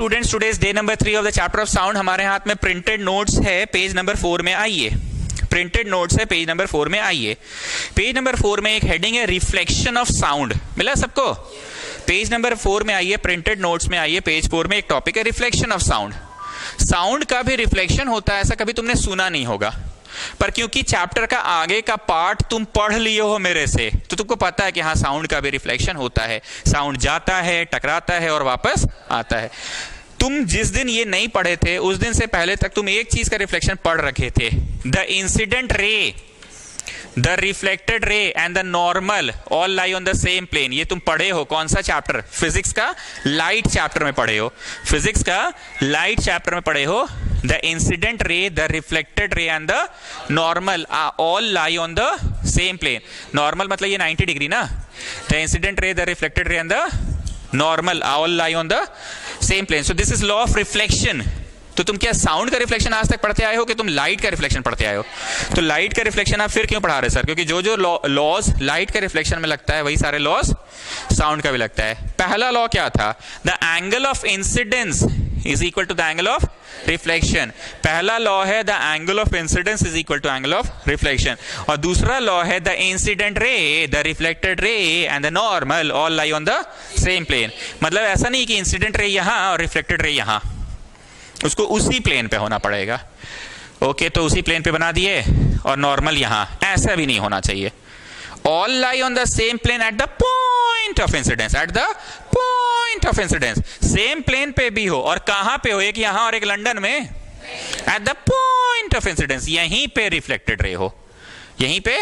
Students, today's day number 3 of the chapter of sound. हमारे हाथ में प्रिंटेड नोट्स है, पेज नंबर 4 में आइए। प्रिंटेड नोट्स है, पेज नंबर 4 में आइए। पेज नंबर 4 में एक हेडिंग है रिफ्लेक्शन ऑफ साउंड। मिला सबको? पेज नंबर 4 में आइए, प्रिंटेड नोट्स में आइए। पेज 4 में एक टॉपिक है रिफ्लेक्शन ऑफ साउंड। साउंड का भी रिफ्लेक्शन होता है, ऐसा कभी तुमने सुना नहीं होगा, पर क्योंकि चैप्टर का आगे का पार्ट तुम पढ़ लिए हो मेरे से, तो तुमको पता है कि हाँ, साउंड का भी रिफ्लेक्शन होता है। साउंड जाता है, टकराता है और वापस आता है। तुम जिस दिन ये नहीं पढ़े थे, उस दिन से पहले तक तुम एक चीज का रिफ्लेक्शन पढ़ रखे थे, the incident ray, the reflected ray and the normal all lie on the same plane. ये तुम पढ़े हो। कौन सा चैप्टर? फिजिक्स का लाइट चैप्टर में पढ़े हो। फिजिक्स का लाइट चैप्टर में पढ़े हो। The incident ray, the reflected ray and the normal all lie on the same plane. Normal मतलब ये 90 डिग्री ना। The incident ray, the reflected ray and the normal all lie on the same plane. So this is law of reflection. तो तुम क्या sound का reflection आज तक पढ़ते आए हो कि तुम लाइट का रिफ्लेक्शन पढ़ते आए हो? तो लाइट का रिफ्लेक्शन आप फिर क्यों पढ़ा रहे सर? क्योंकि जो जो लॉज लाइट के रिफ्लेक्शन में लगता है, वही सारे लॉज साउंड का भी लगता है। पहला लॉ क्या था? The angle of incidence is equal to the angle of reflection. पहला लॉ है the angle of incidence is equal to angle of reflection. और दूसरा लॉ है the incident ray, the reflected ray and the normal all lie on the same plane. मतलब ऐसा नहीं कि incident ray यहां और रिफ्लेक्टेड रे यहां, उसको उसी प्लेन पे होना पड़ेगा। ओके, तो उसी प्लेन पे बना दिए। और नॉर्मल यहां, ऐसा भी नहीं होना चाहिए। All lie on the same plane at the point of incidence, at the point of incidence. Same plane पे भी हो। और कहां पे हो? एक यहां और एक लंदन में। Eight the point of incidence, यहीं पे रिफ्लेक्टेड रे हो, यहीं पे।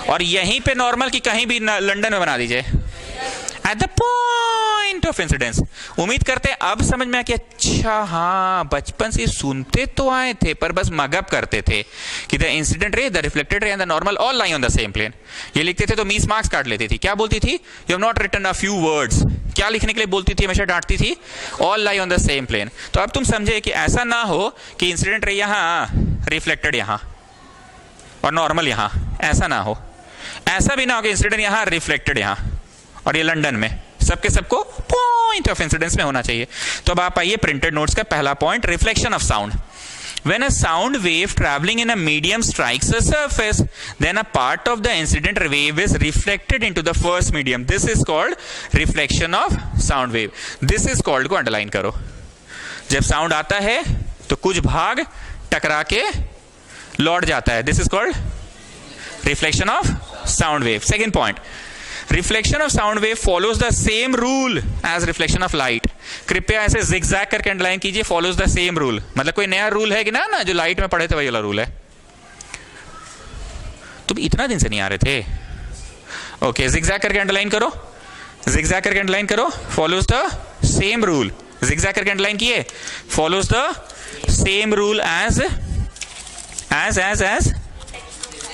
और यहीं पे नॉर्मल की कहीं भी लंदन में बना दीजिए, eight the point of incidence. उम्मीद करते हैं अब समझ में आ कि अच्छा हाँ, बचपन से सुनते तो आए थे पर बस मगअप करते थे कि the incident ray, the reflected ray and the normal all lie on the same plane. ये लिखते थे तो मिस मार्क्स काट लेती थी। क्या बोलती थी? You have not written a few words. क्या लिखने के लिए बोलती थी? हमेशा डांटती थी, all lie on the same plane. तो अब तुम समझे कि ऐसा ना हो कि इंसिडेंट रे यहां, रिफ्लेक्टेड यहां और नॉर्मल यहां, ऐसा ना हो। ऐसा भी ना हो कि इंसिडेंट यहां, रिफ्लेक्टेड यहां और ये लंदन में। सबके सबको पॉइंट ऑफ इंसिडेंस में होना चाहिए। तो अब आप आइए प्रिंटेड नोट्स का पहला point, reflection of sound. When a sound wave traveling in a medium strikes a surface, then a part of the incident wave is reflected into the first medium. This is called reflection of sound wave. This is called, को underline करो। जब sound आता है तो कुछ भाग टकरा के लौट जाता है। This is called reflection of sound wave. Second point, reflection of sound wave follows the same rule as reflection of light. कृपया ऐसे जिगजैग करके अंडरलाइन कीजिए, फॉलोज द सेम रूल। मतलब कोई नया रूल है कि ना जो लाइट में पढ़े थे वही वाला रूल है। तुम इतना दिन से नहीं आ रहे थे। ओके, जिगजैग करके अंडरलाइन करो, जिगजैग करके अंडरलाइन करो, follows the same rule. Zigzag करके अंडरलाइन किए, follows the same rule as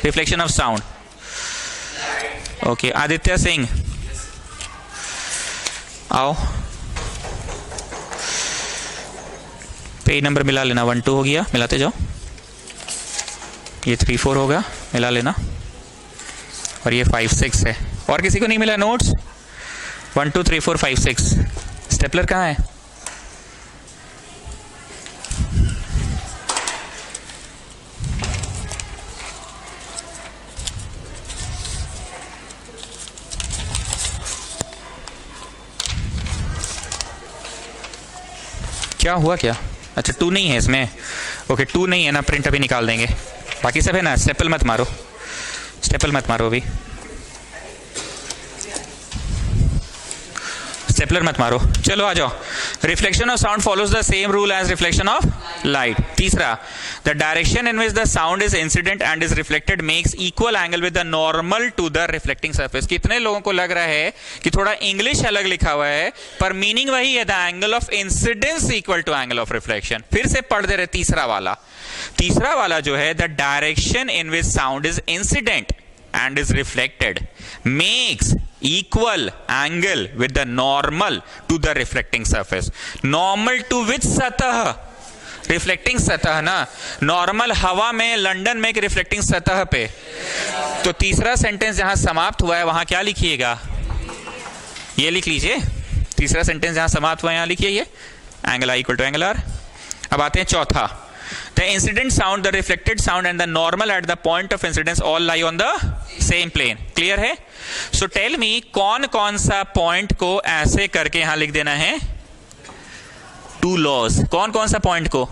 reflection of sound. Okay, Aditya Singh आओ। पेज नंबर मिला लेना। 1 2 हो गया, मिलाते जाओ। ये 3 4 होगा, मिला लेना। और ये 5 6 है। और किसी को नहीं मिला नोट्स? 1 2 3 4 5 6। स्टेपलर कहाँ है? क्या हुआ क्या? अच्छा, 2 नहीं है इसमें। ओके, 2 नहीं है ना, प्रिंट अभी निकाल देंगे। बाकी सब है ना। स्टेपल मत मारो, स्टेपल मत मारो, अभी स्टेपलर मत मारो। चलो आ जाओ। Reflection of sound follows the same rule as reflection of light. तीसरा, the direction in which the sound is incident and is reflected makes equal angle with the normal to the reflecting surface. कितने लोगों को लग रहा है कि थोड़ा English अलग लिखा हुआ है, पर मीनिंग वही है, the angle of incidence equal to angle of reflection. फिर से पढ़ दे रहे तीसरा वाला। तीसरा वाला जो है, the direction in which sound is incident and is reflected makes equal angle with the normal to the reflecting surface. Normal to which सतह? रिफ्लेक्टिंग सतह ना। नॉर्मल हवा में, लंदन में एक रिफ्लेक्टिंग सतह पे। तो तीसरा सेंटेंस जहां समाप्त हुआ है वहां क्या लिखिएगा? ये लिख लीजिए। तीसरा सेंटेंस जहां समाप्त हुआ है यहां लिखिए ये angle i equal to angle r. अब आते हैं चौथा, the incident sound, the reflected sound and the normal at the point of incidence all lie on the same plane. Clear है? सो टेल मी कौन कौन सा पॉइंट को ऐसे करके यहां लिख देना है, टू लॉज। कौन कौन सा पॉइंट को?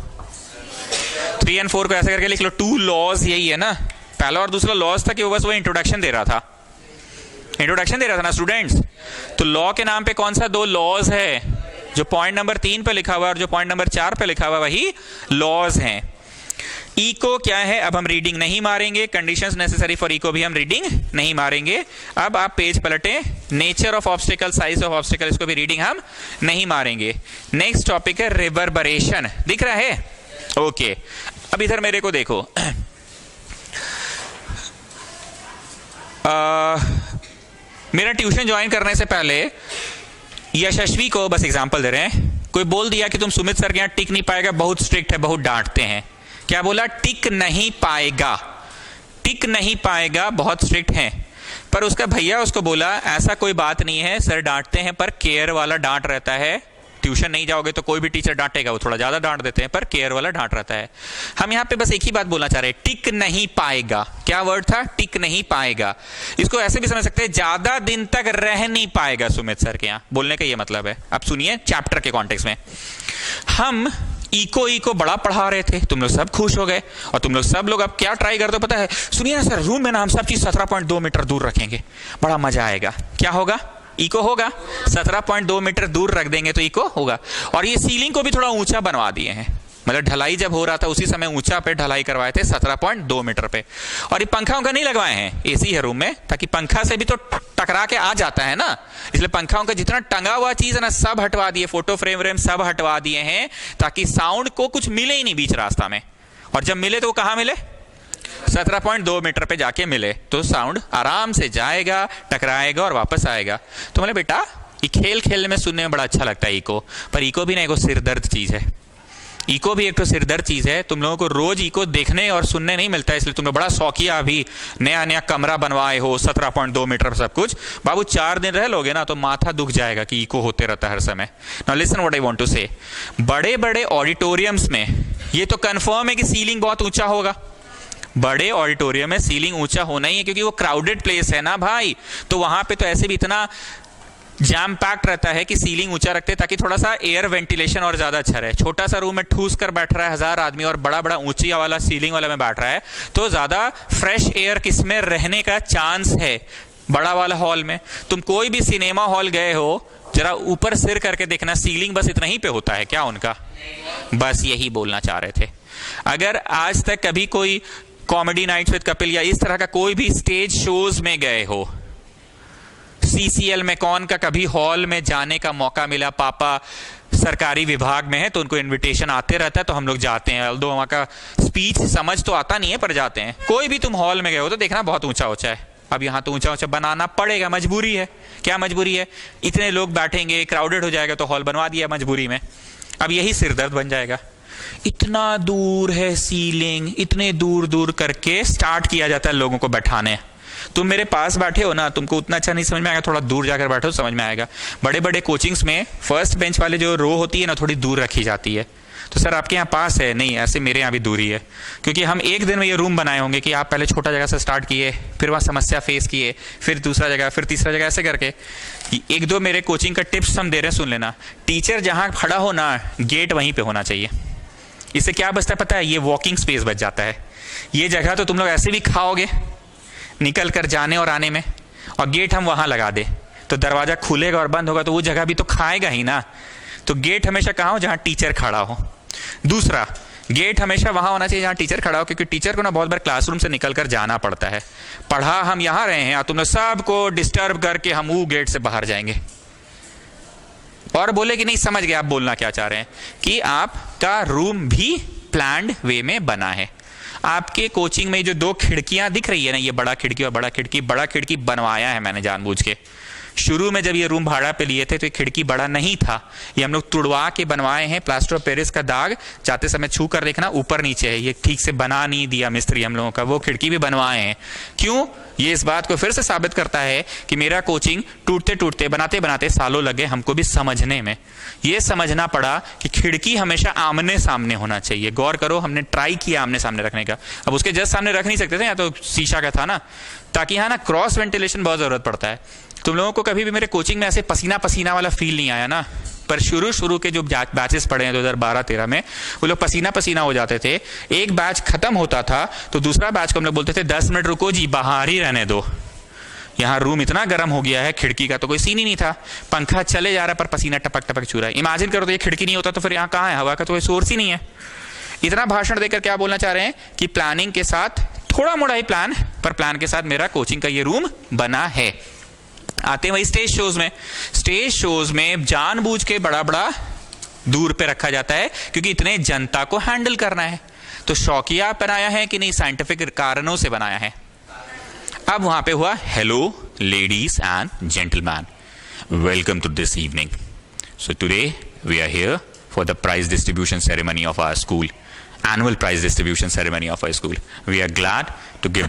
3 और 4 को ऐसे करके लिख लो। टू लॉज यही है ना, पहला और दूसरा लॉज था कि वो बस वो इंट्रोडक्शन दे रहा था, इंट्रोडक्शन दे रहा था ना स्टूडेंट्स। तो लॉ के नाम पे कौन सा 2 लॉज है? जो पॉइंट नंबर 3 पे लिखा हुआ है और जो पॉइंट नंबर 4 पे लिखा हुआ है वही लॉज हैं। इको क्या है? अब हम रीडिंग नहीं मारेंगे, कंडीशंस नेसेसरी फॉर इको भी हम रीडिंग नहीं मारेंगे। अब आप पेज पलटे, nature of obstacle, size of obstacle, इसको भी रीडिंग हम नहीं मारेंगे। नेक्स्ट टॉपिक है रिवर्बरेशन। दिख रहा है? ओके, अब इधर मेरे को देखो। मेरा ट्यूशन ज्वाइन करने से पहले यशस्वी को, बस एग्जांपल दे रहे हैं, कोई बोल दिया कि तुम सुमित सर के यहाँ टिक नहीं पाएगा, बहुत स्ट्रिक्ट है, बहुत डांटते हैं। क्या बोला? टिक नहीं पाएगा, टिक नहीं पाएगा, बहुत स्ट्रिक्ट है। पर उसका भैया उसको बोला ऐसा कोई बात नहीं है सर, डांटते हैं पर केयर वाला डांट रहता है। ट्यूशन नहीं जाओगे तो कोई भी टीचर डांटेगा, वो थोड़ा ज्यादा डांट देते हैं, पर केयर वाला डांट रहता है। हम यहाँ पे बस एक ही बात बोलना चाह रहे हैं, टिक नहीं पाएगा। क्या वर्ड था? टिक नहीं पाएगा। इसको ऐसे भी समझ सकते हैं, ज्यादा दिन तक रह नहीं पाएगा सुमित सर के यहाँ, बोलने का ये मतलब है। अब सुनिए चैप्टर के कॉन्टेक्स्ट में, हम इको बड़ा पढ़ा रहे थे, तुम लोग सब खुश हो गए, और तुम लोग सब लोग अब क्या ट्राई करते हो पता है? सुनिए ना सर, रूम में ना हम सब चीज 17.2 मीटर दूर रखेंगे, बड़ा मजा आएगा। क्या होगा? इको होगा। 17.2 मीटर दूर रख देंगे तो इको होगा। और ये सीलिंग को भी थोड़ा ऊंचा बनवा दिए हैं, मतलब ढलाई जब हो रहा था उसी समय ऊंचा पे ढलाई करवाए थे 17.2 मीटर पे। और ये पंखा उनका नहीं लगवाए हैं, एसी है रूम में, ताकि पंखा से भी तो टकरा के आ जाता है ना, इसलिए पंखा उनका जितना टंगा हुआ चीज है ना सब हटवा दिए, फोटो फ्रेम व्रेम सब हटवा दिए हैं, ताकि साउंड को कुछ मिले ही नहीं बीच रास्ता में। और जब मिले तो वो कहां मिले? 17.2 मीटर पे जाके मिले, तो साउंड आराम से जाएगा, टकराएगा और वापस आएगा। तो बोले बेटा ये खेल खेलने में सुनने में बड़ा अच्छा लगता है इको, पर इको भी ना एक सिरदर्द चीज है। इको भी एक तो सिरदर्द चीज है। तुम लोगों को रोज इको देखने और सुनने नहीं मिलता है, इसलिए तुम लोग बड़ा शौकिया अभी नया नया कमरा बनवाए हो, 17.2 मीटर सब कुछ। बाबू 4 दिन रह लोगे ना तो माथा दुख जाएगा कि इको होते रहता है हर समय। Now listen what I want to say, बड़े बड़े ऑडिटोरियम्स में ये तो कंफर्म है कि सीलिंग बहुत ऊंचा होगा। बड़े ऑडिटोरियम में सीलिंग ऊंचा होना ही है, क्योंकि वो क्राउडेड प्लेस है ना भाई, तो वहां पे तो ऐसे भी इतना जैम पैक्ट रहता है कि सीलिंग ऊंचा रखते हैं ताकि थोड़ा सा एयर वेंटिलेशन और ज्यादा अच्छा रहे। छोटा सा रूम में ठूस कर बैठ रहा है 1000 आदमी और बड़ा बड़ा ऊंची वाला सीलिंग वाला में बैठ रहा है, तो ज्यादा फ्रेश एयर किसमें रहने का चांस है? बड़ा वाला हॉल में। तुम कोई भी सिनेमा हॉल गए हो, जरा ऊपर सिर करके देखना, सीलिंग बस इतना ही पे होता है क्या उनका? बस यही बोलना चाह रहे थे। अगर आज तक कभी कोई कॉमेडी नाइट्स विद कपिल या इस तरह का कोई भी स्टेज शोज में गए हो, सीसीएल में कौन का कभी हॉल में जाने का मौका मिला? पापा सरकारी विभाग में है तो उनको इनविटेशन आते रहता है तो हम लोग जाते हैं, अल्दो वहां का स्पीच समझ तो आता नहीं है पर जाते हैं। कोई भी तुम हॉल में गए हो तो देखना बहुत ऊंचा ऊंचा है। अब यहाँ तो ऊंचा ऊंचा बनाना पड़ेगा, मजबूरी है। क्या मजबूरी है? इतने लोग बैठेंगे, क्राउडेड हो जाएगा, तो हॉल बनवा दिया मजबूरी में। अब यही सिरदर्द बन जाएगा। इतना दूर है सीलिंग, इतने दूर दूर करके स्टार्ट किया जाता है लोगों को बैठाने। तुम मेरे पास बैठे हो ना, तुमको उतना अच्छा नहीं समझ में आएगा, थोड़ा दूर जाकर बैठो समझ में आएगा। बड़े बड़े कोचिंग्स में फर्स्ट बेंच वाले जो रो होती है ना, थोड़ी दूर रखी जाती है। तो सर आपके यहाँ पास है? नहीं, ऐसे मेरे यहाँ भी दूरी है, क्योंकि हम एक दिन में ये रूम बनाए होंगे कि आप पहले छोटा जगह से स्टार्ट किए, फिर वहाँ समस्या फेस किए, फिर दूसरा जगह, फिर तीसरा जगह, ऐसे करके। एक दो मेरे कोचिंग का टिप्स हम दे रहे हैं, सुन लेना। टीचर जहाँ खड़ा हो ना, गेट वहीं पे होना चाहिए। इससे क्या बचता है पता है? ये वॉकिंग स्पेस बच जाता है। ये जगह तो तुम लोग ऐसे भी खाओगे निकल कर जाने और आने में, और गेट हम वहां लगा दे तो दरवाजा खुलेगा और बंद होगा, तो वो जगह भी तो खाएगा ही ना। तो गेट हमेशा कहाँ हो? जहां टीचर खड़ा हो। दूसरा, गेट हमेशा वहां होना चाहिए जहां टीचर खड़ा हो, क्योंकि टीचर को ना बहुत बार क्लासरूम से निकल कर जाना पड़ता है। पढ़ा हम यहां रहे हैं, तुम लोग सबको डिस्टर्ब करके हम वो गेट से बाहर जाएंगे। और बोले कि नहीं, समझ गए आप बोलना क्या चाह रहे हैं, कि आपका रूम भी प्लान्ड वे में बना है। आपके कोचिंग में जो 2 खिड़कियां दिख रही है ना, ये बड़ा खिड़की और बड़ा खिड़की बनवाया है मैंने जानबूझ के, शुरू में जब ये रूम भाड़ा पे लिए थे तो ये खिड़की बड़ा नहीं था, ये हम लोग तुड़वा के बनवाए हैं, प्लास्टर ऑफ पेरिस का दाग जाते समय छू कर देखना ऊपर नीचे है, ये ठीक से बना नहीं दिया मिस्त्री हम लोगों का, वो खिड़की भी बनवाए हैं। क्यों? ये इस बात को फिर से साबित करता है कि मेरा कोचिंग टूटते टूटते बनाते बनाते सालों लगे हमको भी समझने में। ये समझना पड़ा कि खिड़की हमेशा आमने सामने होना चाहिए। गौर करो, हमने ट्राई किया आमने सामने रखने का, अब उसके जस्ट सामने रख नहीं सकते थे, या तो शीशा का था ना, ताकि यहाँ ना क्रॉस वेंटिलेशन बहुत जरूरत पड़ता है। तुम लोगों को कभी भी मेरे कोचिंग में ऐसे पसीना पसीना वाला फील नहीं आया ना? पर शुरू के जो बैचेस पढ़े हैं 2012-13 में, वो लोग पसीना पसीना हो जाते थे। एक बैच खत्म होता था तो दूसरा बैच को हम लोग बोलते थे 10 मिनट रुको जी, बाहर ही रहने दो, यहाँ रूम इतना गर्म हो गया है, खिड़की का तो कोई सीन ही नहीं था, पंखा चले जा रहा है पर पसीना टपक टपक छू रहा है। इमेजिन करो तो ये खिड़की नहीं होता तो फिर यहाँ कहाँ है, हवा का तो कोई सोर्स ही नहीं है। इतना भाषण देकर क्या बोलना चाह रहे हैं कि प्लानिंग के साथ, थोड़ा मोड़ा ही प्लान, पर प्लान के साथ मेरा कोचिंग का ये रूम बना है। आते हैं वही स्टेज शोज में। स्टेज शोज में जानबूझ के बड़ा बड़ा दूर पे रखा जाता है क्योंकि इतने जनता को हैंडल करना है। तो शौकिया बनाया है कि नहीं, साइंटिफिक कारणों से बनाया है। अब वहां पे हुआ, hello ladies and gentleman, welcome to this evening. So today we are here for the prize distribution ceremony of our school, annual prize distribution ceremony of our school. We are glad to give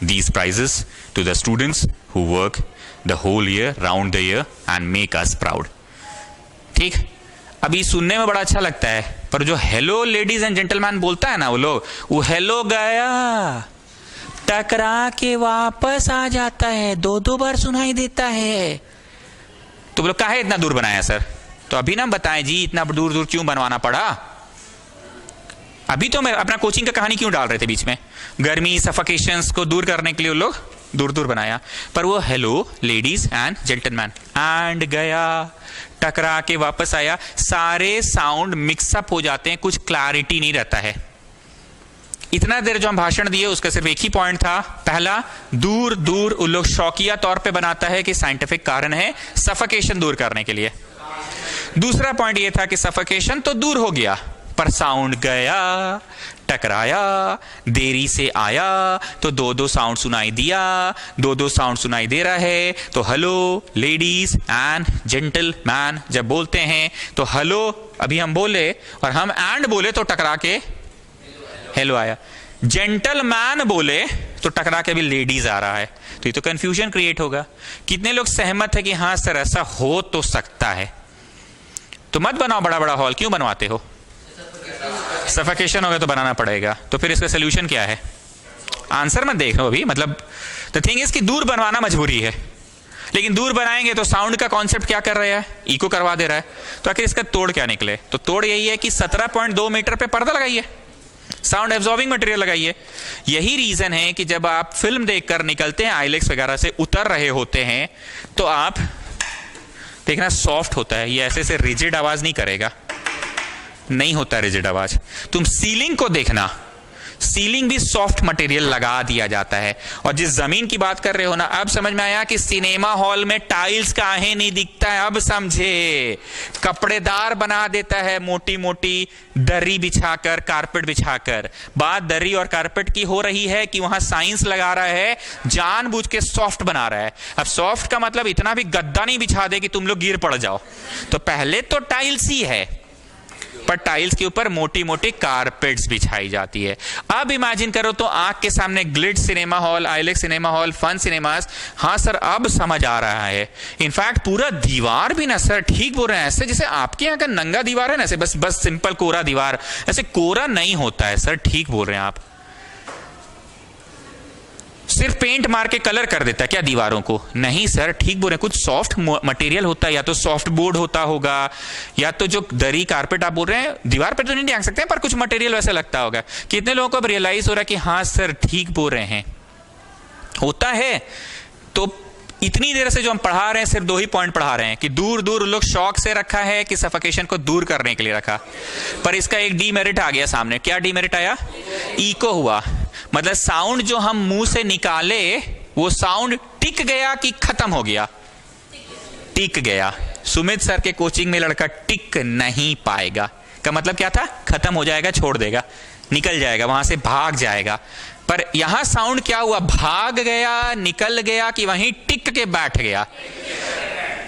these prizes to the students who work the whole year, round the year and make us proud. ठीक, अभी सुनने में बड़ा अच्छा लगता है, पर जो हेलो लेडीज एंड जेंटलमैन बोलता है ना वो लोग, वो हेलो गया टकरा के वापस आ जाता है, 2-2 बार सुनाई देता है। तो बोलो काहे इतना दूर बनाया सर? तो अभी ना बताएं जी, इतना दूर दूर क्यों बनवाना पड़ा? अभी तो मैं अपना कोचिंग का कहानी क्यों डाल रहे थे बीच में? गर्मी सफोकेशंस को दूर करने के लिए वो लोग दूर दूर बनाया। पर वो hello ladies and gentleman and गया टकरा के वापस आया, सारे साउंड मिक्सअप हो जाते हैं, कुछ क्लैरिटी नहीं रहता है। इतना देर जो हम भाषण दिए उसका सिर्फ एक ही पॉइंट था, पहला, दूर दूर उन लोग शौकिया तौर पे बनाता है कि साइंटिफिक कारण है सफोकेशन दूर करने के लिए। दूसरा पॉइंट ये था कि सफोकेशन तो दूर हो गया पर साउंड गया, टकराया, देरी से आया तो 2-2 साउंड सुनाई दिया, 2-2 साउंड सुनाई दे रहा है। तो हेलो लेडीज एंड जेंटलमैन जब बोलते हैं तो हेलो अभी हम बोले और हम एंड बोले तो टकरा के हेलो आया, जेंटलमैन बोले तो टकरा के भी लेडीज आ रहा है। तो ये तो कंफ्यूजन क्रिएट होगा। कितने लोग सहमत है कि हाँ सर ऐसा हो तो सकता है? तो मत बनाओ बड़ा बड़ा हॉल, क्यों बनवाते हो? सफोकेशन होगा तो बनाना पड़ेगा। तो फिर इसका सोल्यूशन क्या है? आंसर मत देख लो अभी, मतलब द थिंग इज कि दूर बनवाना मजबूरी है, लेकिन दूर बनाएंगे तो साउंड का कॉन्सेप्ट क्या कर रहा है? इको करवा दे रहा है। तो आखिर इसका तोड़ क्या निकले? तो तोड़ यही है कि 17.2 मीटर पे पर्दा लगाइए, साउंड एब्जॉर्बिंग मटेरियल लगाइए। यही रीजन है कि जब आप फिल्म देखकर निकलते हैं, आईलेक्स वगैरह से उतर रहे होते हैं, तो आप देखना सॉफ्ट होता है, ये ऐसे से रिजिड आवाज नहीं करेगा, नहीं होता रिजिड आवाज। तुम सीलिंग को देखना, सीलिंग भी सॉफ्ट मटेरियल लगा दिया जाता है। और जिस जमीन की बात कर रहे हो ना, अब समझ में आया कि सिनेमा हॉल में टाइल्स काहे नहीं दिखता है। अब समझे, कपड़ेदार बना देता है, मोटी मोटी दरी बिछाकर, कारपेट बिछाकर। बात दरी और कारपेट की हो रही है कि वहां साइंस लगा रहा है, जानबूझ के सॉफ्ट बना रहा है। अब सॉफ्ट का मतलब इतना भी गद्दा नहीं बिछा दे कि तुम लोग गिर पड़ जाओ। तो पहले तो टाइल्स ही है, पर टाइल्स के ऊपर मोटी मोटी कारपेट्स बिछाई जाती है। अब इमेजिन करो तो आंख के सामने ग्लिड सिनेमा हॉल, आईलेक्स सिनेमा हॉल, फन सिनेमास। हाँ सर अब समझ आ रहा है। इनफैक्ट पूरा दीवार भी ना सर, ठीक बोल रहे हैं, ऐसे जैसे आपके यहाँ का नंगा दीवार है ना, ऐसे बस सिंपल कोरा दीवार, ऐसे कोरा नहीं होता है सर, ठीक बोल रहे हैं आप। सिर्फ पेंट मार के कलर कर देता है क्या दीवारों को? नहीं सर, ठीक बोल रहे हैं, कुछ सॉफ्ट मटेरियल होता है, या तो सॉफ्ट बोर्ड होता होगा, या तो जो दरी कारपेट आप बोल रहे हैं, दीवार पे तो नहीं टांग सकते हैं, पर कुछ मटेरियल वैसा लगता होगा। कितने लोगों को अब रियलाइज हो रहा है कि हाँ सर ठीक बोल रहे हैं, होता है। तो इतनी देर से जो हम पढ़ा रहे हैं, सिर्फ 2 ही पॉइंट पढ़ा रहे हैं कि दूर दूर लोग शौक से रखा है कि सफोकेशन को दूर करने के लिए रखा, पर इसका एक डीमेरिट आ गया सामने। क्या डीमेरिट आया? इको हुआ। मतलब साउंड जो हम मुंह से निकाले वो साउंड टिक गया कि खत्म हो गया? टिक गया। सुमित सर के कोचिंग में लड़का टिक नहीं पाएगा का मतलब क्या था? खत्म हो जाएगा, छोड़ देगा, निकल जाएगा, वहां से भाग जाएगा। पर यहां साउंड क्या हुआ, भाग गया, निकल गया कि वहीं टिक के बैठ गया,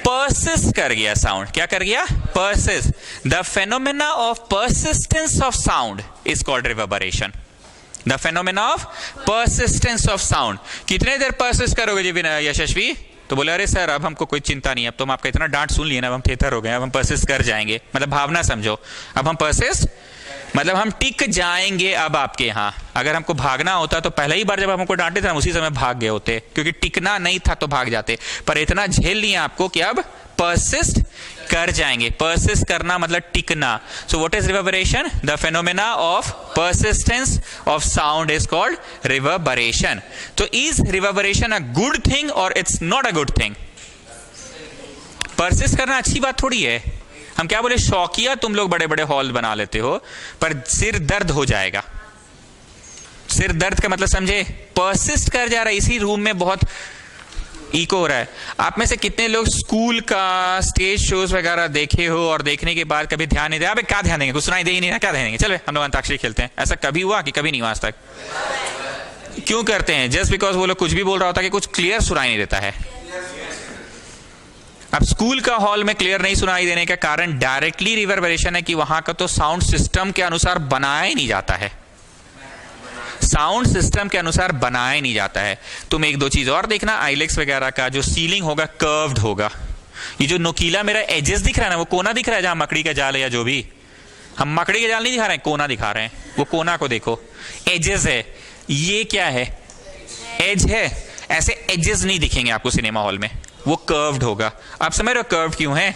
परसिस्ट कर गया साउंड। क्या कर गया, persist. The phenomena of persistence of sound is called reverberation. The phenomena of persistence of sound. कितने देर परसिस्ट करोगे जी बिना यशस्वी? तो बोले अरे सर अब हमको कोई चिंता नहीं है, अब तो हम आपका इतना डांट सुन लिए ना, अब हम थेथर हो गए, अब हम परसिस्ट कर जाएंगे। मतलब भावना समझो, अब हम परसिस्ट मतलब हम टिक जाएंगे। अब आपके यहां अगर हमको भागना होता तो पहले ही बार जब हमको डांटे थे हम उसी समय भाग गए होते, क्योंकि टिकना नहीं था तो भाग जाते। पर इतना झेल लिए आपको कि अब परसिस्ट कर जाएंगे। परसिस्ट करना मतलब टिकना। So what is reverberation? The phenomena of persistence of sound is called reverberation. तो is reverberation a good thing और it's not a good thing? Persist करना अच्छी बात थोड़ी है। हम क्या बोले, शौकिया तुम लोग बड़े बड़े हॉल बना लेते हो, पर सिर दर्द हो जाएगा। सिर दर्द का मतलब समझे, परसिस्ट कर जा रहा है इसी रूम में, बहुत इको हो रहा है। आप में से कितने लोग स्कूल का स्टेज शोज वगैरह देखे हो और देखने के बाद कभी ध्यान नहीं दिया? अबे क्या ध्यान देंगे, कुछ सुनाई दे ही नहीं ना, क्या ध्यान देंगे, चले हम लोग अंताक्षरी खेलते हैं। ऐसा कभी हुआ कि कभी नहीं हुआ आज तक? क्यों करते हैं? जस्ट बिकॉज वो लोग कुछ भी बोल रहा होता है कि कुछ क्लियर सुनाई नहीं देता है। अब स्कूल का हॉल में क्लियर नहीं सुनाई देने का कारण डायरेक्टली रिवर्बरेशन है कि वहां का तो साउंड सिस्टम के अनुसार बनाया ही नहीं जाता है। साउंड सिस्टम के अनुसार बनाया ही नहीं जाता है। तुम एक दो चीज और देखना, आइलेक्स वगैरह का जो सीलिंग होगा कर्व्ड होगा। ये जो नोकीला मेरा एजेस दिख रहा है ना, वो कोना दिख रहा है जहां मकड़ी का जाल है या जो भी, हम मकड़ी का जाल नहीं दिखा रहे हैं, कोना दिखा रहे हैं। वो कोना को देखो, एजेस है। ये क्या है? एज है। ऐसे एजेस नहीं दिखेंगे आपको सिनेमा हॉल में, वो कर्व्ड होगा। आप समझ रहे हो कर्व्ड क्यों है?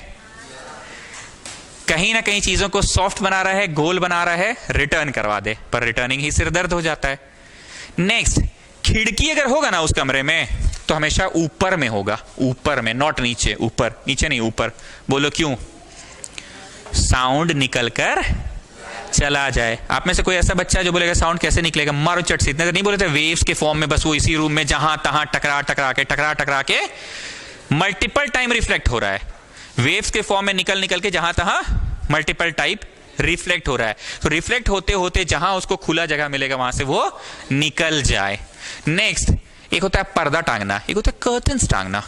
कहीं ना कहीं चीजों को सॉफ्ट बना रहा है, गोल बना रहा है, रिटर्न करवा दे, पर रिटर्निंग ही सिर दर्द हो जाता है। नेक्स्ट, खिड़की अगर होगा ना उस कमरे में तो हमेशा ऊपर में होगा, ऊपर में, नॉट नीचे। ऊपर, नीचे नहीं, ऊपर। बोलो क्यों? साउंड निकल कर चला जाए। आप में से कोई ऐसा बच्चा जो बोलेगा साउंड कैसे निकलेगा? मारो चट से। इतने तो नहीं बोले थे, वेव्स के फॉर्म में, बस वो इसी रूम में जहां तहां टकरा टकरा के मल्टीपल टाइम रिफ्लेक्ट हो रहा है। वेव्स के फॉर्म में निकल निकल के जहां तहां मल्टीपल टाइप रिफ्लेक्ट हो रहा है। तो रिफ्लेक्ट होते होते जहां उसको खुला जगह मिलेगा वहां से वो निकल जाए। नेक्स्ट, एक होता है पर्दा टांगना, एक होता है कर्टन्स टांगना।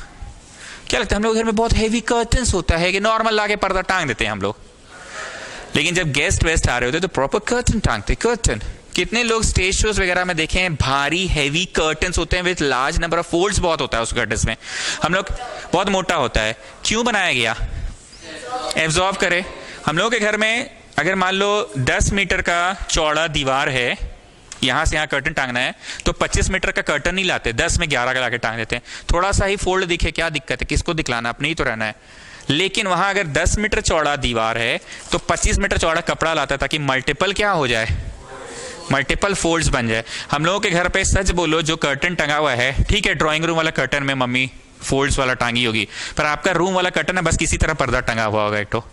क्या लगता है हम लोग घर में बहुत हेवी कर्टन्स होता है कि नॉर्मल लाके पर्दा टांग देते हैं हम लोग? लेकिन जब गेस्ट वेस्ट आ रहे होते तो प्रॉपर कर्टन टांगते। कर्टन कितने लोग स्टेज शोज वगैरह में देखे हैं, भारी हैवी कर्टन्स होते हैं with large number of folds बहुत होता है उस कर्टन्स में। हम लोग बहुत मोटा होता है। क्यों बनाया गया? एब्जॉर्ब करे। हम लोगों के घर में अगर मान लो 10 मीटर का चौड़ा दीवार है, यहां से यहां कर्टन टांगना है, तो 25 मीटर का कर्टन नहीं लाते, 10 में 11 का लाके टांग देते हैं। थोड़ा सा ही फोल्ड दिखे, क्या दिक्कत है? किसको दिखलाना, अपने ही तो रहना है। लेकिन वहां अगर 10 मीटर चौड़ा दीवार है तो 25 मीटर चौड़ा कपड़ा लाता है ताकि मल्टीपल क्या हो जाए, मल्टीपल फोल्ड्स बन जाए। हम लोगों के घर पे सच बोलो जो कर्टन टंगा हुआ है, ठीक है ड्राइंग रूम वाला कर्टन में मम्मी फोल्ड्स वाला टांगी होगी, पर आपका रूम वाला कर्टन है बस किसी तरह पर्दा टंगा हुआ होगा, एक तो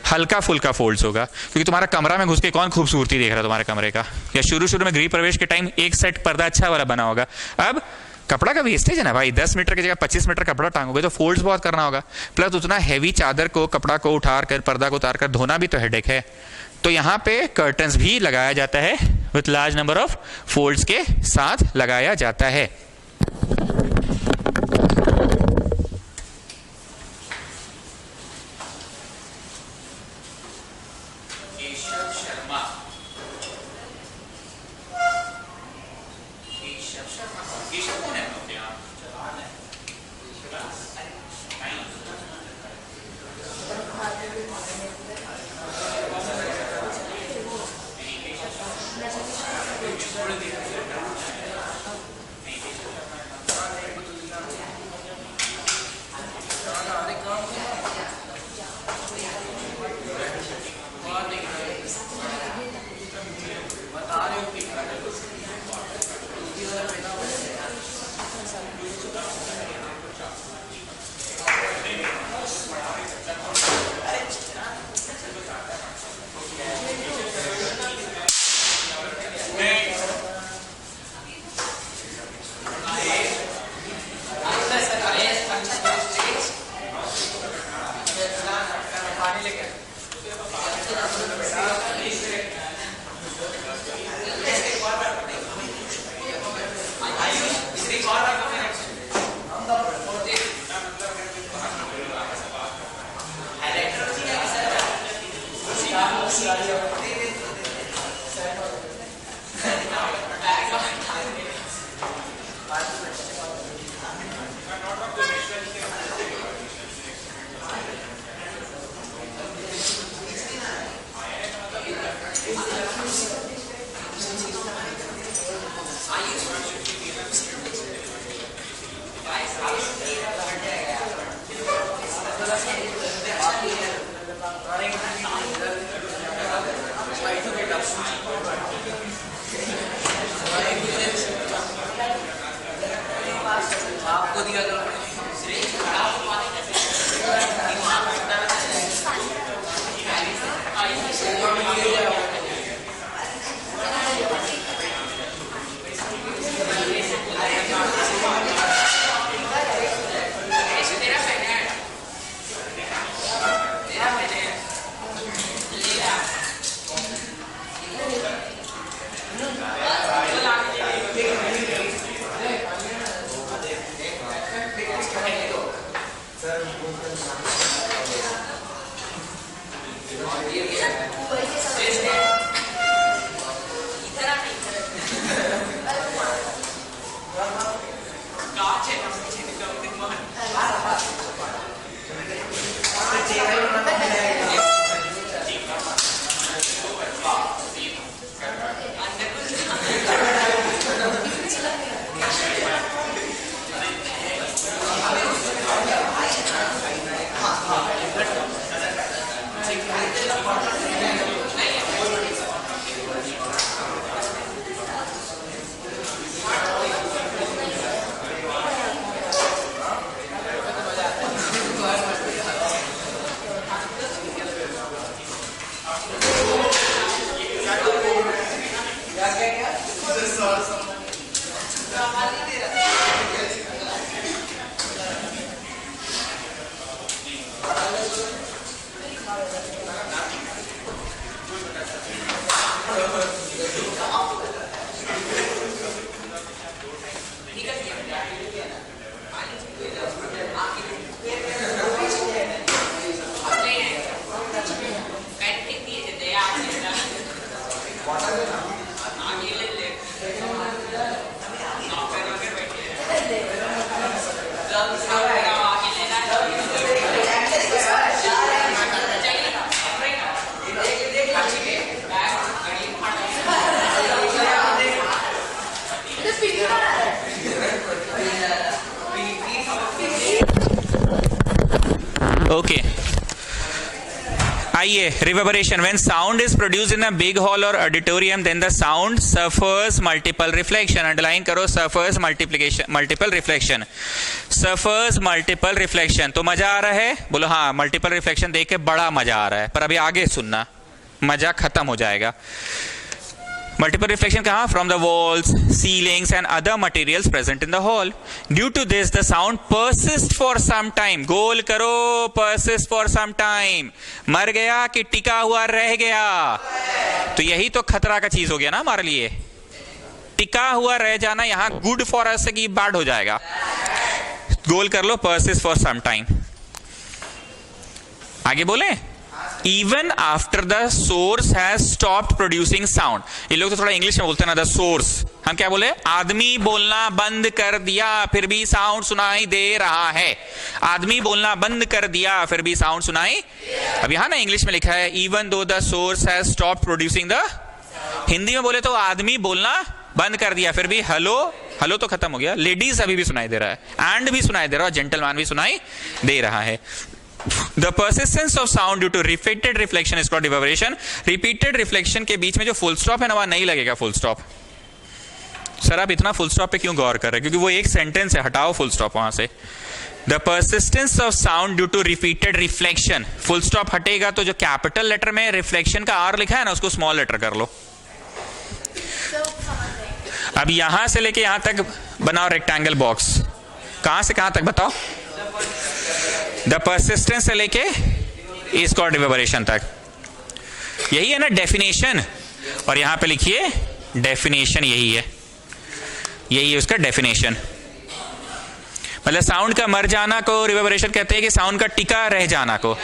हल्का फुल्का फोल्ड्स होगा, क्योंकि तुम्हारा कमरा में घुस के कौन खूबसूरती देख रहा है तुम्हारे कमरे का? या शुरू शुरू में गृह प्रवेश के टाइम एक सेट पर्दा अच्छा वाला बना होगा। अब कपड़ा का वेस्टेज है ना भाई, 10 मीटर की जगह 25 मीटर कपड़ा टांगोगे तो फोल्ड्स बहुत करना होगा, प्लस उतना हैवी चादर को, कपड़ा को उठार कर, पर्दा को उतार कर धोना भी तो हेडेक है। तो यहाँ पे कर्टन्स भी लगाया जाता है with large number of folds के साथ लगाया जाता है। ओके आइए, reverberation. When sound is produced in a big hall और auditorium then the sound suffers multiple reflection. Underline करो, suffers multiple reflection. Suffers multiple reflection. तो मजा आ रहा है? बोलो हाँ, मल्टीपल रिफ्लेक्शन देख के बड़ा मजा आ रहा है, पर अभी आगे सुनना, मजा खत्म हो जाएगा. Multiple reflection कहाँ? From the walls, ceilings and other materials present in the hall. Due to this, the sound persists for some time. गोल करो, persist for some time. मर गया कि टिका हुआ रह गया? तो यही तो खतरा का चीज हो गया ना हमारे लिए. टिका हुआ रह जाना यहाँ गुड फॉर अस की बैड हो जाएगा. गोल कर लो, persist for some time. आगे बोले, Even after the source has stopped producing sound. ये लोग तो थोड़ा इंग्लिश में बोलते हैं ना, the source. हम क्या बोले? आदमी बोलना बंद कर दिया फिर भी साउंड सुनाई दे रहा है. आदमी बोलना बंद कर दिया फिर भी साउंड सुनाई. अब यहाँ ना इंग्लिश में लिखा है even though the source has stopped producing the. Hindi में बोले तो आदमी बोलना बंद कर दिया फिर भी हेलो हेलो तो खत्म हो गया. लेडीज अभी भी सुनाई दे रहा है, एंड भी सुनाई दे रहा है, जेंटलमैन भी सुनाई दे रहा है. The persistence of sound due to repeated reflection is called reverberation. Repeated reflection के बीच में जो full stop है ना, वहां नहीं लगेगा full stop. सर आप इतना full stop पे क्यों गौर कर रहे हैं? क्योंकि वो एक सेंटेंस है, हटाओ full stop वहां से. The persistence of sound due to repeated reflection. full stop हटेगा तो जो कैपिटल लेटर में reflection का R लिखा है ना, उसको स्मॉल लेटर कर लो. अब यहां से लेके यहां तक बनाओ रेक्टेंगल बॉक्स. कहां से कहां तक बताओ? द परसिस्टेंस से लेके इस कॉल्ड रिवर्बरेशन तक. यही है ना डेफिनेशन. और यहां पे लिखिए डेफिनेशन, यही है, यही है उसका डेफिनेशन. मतलब साउंड का मर जाना को रिवर्बरेशन कहते हैं कि साउंड का टिका रह जाना को.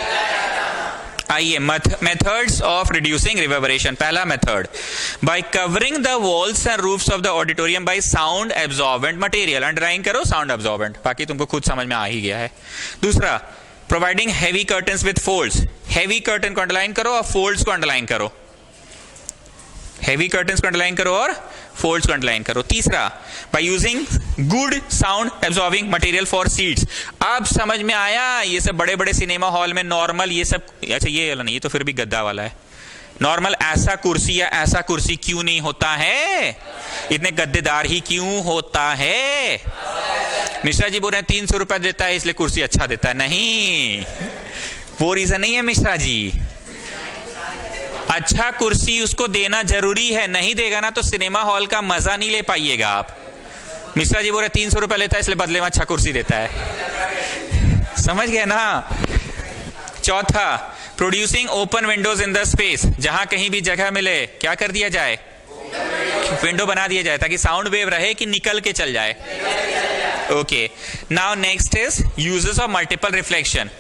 आइए, मेथड्स ऑफ रिड्यूसिंग रिवर्बरेशन. पहला method, bye covering the walls and roofs of the auditorium by sound absorbent material. Underline करो साउंड एब्जॉर्बेंट, बाकी तुमको खुद समझ में आ ही गया है. दूसरा, providing heavy curtains with folds. Heavy curtain को अंडरलाइन करो और फोल्ड्स को अंडरलाइन करो. हैवी कर्टन्स को अंडरलाइन करो और फोल्ड्स को अंडरलाइन करो। तीसरा, by using good sound absorbing material for seats. अब समझ में आया, ये सब बड़े बड़े सिनेमा हॉल में नॉर्मल ये सब, अच्छा ये वाला नहीं, ये तो फिर भी गद्दा वाला है। नॉर्मल ऐसा कुर्सी या ऐसा कुर्सी क्यों नहीं होता है? इतने गद्देदार ही क्यों होता है? मिश्रा जी बोल रहे हैं 300 रुपए देता है इसलिए कुर्सी अच्छा देता है। नहीं, वो रीजन नहीं है मिश्रा जी। अच्छा कुर्सी उसको देना जरूरी है, नहीं देगा ना तो सिनेमा हॉल का मजा नहीं ले पाइएगा आप। मिश्रा जी बोल रहे 300 रुपए लेता है इसलिए बदले में अच्छा कुर्सी देता है। समझ गए ना? चौथा, producing open Windows in the space. जहां कहीं भी जगह मिले क्या कर दिया जाए? विंडो बना दिया जाए ताकि साउंड वेव रहे कि निकल के चल जाए। Okay, now next is uses of multiple reflection.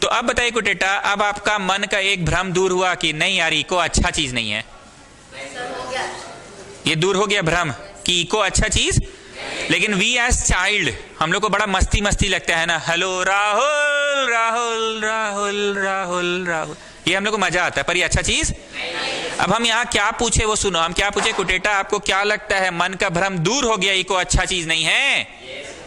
तो अब बताइए कुटेटा, अब आपका मन का एक भ्रम दूर हुआ कि नहीं यार इको अच्छा चीज नहीं है? ये दूर हो गया भ्रम कि इको अच्छा चीज। लेकिन वी एज चाइल्ड हम लोग को बड़ा मस्ती मस्ती लगता है ना, हेलो राहुल राहुल राहुल राहुल राहुल, ये हम लोग को मजा आता है, पर ये अच्छा चीज। अब हम यहाँ क्या पूछे वो सुनो, हम क्या पूछे कुटेटा आपको क्या लगता है मन का भ्रम दूर हो गया इको अच्छा चीज नहीं है?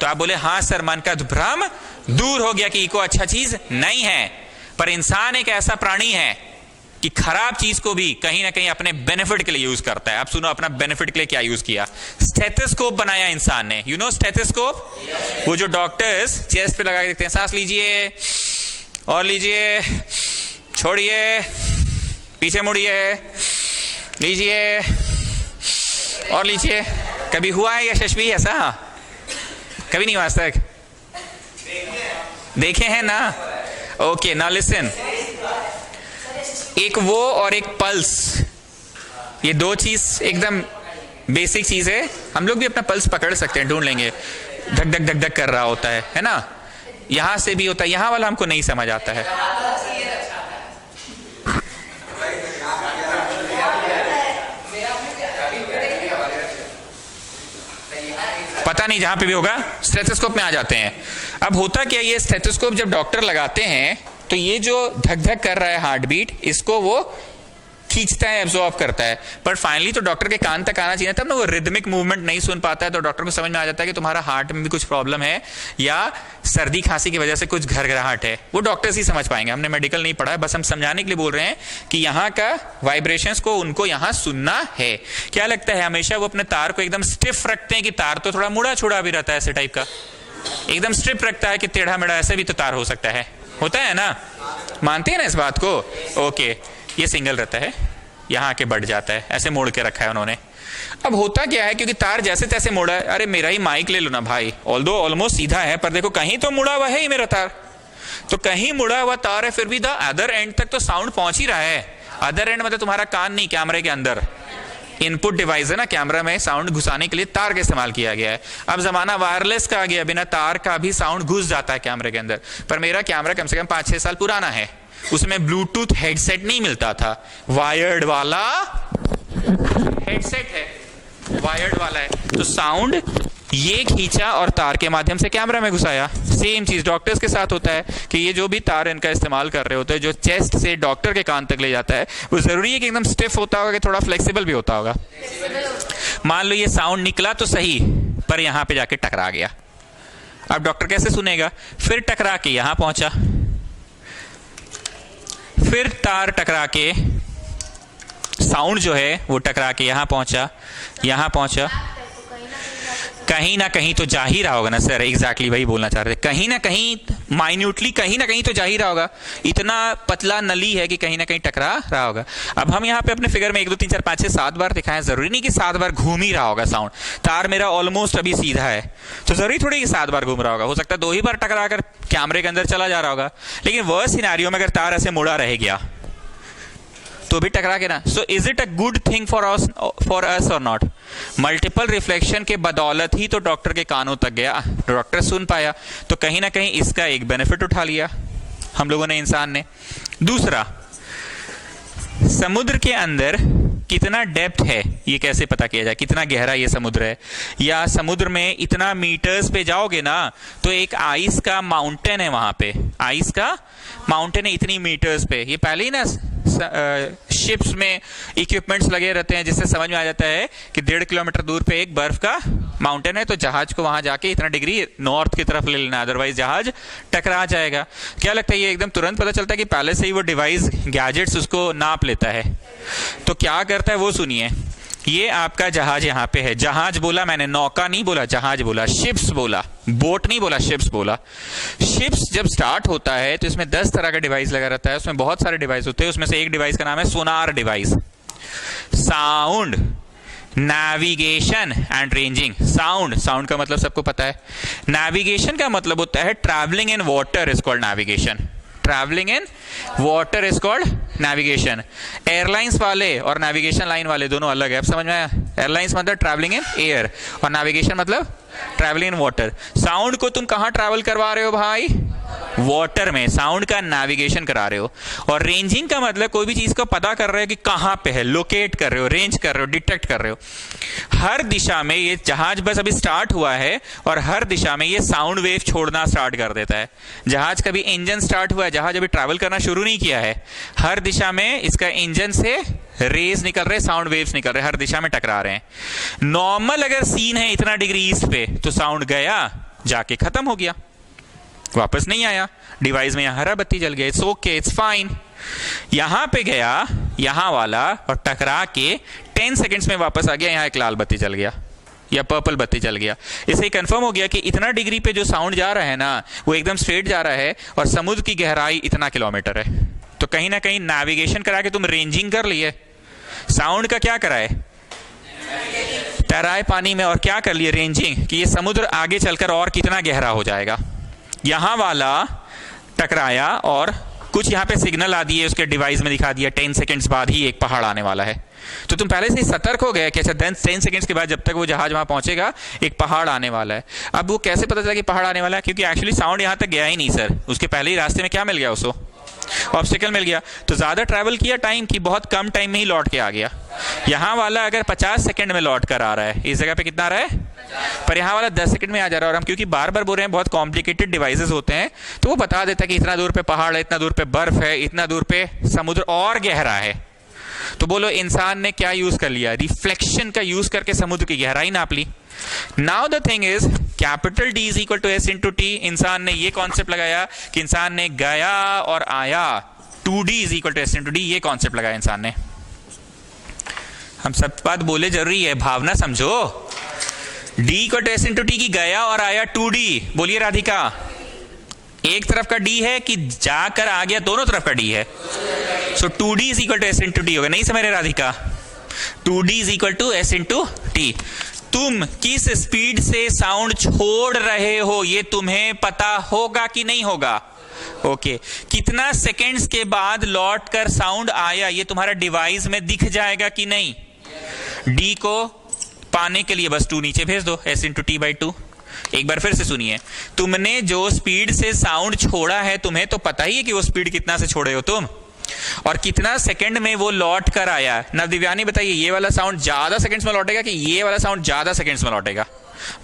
तो आप बोले हाँ सर मन का भ्रम दूर हो गया कि इको अच्छा चीज नहीं है। पर इंसान एक ऐसा प्राणी है कि खराब चीज को भी कहीं ना कहीं अपने बेनिफिट के लिए यूज करता है। आप सुनो अपना बेनिफिट के लिए क्या यूज किया। स्टेथोस्कोप बनाया इंसान ने, यू नो स्टेथोस्कोप, वो जो डॉक्टर्स चेस्ट पे लगा के देखते हैं, सांस लीजिए और लीजिए, छोड़िए, पीछे मुड़िए, लीजिए और लीजिए। कभी हुआ है या शशवी ऐसा? कभी नहीं हुआ आज तक? देखे हैं ना? ओके, नाउ लिसन, एक वो और एक पल्स, ये दो चीज एकदम बेसिक चीज है। हम लोग भी अपना पल्स पकड़ सकते हैं, ढूंढ लेंगे, धक धक धक धक कर रहा होता है ना? यहां से भी होता है, यहां वाला हमको नहीं समझ आता है। पता नहीं, जहां पे भी होगा स्टेथोस्कोप में आ जाते हैं। अब होता क्या, ये स्टेथोस्कोप जब डॉक्टर लगाते हैं तो ये जो धक धक कर रहा है हार्ट बीट, इसको वो खींचता है, एब्जॉर्ब करता है। पर फाइनली तो डॉक्टर के कान तक आना चाहिए, तब ना वो रिदमिक मूवमेंट नहीं सुन पाता है, तो डॉक्टर को समझ में आ जाता है कि तुम्हारा हार्ट में भी कुछ प्रॉब्लम है या सर्दी खांसी की वजह से कुछ घरघराहट है। वो डॉक्टर्स ही समझ पाएंगे, हमने मेडिकल नहीं पढ़ा है, बस हम समझाने के लिए बोल रहे हैं कि यहाँ का वाइब्रेशंस को उनको यहाँ सुनना है। क्या लगता है, हमेशा वो अपने तार को एकदम स्टिफ रखते हैं कि तार तो थोड़ा मुड़ा छुड़ा भी रहता है, ऐसे टाइप का एकदम स्टिफ रखता है कि टेढ़ा मेढ़ा ऐसे भी तो तार हो सकता है, होता है ना? मानते हैं ना इस बात को? ओके, ये सिंगल रहता है, यहाँ आके बढ़ जाता है, ऐसे मोड़ के रखा है उन्होंने। अब होता क्या है, क्योंकि तार जैसे तैसे मोड़ा है, अरे मेरा ही माइक ले लो ना भाई, ऑल्दो ऑलमोस्ट सीधा है पर देखो कहीं तो मुड़ा हुआ है ही मेरा तार, तो कहीं मुड़ा हुआ तार है, फिर भी द अदर एंड तक तो साउंड पहुंच ही रहा है। अदर एंड मतलब तुम्हारा कान नहीं, कैमरे के अंदर इनपुट डिवाइस है ना, कैमरा में साउंड घुसाने के लिए तार का इस्तेमाल किया गया है। अब जमाना वायरलेस का आ गया, बिना तार का भी साउंड घुस जाता है कैमरे के अंदर। पर मेरा कैमरा कम से कम 5-6 साल पुराना है, उसमें ब्लूटूथ हेडसेट नहीं मिलता था, वायर्ड वाला हेडसेट है, वायर्ड वाला है, तो साउंड ये खींचा और तार के माध्यम से कैमरा में घुसाया। सेम चीज डॉक्टर्स के साथ होता है कि ये जो भी तार इनका इस्तेमाल कर रहे होते हैं, जो चेस्ट से डॉक्टर के कान तक ले जाता है, वो जरूरी है कि एकदम स्टिफ होता होगा कि थोड़ा फ्लेक्सिबल भी होता होगा। मान लो ये साउंड निकला तो सही, पर यहां पे जाके टकरा गया। अब डॉक्टर कैसे सुनेगा? फिर टकरा के यहां पहुंचा, फिर तार टकरा के साउंड जो है वो टकरा के यहां पहुंचा, यहां पहुंचा, कहीं ना कहीं तो जा ही रहा होगा ना सर। एग्जैक्टली वही बोलना चाह रहे थे, कहीं ना कहीं माइन्यूटली कहीं ना कहीं तो जा ही रहा होगा, इतना पतला नली है कि कहीं ना कहीं टकरा रहा होगा। अब हम यहाँ पे अपने फिगर में 1 2 3 4 5 6 7 बार दिखाएं, जरूरी नहीं कि 7 बार घूम ही रहा होगा साउंड। तार मेरा ऑलमोस्ट अभी सीधा है, तो जरूरी थोड़ी कि 7 बार घूम रहा होगा, हो सकता है 2 ही बार टकरा कर कैमरे के अंदर चला जा रहा होगा। लेकिन वह सिनेरियो में अगर तार ऐसे मुड़ा रह गया तो भी टकरा के ना। सो is it a good thing for us और नॉट? मल्टीपल रिफ्लेक्शन के बदौलत ही तो डॉक्टर के कानों तक गया, डॉक्टर सुन पाया, तो कहीं ना कहीं इसका एक बेनिफिट उठा लिया हम लोगों ने, इंसान ने। दूसरा, समुद्र के अंदर कितना डेप्थ है ये कैसे पता किया जाए, कितना गहरा ये समुद्र है? या समुद्र में इतना मीटर्स पे जाओगे ना तो एक आइस का माउंटेन है वहां पे, आइस का माउंटेन है इतनी मीटर्स पे। ये पहले ही ना शिप्स में इक्विपमेंट्स लगे रहते हैं जिससे समझ में आ जाता है कि 1.5 किलोमीटर दूर पे एक बर्फ का माउंटेन है, तो जहाज को वहां जाके इतना डिग्री नॉर्थ की तरफ ले लेना, अदरवाइज जहाज टकरा जाएगा। क्या लगता है ये एकदम तुरंत पता चलता है कि पहले से ही वो डिवाइस गैजेट्स उसको नाप लेता है? तो क्या करता है वो सुनिए। ये आपका जहाज यहाँ पे है, जहाज बोला मैंने, नौका नहीं बोला, जहाज बोला, शिप्स बोला, बोट नहीं बोला, शिप्स बोला। शिप्स जब स्टार्ट होता है तो इसमें 10 तरह का डिवाइस लगा रहता है, उसमें बहुत सारे डिवाइस होते हैं। उसमें से एक डिवाइस का नाम है sonar device. Sound, navigation and ranging. Sound का मतलब सबको पता है। नेविगेशन का मतलब होता है travelling in water is called navigation. Travelling in water is called navigation. Airlines वाले और नेविगेशन लाइन वाले दोनों अलग है, अब समझ में आया? एयरलाइंस मतलब ट्रैवलिंग इन एयर और नेविगेशन मतलब ट्रैवलिंग इन वाटर। साउंड को तुम कहां ट्रैवल करवा रहे हो भाई? वाटर में। साउंड का नेविगेशन करा रहे हो। और रेंजिंग का मतलब कोई भी चीज को पता कर रहे हो कि कहां पे है, लोकेट कर रहे हो, रेंज कर रहे हो, डिटेक्ट कर रहे हो। हर दिशा में ये जहाज बस अभी स्टार्ट हुआ है और हर दिशा में ये साउंड वेव छोड़ना स्टार्ट कर देता है। जहाज का भी इंजन स्टार्ट हुआ है, जहाज अभी ट्रैवल करना शुरू नहीं किया है, हर दिशा में इसका इंजन से रेज निकल रहे, साउंड वेव्स निकल रहे, हर दिशा में टकरा रहे हैं। नॉर्मल अगर सीन है इतना डिग्री ईस्ट पे तो साउंड गया, जाके खत्म हो गया, वापस नहीं आया। डिवाइस में यहां हरा बत्ती जल गया, इट्स ओके, इट्स फाइन। यहां पे गया, यहां वाला, और टकरा के 10 सेकंड्स में वापस आ गया, यहां एक लाल बत्ती जल गया या पर्पल बत्ती जल गया। इससे कंफर्म हो गया कि इतना डिग्री पे जो साउंड जा रहा है ना वो एकदम स्ट्रेट जा रहा है और समुद्र की गहराई इतना किलोमीटर है। तो कहीं ना कहीं नेविगेशन करा के तुम रेंजिंग कर लिए, साउंड का क्या कराए? तैराए पानी में, और क्या कर लिए? रेंजिंग, कि ये समुद्र आगे चलकर और कितना गहरा हो जाएगा। यहां वाला टकराया और कुछ यहां पे सिग्नल आ दिए, उसके डिवाइस में दिखा दिया 10 सेकंड्स बाद ही एक पहाड़ आने वाला है। तो तुम पहले से ही सतर्क हो गए कि अच्छा 10 सेकंड्स के बाद जब तक वो जहाज वहां पहुंचेगा एक पहाड़ आने वाला है। अब वो कैसे पता चला कि पहाड़ आने वाला है? क्योंकि एक्चुअली साउंड यहां तक गया ही नहीं सर, उसके पहले ही रास्ते में क्या मिल गया उसको? ऑब्स्टिकल मिल गया। तो ज्यादा ट्रैवल किया टाइम की, बहुत कम टाइम में ही लौट के आ गया। यहां वाला अगर 50 सेकंड में लौट कर आ रहा है, इस जगह पे कितना आ रहा है? पर यहां वाला 10 सेकंड में आ जा रहा है। और हम क्योंकि बार बार बोल रहे हैं बहुत कॉम्प्लिकेटेड डिवाइसेस होते हैं, तो वो बता देता है कि इतना दूर पे पहाड़ है, इतना दूर पे बर्फ है, इतना दूर पे समुद्र और गहरा है। तो बोलो इंसान ने क्या यूज कर लिया? रिफ्लेक्शन का यूज करके समुद्र की गहराई नाप ली। Now the thing is capital D is equal to S into T। इंसान ने ये कॉन्सेप्ट लगाया कि इंसान ने गया और आया, 2D is equal to S into D, ये कॉन्सेप्ट लगाया इंसान ने। हम सब बात बोले जरूरी है, भावना समझो। D equal to S into T की गया और आया 2D। बोलिए राधिका, एक तरफ का D है कि जाकर आ गया? दोनों तरफ का D है। So 2D is equal to S into T होगा। नहीं समझ रहे Radhika? 2D is equal to S into T। तुम किस स्पीड से साउंड छोड़ रहे हो ये तुम्हें पता होगा कि नहीं होगा? ओके। कितना सेकेंड्स के बाद लौट कर साउंड आया ये तुम्हारा डिवाइस में दिख जाएगा कि नहीं? D को पाने के लिए बस 2 नीचे भेज दो, S इंटू T बाई 2। एक बार फिर से सुनिए, तुमने जो स्पीड से साउंड छोड़ा है तुम्हें तो पता ही है कि वो स्पीड कितना से छोड़े हो तुम, और कितना सेकंड में वो लौट कर आया। नवदिव्यानी बताइए, ये वाला साउंड ज्यादा सेकंड्स में लौटेगा कि ये वाला साउंड ज्यादा सेकंड्स में लौटेगा?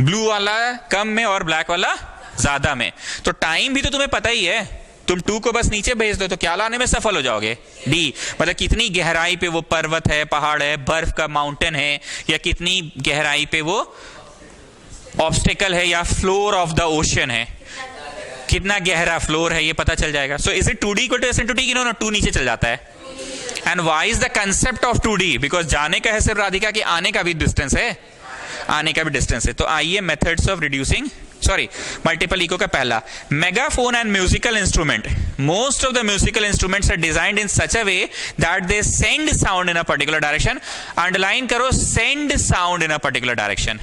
ब्लू वाला कम में और ब्लैक वाला ज्यादा में। तो टाइम भी तो तुम्हें पता ही है। तुम 2 को बस नीचे भेज दो तो क्या लाने में सफल हो जाओगे? D। मतलब कितनी गहराई पे वो पर्वत है, पहाड़ है, बर्फ का माउंटेन है, या कितनी गहराई पे वो ऑब्स्टिकल है या फ्लोर ऑफ द ओशन है, कितना गहरा फ्लोर है ये पता चल जाएगा। So is it 2D equal to S into T? No, 2 नीचे चल जाता है। And why is the concept of 2D? Because जाने का है सिर्फ राधिका, की आने का भी डिस्टेंस है, आने का भी डिस्टेंस है। तो आइए methods of reducing multiple echo का पहला, megaphone and musical instrument. Most of the musical instruments are designed in such a way that they send sound in a particular direction. Underline करो, send sound in a particular direction.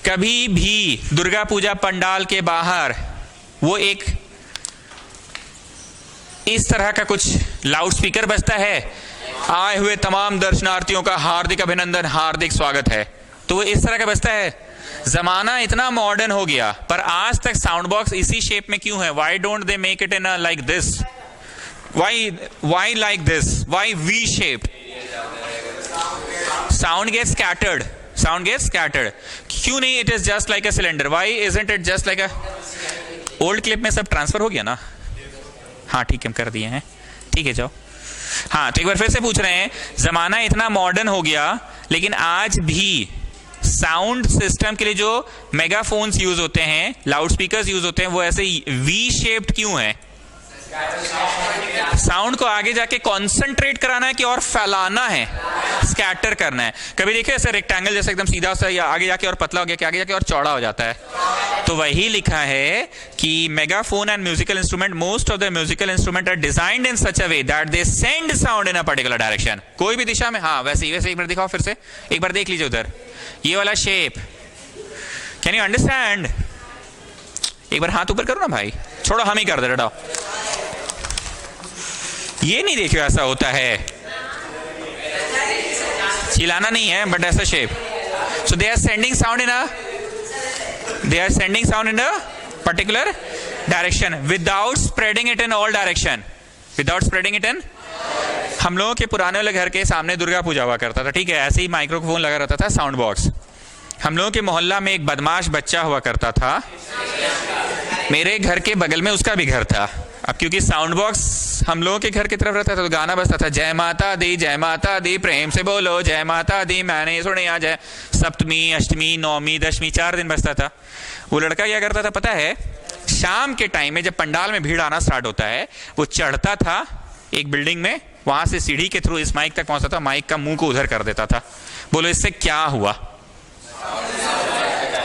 कभी भी दुर्गा पूजा पंडाल के बाहर वो एक इस तरह का कुछ लाउड स्पीकर बजता है, आए हुए तमाम दर्शनार्थियों का हार्दिक अभिनंदन, हार्दिक स्वागत है, तो वो इस तरह का बजता है। जमाना इतना मॉडर्न हो गया पर आज तक साउंड बॉक्स इसी शेप में क्यों है? Why don't they make it in a like this? Why like this? Why we shape? Sound gets scattered, sound gets scattered. क्यों नहीं? It is just like a cylinder. Why isn't it just like a? Old clip में सब transfer हो गया ना? हाँ ठीक है, हम कर दिए हैं, ठीक है जाओ। हाँ, तो एक बार फिर से पूछ रहे हैं, जमाना इतना मॉडर्न हो गया लेकिन आज भी साउंड सिस्टम के लिए जो मेगाफोन्स यूज होते हैं, लाउड स्पीकर्स यूज होते हैं, वो ऐसे वी शेप्ड क्यों है? साउंड को आगे जाके कॉन्सेंट्रेट कराना है कि और फैलाना है, स्कैटर करना है। कभी देखिए ऐसे रेक्टेंगल जैसे एकदम सीधा सा, या आगे जाके और पतला हो गया कि आगे जाके और चौड़ा हो जाता है। तो वही लिखा है कि megaphone and musical instrument, most of the musical instrument are designed in such a way that they send sound in a particular direction. कोई भी दिशा में, हाँ वैसे ही एक बार दिखाओ फिर से, एक बार देख लीजिए उधर ये वाला शेप, कैन यू अंडरस्टैंड? एक बार हाथ ऊपर करो ना भाई, छोड़ो हम ही कर दे रहा। ये नहीं देखियो ऐसा होता है, चिल्लाना नहीं है, बट ऐसा shape. So they are sending sound in a particular direction without spreading it in all direction, without spreading it in. हम लोगों के पुराने वाले घर के सामने दुर्गा पूजा हुआ करता था, ठीक है, ऐसे ही माइक्रोफोन लगा रहता था, साउंड बॉक्स। हम लोगों के मोहल्ला में एक बदमाश बच्चा हुआ करता था, मेरे घर के बगल में उसका भी घर था। अब क्योंकि साउंड बॉक्स हम लोगों के घर की तरफ रहता था तो गाना बजता था, जय माता दी प्रेम से बोलो जय माता दी, मैंने सुने आ जाए, सप्तमी अष्टमी नौमी दशमी 4 दिन बजता था। वो लड़का क्या करता था पता है, शाम के टाइम में जब पंडाल में भीड़ आना स्टार्ट होता है, वो चढ़ता था एक बिल्डिंग में, वहां से सीढ़ी के थ्रू इस माइक तक पहुंचता था, माइक का मुंह को उधर कर देता था। बोलो इससे क्या हुआ?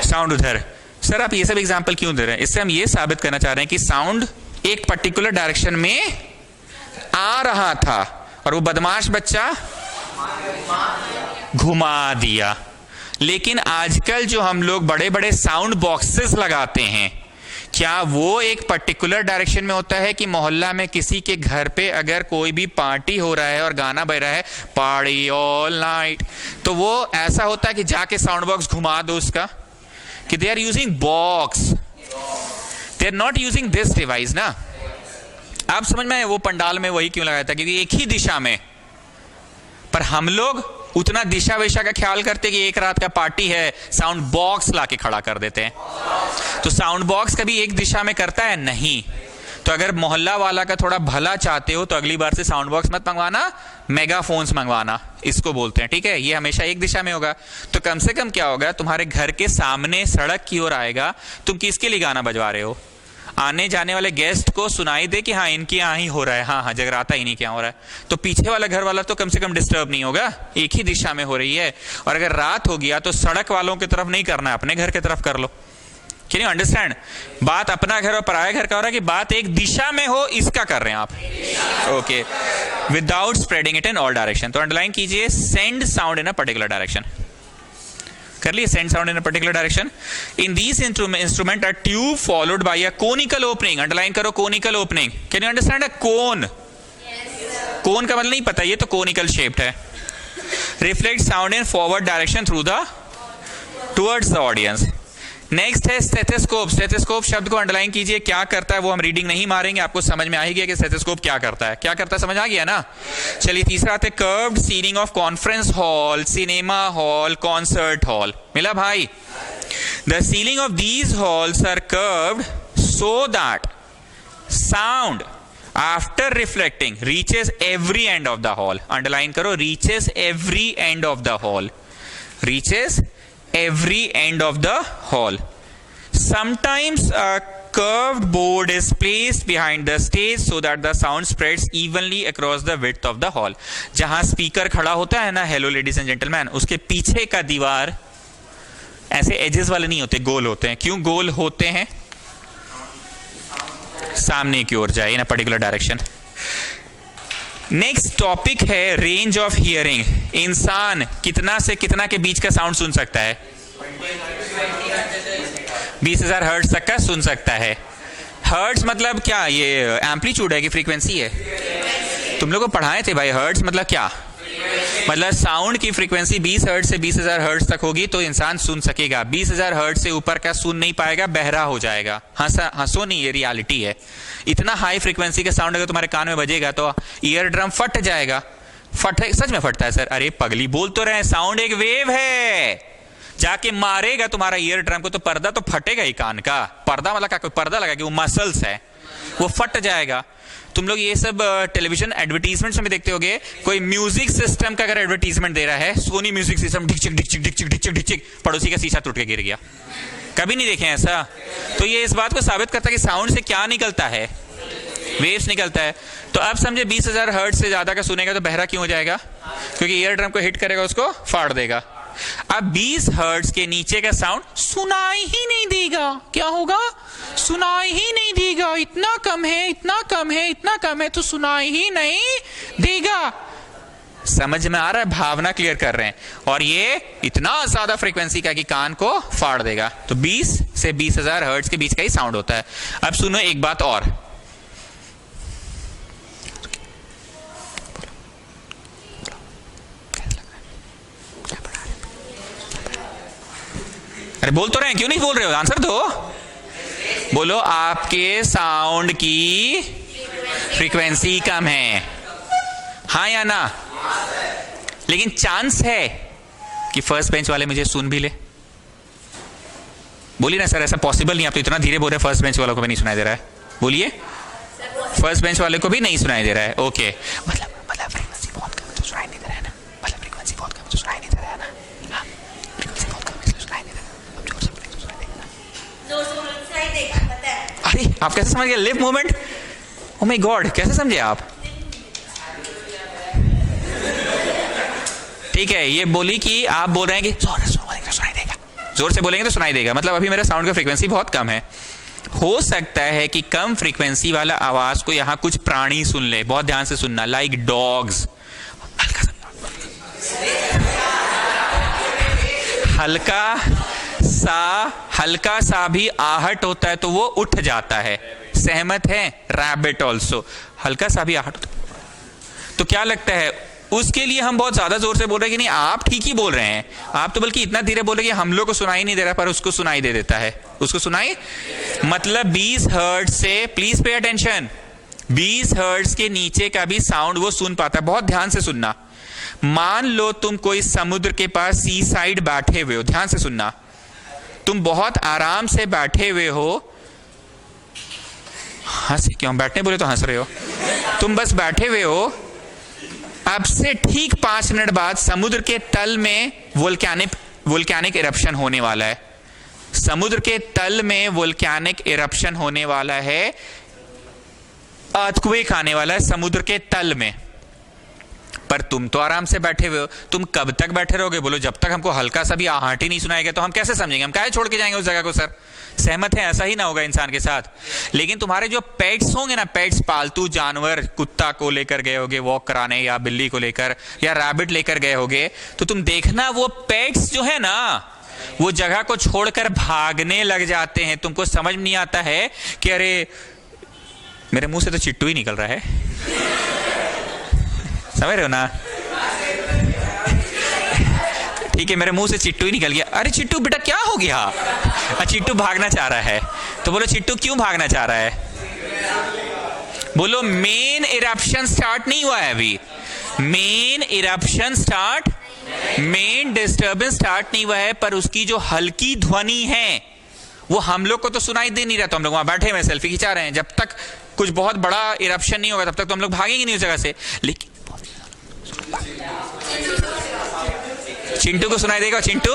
साउंड उधर। सर आप ये सब एग्जाम्पल क्यों दे रहे हैं? इससे हम ये साबित करना चाह रहे हैं कि साउंड एक पर्टिकुलर डायरेक्शन में आ रहा था और वो बदमाश बच्चा घुमा दिया। लेकिन आजकल जो हम लोग बड़े बड़े साउंड बॉक्सेस लगाते हैं, क्या वो एक पर्टिकुलर डायरेक्शन में होता है कि मोहल्ला में किसी के घर पे अगर कोई भी पार्टी हो रहा है और गाना बज रहा है पार्टी ऑल नाइट, तो वो ऐसा होता है कि जाके साउंड बॉक्स घुमा दो उसका, कि they are using box, they are not using this device ना। आप समझ में आए वो पंडाल में वही क्यों लगाया था? क्योंकि एक ही दिशा में, पर हम लोग उतना दिशा विशा का ख्याल करते कि एक रात का पार्टी है, साउंड बॉक्स लाके खड़ा कर देते हैं। तो साउंड बॉक्स कभी एक दिशा में करता है नहीं। तो अगर मोहल्ला वाला का थोड़ा भला चाहते हो तो अगली बार से साउंड बॉक्स मत मंगवाना, मेगाफोन्स मंगवाना, इसको बोलते हैं, ठीक है? ये हमेशा एक दिशा में होगा। तो कम से कम क्या होगा, तुम्हारे घर के सामने सड़क की ओर आएगा, तुम किसके लिए गाना बजवा रहे हो, आने जाने वाले गेस्ट को सुनाई दे कि हाँ इनके यहाँ ही हो रहा है, हाँ जगराता इन्हीं के यहाँ हो रहा है, तो पीछे वाला घर वाला तो कम से कम डिस्टर्ब नहीं होगा, एक ही दिशा में हो रही है। और अगर रात हो गया तो सड़क वालों की तरफ नहीं करना है, अपने घर की तरफ कर लो। Can you understand? बात अपना घर और पराया घर का हो रहा है कि बात एक दिशा में हो, इसका कर रहे हैं आप। Okay, without spreading it in all direction. तो अंडरलाइन कीजिए, send sound in a particular direction. कर लिए, send sound in a particular direction. In these instrument are tube followed by a conical opening. Underline करो, conical opening. Can you understand a cone? Cone का मतलब नहीं पता, ये तो conical shaped है। Reflect sound in forward direction through the towards the audience. Next है stethoscope. Stethoscope शब्द को अंडरलाइन कीजिए, क्या करता है वो हम रीडिंग नहीं मारेंगे, आपको समझ में आ ही गया कि स्टेथोस्कोप क्या करता है। क्या करता है समझ आ गया ना? चलिए तीसरा आते, curved ceiling of conference hall, cinema hall, concert hall. मिला भाई? The ceiling of these halls are curved so that sound after reflecting reaches every end of the hall. Underline करो, reaches every end of the hall, reaches every end of the hall. Sometimes a curved board is placed behind the stage so that the sound spreads evenly across the width of the hall. जहां speaker खड़ा होता है ना, hello ladies and gentleman, उसके पीछे का दीवार ऐसे एजेस वाले नहीं होते, गोल होते हैं। क्यों गोल होते हैं? सामने की ओर जाए in a particular direction. Next topic है रेंज ऑफ हियरिंग। इंसान कितना से कितना के बीच का साउंड सुन सकता है? 20,000 हर्ट्ज तक का सुन सकता है। हर्ट्ज मतलब क्या, ये एम्पलीट्यूड है कि फ्रीक्वेंसी है? तुम लोग को पढ़ाए थे भाई, हर्ट्ज मतलब क्या? मतलब साउंड की फ्रीक्वेंसी 20 हर्ट्ज से 20,000 हर्ट्ज तक होगी तो इंसान सुन सकेगा। 20,000 हर्ट्ज से ऊपर का सुन नहीं पाएगा, बहरा हो जाएगा। हंसो नहीं, ये रियलिटी है। इतना हाई फ्रीक्वेंसी का साउंड अगर तुम्हारे कान में बजेगा तो ईयर ड्रम फट जाएगा। सच में फटता है सर। अरे पगली बोल तो रहे हैं, साउंड एक वेव है, जाके मारेगा तुम्हारा ईयर ड्रम को तो पर्दा तो फटेगा ही कान का। पर्दा मतलब क्या, कोई पर्दा लगा कि वो मसल्स है, वो फट जाएगा। तुम लोग ये सब टेलीविजन एडवर्टीजमेंट में देखते होगे, कोई म्यूजिक सिस्टम का अगर एडवर्टीजमेंट दे रहा है, सोनी म्यूजिक सिस्टम, ढिक चिक, पड़ोसी का शीशा टूट के गिर गया। कभी नहीं देखे ऐसा? तो ये इस बात को साबित करता है कि साउंड से क्या निकलता है, वेव्स निकलता है। तो अब समझे 20,000 हर्ट्ज से ज्यादा का सुनेगा तो बहरा क्यों हो जाएगा? क्योंकि ईयर ड्रम को हिट करेगा, उसको फाड़ देगा। अब 20 हर्ट्ज के नीचे का साउंड सुनाई ही नहीं देगा। क्या होगा? सुनाई ही नहीं देगा। इतना कम है, इतना कम है, इतना कम है, तो सुनाई ही नहीं देगा। समझ में आ रहा है? भावना क्लियर कर रहे हैं। और ये इतना ज्यादा फ्रीक्वेंसी का कि कान को फाड़ देगा। तो 20 से 20,000 हर्ट्ज के बीच का ही साउंड होता है। अब सुनो एक बात और, अरे बोल तो रहे हैं, क्यों नहीं बोल रहे हो? आंसर दो, बोलो। आपके साउंड की फ्रीक्वेंसी कम है, हाँ या ना? लेकिन चांस है कि फर्स्ट बेंच वाले मुझे सुन भी ले। बोलिए ना सर, ऐसा पॉसिबल नहीं। आप तो इतना धीरे बोल रहे हैं, फर्स्ट बेंच वालों को भी नहीं सुनाई दे रहा है। बोलिए, फर्स्ट बेंच वाले को भी नहीं सुनाई दे रहा है। ओके, मतलब फ्रीक्वेंसी बहुत कम है तो सुनाई नहीं दे रहा है ना? मतलब फ्रीक्वेंसी बहुत कम है तो सुनाई नहीं दे रहा है ना? हाँ, फ्रीक्वेंसी बहुत कम है इसलिए सुनाई नहीं दे रहा है। अब जोर से बोलेंगे तो सुनाई देगा ना? जोर से बोलेंगे तो सुनाई देगा, पता है। अरे आप कैसे समझ गए? Lip movement, oh my God, कैसे समझे आप? ठीक है, ये बोली कि आप बोल रहे हैं कि जोर से बोलेंगे तो सुनाई देगा, जोर से बोलेंगे तो सुनाई देगा। मतलब अभी मेरा साउंड का फ्रीक्वेंसी बहुत कम है। हो सकता है कि कम फ्रीक्वेंसी वाला आवाज को यहां कुछ प्राणी सुन ले। बहुत ध्यान से सुनना, लाइक डॉग्स। हल्का सा भी आहट होता है तो वो उठ जाता है। सहमत है? रैबिट ऑल्सो हल्का सा भी आहट होता है। तो क्या लगता है, उसके लिए हम बहुत ज्यादा जोर से बोल रहे हैं कि नहीं? आप ठीक ही बोल रहे हैं। आप तो बल्कि इतना धीरे बोल रहे हैं कि हम लोग को सुनाई नहीं दे रहा, पर उसको सुनाई दे देता है। उसको सुनाई, मतलब 20 हर्ट्ज से, प्लीज पे अटेंशन, 20 हर्ट्ज के नीचे का भी साउंड वो सुन पाता है। बहुत ध्यान से सुनना। मान लो तुम कोई समुद्र के पास सी साइड बैठे हुए हो, ध्यान से सुनना। तुम बहुत आराम से बैठे हुए हो। हंसे क्यों? बैठने बोले तो हंस रहे हो। तुम बस बैठे हुए हो। अब से ठीक 5 मिनट बाद समुद्र के तल में वोल्केनिक इरप्शन होने वाला है। समुद्र के तल में वोल्केनिक इरप्शन होने वाला है, अर्थक्वेक आने वाला है समुद्र के तल में। पर तुम तो आराम से बैठे हुए हो। तुम कब तक बैठे रहोगे? बोलो, जब तक हमको हल्का सा भी आहट ही नहीं सुनाएगा तो हम कैसे समझेंगे? हम काहे छोड़ के जाएंगे उस जगह को? सर सहमत है? ऐसा ही ना होगा इंसान के साथ। लेकिन तुम्हारे जो पेट्स होंगे ना, पेट्स, पालतू जानवर, कुत्ता को लेकर गए होगे वॉक कराने, या बिल्ली को लेकर, या रैबिट लेकर गए होगे, तो तुम देखना वो पेट्स जो है ना, वो जगह को छोड़कर भागने लग जाते हैं। तुमको समझ नहीं आता है कि अरे मेरे मुंह से तो चिट्टू ही निकल रहा है। समझ रहे हो ना? ठीक है, मेरे मुंह से चिट्टू ही निकल गया। अरे चिट्टू बेटा क्या हो गया? चिट्टू भागना चाह रहा है। तो बोलो, चिट्टू क्यों भागना चाह रहा है? बोलो, मेन इरप्शन स्टार्ट नहीं हुआ है अभी। Main eruption start, main disturbance start नहीं हुआ है, पर उसकी जो हल्की ध्वनि है वो हम लोग को तो सुनाई दे नहीं रहा। तो हम लोग वहां बैठे हुए सेल्फी खिंचा रहे हैं। जब तक कुछ बहुत बड़ा इरप्शन नहीं होगा तब तक तो हम लोग भागेंगे नहीं उस जगह से। लेकिन चिंटू को सुनाई देगा, चिंटू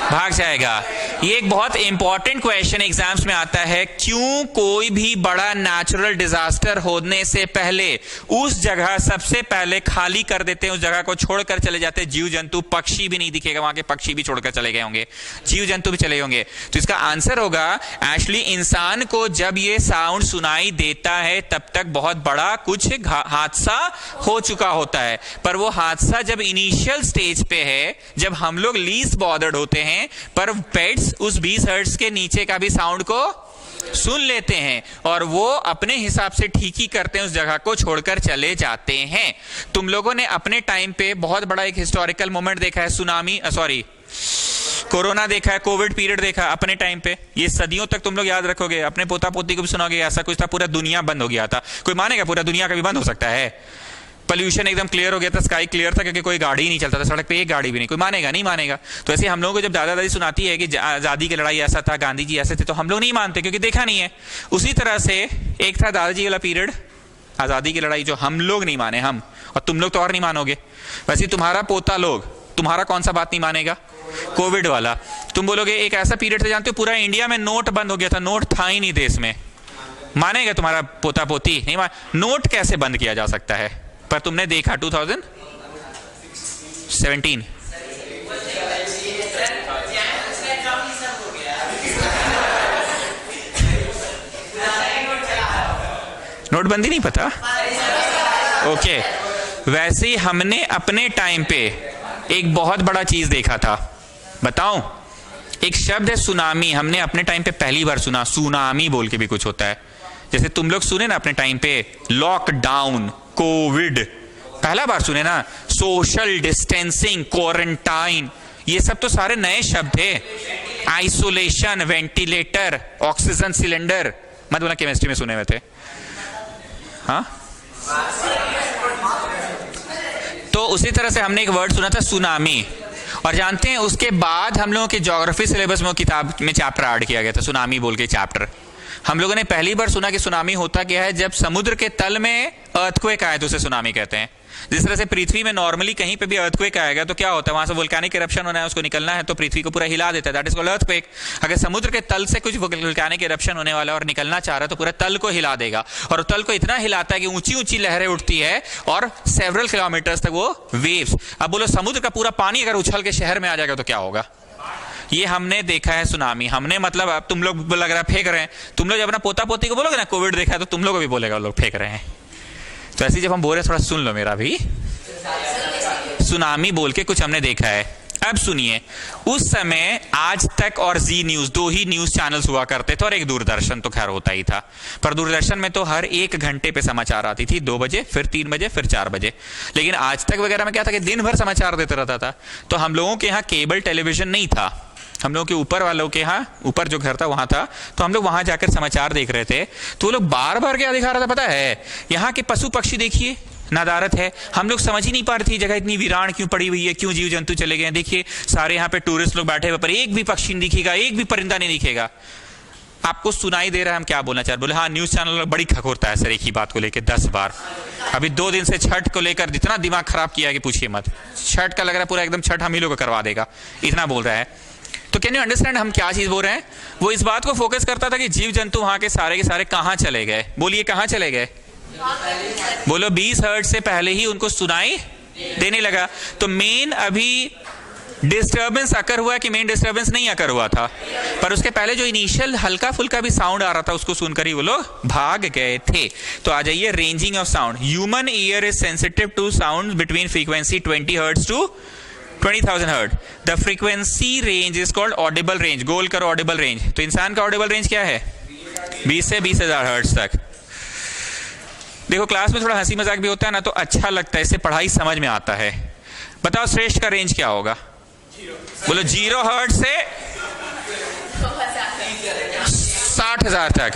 भाग जाएगा। ये एक बहुत इंपॉर्टेंट क्वेश्चन एग्जाम्स में आता है। क्यों कोई भी बड़ा नेचुरल डिजास्टर होने से पहले उस जगह सबसे पहले खाली कर देते हैं, उस जगह को छोड़कर चले जाते हैं? जीव जंतु, पक्षी भी नहीं दिखेगा वहां के, पक्षी भी छोड़कर चले गए होंगे, जीव जंतु भी चले होंगे। तो इसका आंसर होगा एक्चुअली इंसान को जब ये साउंड सुनाई देता है तब तक बहुत बड़ा कुछ हादसा हो चुका होता है। पर वो हादसा जब इनिशियल स्टेज पे है, जब हम लोग लीस्ट बॉदर्ड होते हैं, पर पेट्स उस 20 हर्ट्ज के नीचे का भी साउंड को सुन लेते हैं और वो अपने हिसाब से ठीक ही करते हैं, उस जगह को छोड़कर चले जाते हैं। तुम लोगों ने अपने टाइम पे बहुत बड़ा एक हिस्टोरिकल मोमेंट देखा है, कोरोना देखा है, कोविड पीरियड देखा अपने टाइम पे। ये सदियों तक तुम लोग याद रखोगे, अपने पोता पोती को भी सुनोगे, ऐसा कुछ था पूरा दुनिया बंद हो गया था। कोई मानेगा पूरा दुनिया कभी बंद हो सकता है? पोल्यूशन एकदम क्लियर हो गया था, स्काई क्लियर था क्योंकि कोई गाड़ी ही नहीं चलता था, सड़क पे एक गाड़ी भी नहीं, कोई मानेगा नहीं मानेगा। तो ऐसे हम लोगों को जब दादा दादी सुनाती है कि आज़ादी की लड़ाई ऐसा था, गांधी जी ऐसे थे, तो हम लोग नहीं मानते क्योंकि देखा नहीं है। उसी तरह से एक था दादाजी वाला पीरियड, आज़ादी की लड़ाई, जो हम लोग नहीं माने, हम और तुम लोग तो और नहीं मानोगे। वैसे तुम्हारा पोता लोग, तुम्हारा कौन सा बात नहीं मानेगा? कोविड वाला। तुम बोलोगे एक ऐसा पीरियड था, जानते हो पूरा इंडिया में नोट बंद हो गया था, नोट था ही नहीं देश में, मानेगा तुम्हारा पोता पोती? नहीं नोट कैसे बंद किया जा सकता है? पर तुमने देखा 2017 नोटबंदी नहीं पता? ओके। वैसे ही हमने अपने टाइम पे एक बहुत बड़ा चीज देखा था, बताऊं? एक शब्द है सुनामी, हमने अपने टाइम पे पहली बार सुना। सुनामी बोल के भी कुछ होता है, जैसे तुम लोग सुने ना अपने टाइम पे लॉकडाउन, कोविड, पहला बार सुने ना। सोशल डिस्टेंसिंग, क्वारंटाइन, ये सब तो सारे नए शब्द थे। आइसोलेशन, वेंटिलेटर, ऑक्सीजन सिलेंडर, मत बोला केमिस्ट्री में सुने हुए थे। हाँ, तो उसी तरह से हमने एक वर्ड सुना था सुनामी, और जानते हैं उसके बाद हम लोगों के ज्योग्राफी सिलेबस में किताब में चैप्टर ऐड किया गया था, सुनामी बोल के चैप्टर। हम लोगों ने पहली बार सुना कि सुनामी होता क्या है, जब समुद्र के तल में अर्थक्वेक आए तो उसे सुनामी कहते हैं। जिस तरह से पृथ्वी में नॉर्मली कहीं पे भी अर्थक्वेक आएगा तो क्या होता है, वहां से वोल्केनिक इरप्शन होना है, उसको निकलना है तो पृथ्वी को पूरा हिला देता है, दैट इज कॉल्ड अर्थक्वेक। अगर समुद्र के तल से कुछ वोल्केनिक इरप्शन होने वाला है और निकलना चाह रहा है तो पूरा तल को हिला देगा, और तल को इतना हिलाता है कि ऊंची ऊंची लहरें उठती है और सेवरल किलोमीटर्स तक वो वेव्स। अब बोलो समुद्र का पूरा पानी अगर उछल के शहर में आ जाएगा तो क्या होगा? ये हमने देखा है सुनामी। हमने मतलब अब तुम लोग लग रहा है फेंक रहे हैं, तुम लोग जब अपना पोता पोती को बोलोगे ना कोविड देखा है तो तुम लोग को भी बोलेगा लोग फेंक रहे हैं। तो ऐसे जब हम बोल रहे हैं थोड़ा सुन लो मेरा भी, सुनामी बोल के कुछ हमने देखा है। अब सुनिए, उस समय आज तक और जी न्यूज, दो ही न्यूज चैनल्स हुआ करते थे और एक दूरदर्शन तो खैर होता ही था, पर दूरदर्शन में तो हर 1 घंटे पे समाचार आती थी, 2 बजे, फिर 3 बजे, फिर 4 बजे। लेकिन आज तक वगैरह में क्या था कि दिन भर समाचार देते रहता था। तो हम लोगों के यहाँ केबल टेलीविजन नहीं था, हम लोगों के ऊपर वालों के यहाँ, ऊपर जो घर था वहां था, तो हम लोग वहां जाकर समाचार देख रहे थे। तो वो लोग बार बार क्या दिखा रहा था पता है? यहाँ के पशु पक्षी देखिए, नादारत है। हम लोग समझ ही नहीं पा रहे थे जगह इतनी वीरान क्यों पड़ी हुई है, क्यों जीव जंतु चले गए। देखिए सारे यहाँ पे टूरिस्ट लोग बैठे हुए, पर एक भी पक्षी नहीं दिखेगा, एक भी परिंदा नहीं दिखेगा। आपको सुनाई दे रहा है हम क्या बोलना चाह रहे? बोले हाँ, न्यूज चैनल बड़ी खखोरता है सर एक ही बात को लेकर 10 बार। अभी 2 दिन से छठ को लेकर इतना दिमाग खराब किया कि पूछिए मत। छठ का लग रहा है पूरा एकदम छठ हम ही लोग को करवा देगा, इतना बोल रहा है। तो कैन यू अंडरस्टैंड हम क्या चीज बोल रहे हैं? वो इस बात को फोकस करता था कि जीव जंतु वहां के सारे कहां चले गए। बोलिए कहां चले गए? बोलो 20 हर्ट्ज से पहले ही उनको सुनाई देने लगा। तो मेन अभी डिस्टर्बेंस अकर हुआ कि मेन डिस्टर्बेंस नहीं अकर हुआ था, पर उसके पहले जो इनिशियल हल्का फुल्का भी साउंड आ रहा था उसको सुनकर ही वो लोग भाग गए थे। तो आ जाइए, ranging of sound. Human ear is sensitive to sound between frequency 20 hertz to 20,000 hertz. The frequency range is called audible range. गोल करो ऑडिबल रेंज। तो इंसान का ऑडिबल रेंज क्या है? 20 से 20,000 हर्ट्ज तक। देखो क्लास में थोड़ा हंसी मजाक भी होता है ना, तो अच्छा लगता है, इससे पढ़ाई समझ में आता है। बताओ श्रेष्ठ का रेंज क्या होगा? बोलो 0 हर्ट्ज से 60,000 तक।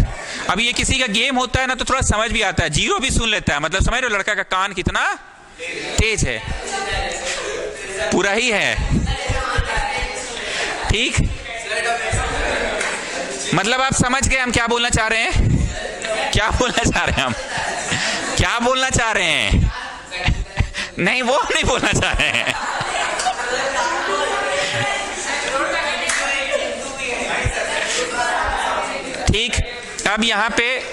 अब ये किसी का गेम होता है ना तो थोड़ा समझ भी आता है, 0 भी सुन लेता है, मतलब समझ रहे हो लड़का का कान कितना तेज है, पूरा ही है, ठीक? मतलब आप समझ गए हम क्या बोलना चाह रहे हैं? क्या बोलना चाह रहे हैं हम? क्या बोलना चाह रहे हैं? नहीं, वो नहीं बोलना चाह रहे हैं। ठीक, अब यहाँ पे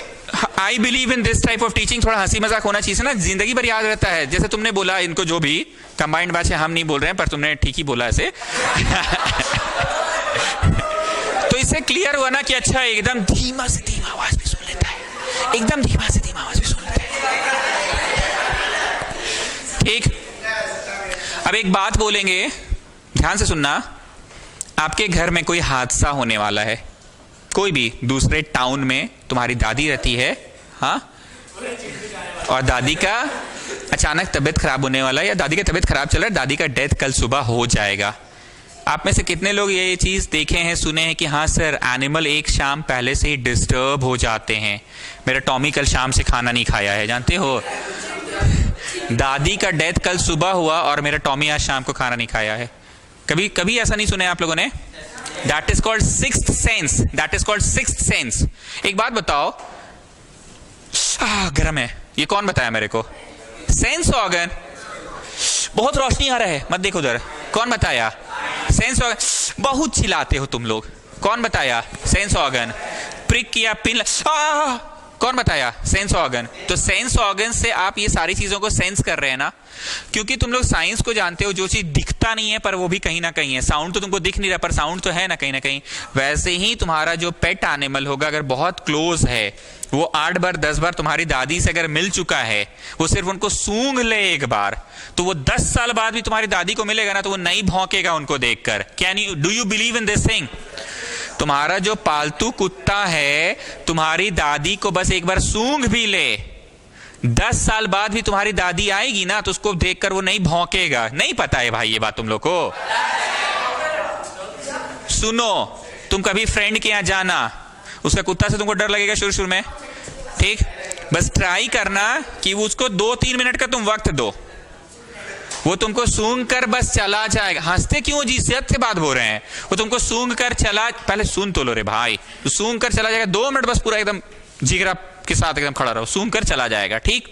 I believe in this type of teaching. थोड़ा हंसी मजाक होना चाहिए ना, जिंदगी भर याद रहता है। जैसे तुमने बोला इनको, जो भी कंबाइंड बैच है, हम नहीं बोल रहे हैं पर तुमने ठीक ही बोला ऐसे। तो इससे क्लियर हुआ ना कि अच्छा एकदम धीमा से धीमा आवाज भी सुन लेता है, एकदम धीमा से धीमा आवाज भी सुन लेता है, ठीक? अब एक बात बोलेंगे, ध्यान से सुनना। आपके घर में कोई हादसा होने वाला है, कोई भी दूसरे टाउन में तुम्हारी दादी रहती है, हाँ, और दादी का अचानक तबीयत खराब होने वाला है, या दादी का तबीयत खराब चल रहा है, दादी का डेथ कल सुबह हो जाएगा। आप में से कितने लोग ये चीज देखे हैं, सुने हैं कि हाँ सर एनिमल एक शाम पहले से ही डिस्टर्ब हो जाते हैं। मेरा टॉमी कल शाम से खाना नहीं खाया है, जानते हो। दादी का डेथ कल सुबह हुआ और मेरा टॉमी आज शाम को खाना नहीं खाया है। कभी कभी ऐसा नहीं सुना है आप लोगों ने? That is called sixth sense, that is called sixth sense. एक बात बताओ, गर्म है, ये कौन बताया मेरे को? Sense organ. बहुत रोशनी आ रहा है, मत देखो उधर। कौन बताया? Sense organ. बहुत चिल्लाते हो तुम लोग। कौन बताया? Sense organ. प्रिक किया, पिन कौन बताया? Sense organ. तो सेंस ऑर्गन से आप ये सारी चीजों को सेंस कर रहे हैं ना, क्योंकि तुम लोग साइंस को जानते हो, जो चीज दिखता नहीं है पर वो भी कहीं ना कहीं है। साउंड तो तुमको दिख नहीं रहा पर साउंड तो है ना कहीं ना कहीं। वैसे ही तुम्हारा जो पेट एनिमल होगा, अगर बहुत क्लोज है, वो 8 बार 10 बार तुम्हारी दादी से अगर मिल चुका है, वो सिर्फ उनको सूंघ ले एक बार, तो वो 10 साल बाद भी तुम्हारी दादी को मिलेगा ना, तो वो नहीं भौंकेगा उनको देखकर। Can you do you believe in this thing? तुम्हारा जो पालतू कुत्ता है, तुम्हारी दादी को बस एक बार सूंघ भी ले, 10 साल बाद भी तुम्हारी दादी आएगी ना, तो उसको देखकर वो नहीं भौंकेगा। नहीं पता है भाई ये बात तुम लोग को? सुनो, तुम कभी फ्रेंड के यहां जाना, उसका कुत्ता से तुमको डर लगेगा शुरू शुरू में, ठीक? बस ट्राई करना कि उसको 2-3 मिनट का तुम वक्त दो, वो तुमको सूंघ कर बस चला जाएगा। हंसते क्यों जी? सेहत से बात हो रहे हैं। वो तुमको सूंघ कर चला, पहले सुन तो लो रे भाई, तो सूंघ कर चला जाएगा। 2 मिनट बस पूरा एकदम जिगरा के साथ एकदम खड़ा रहो, सूंघ कर चला जाएगा, ठीक?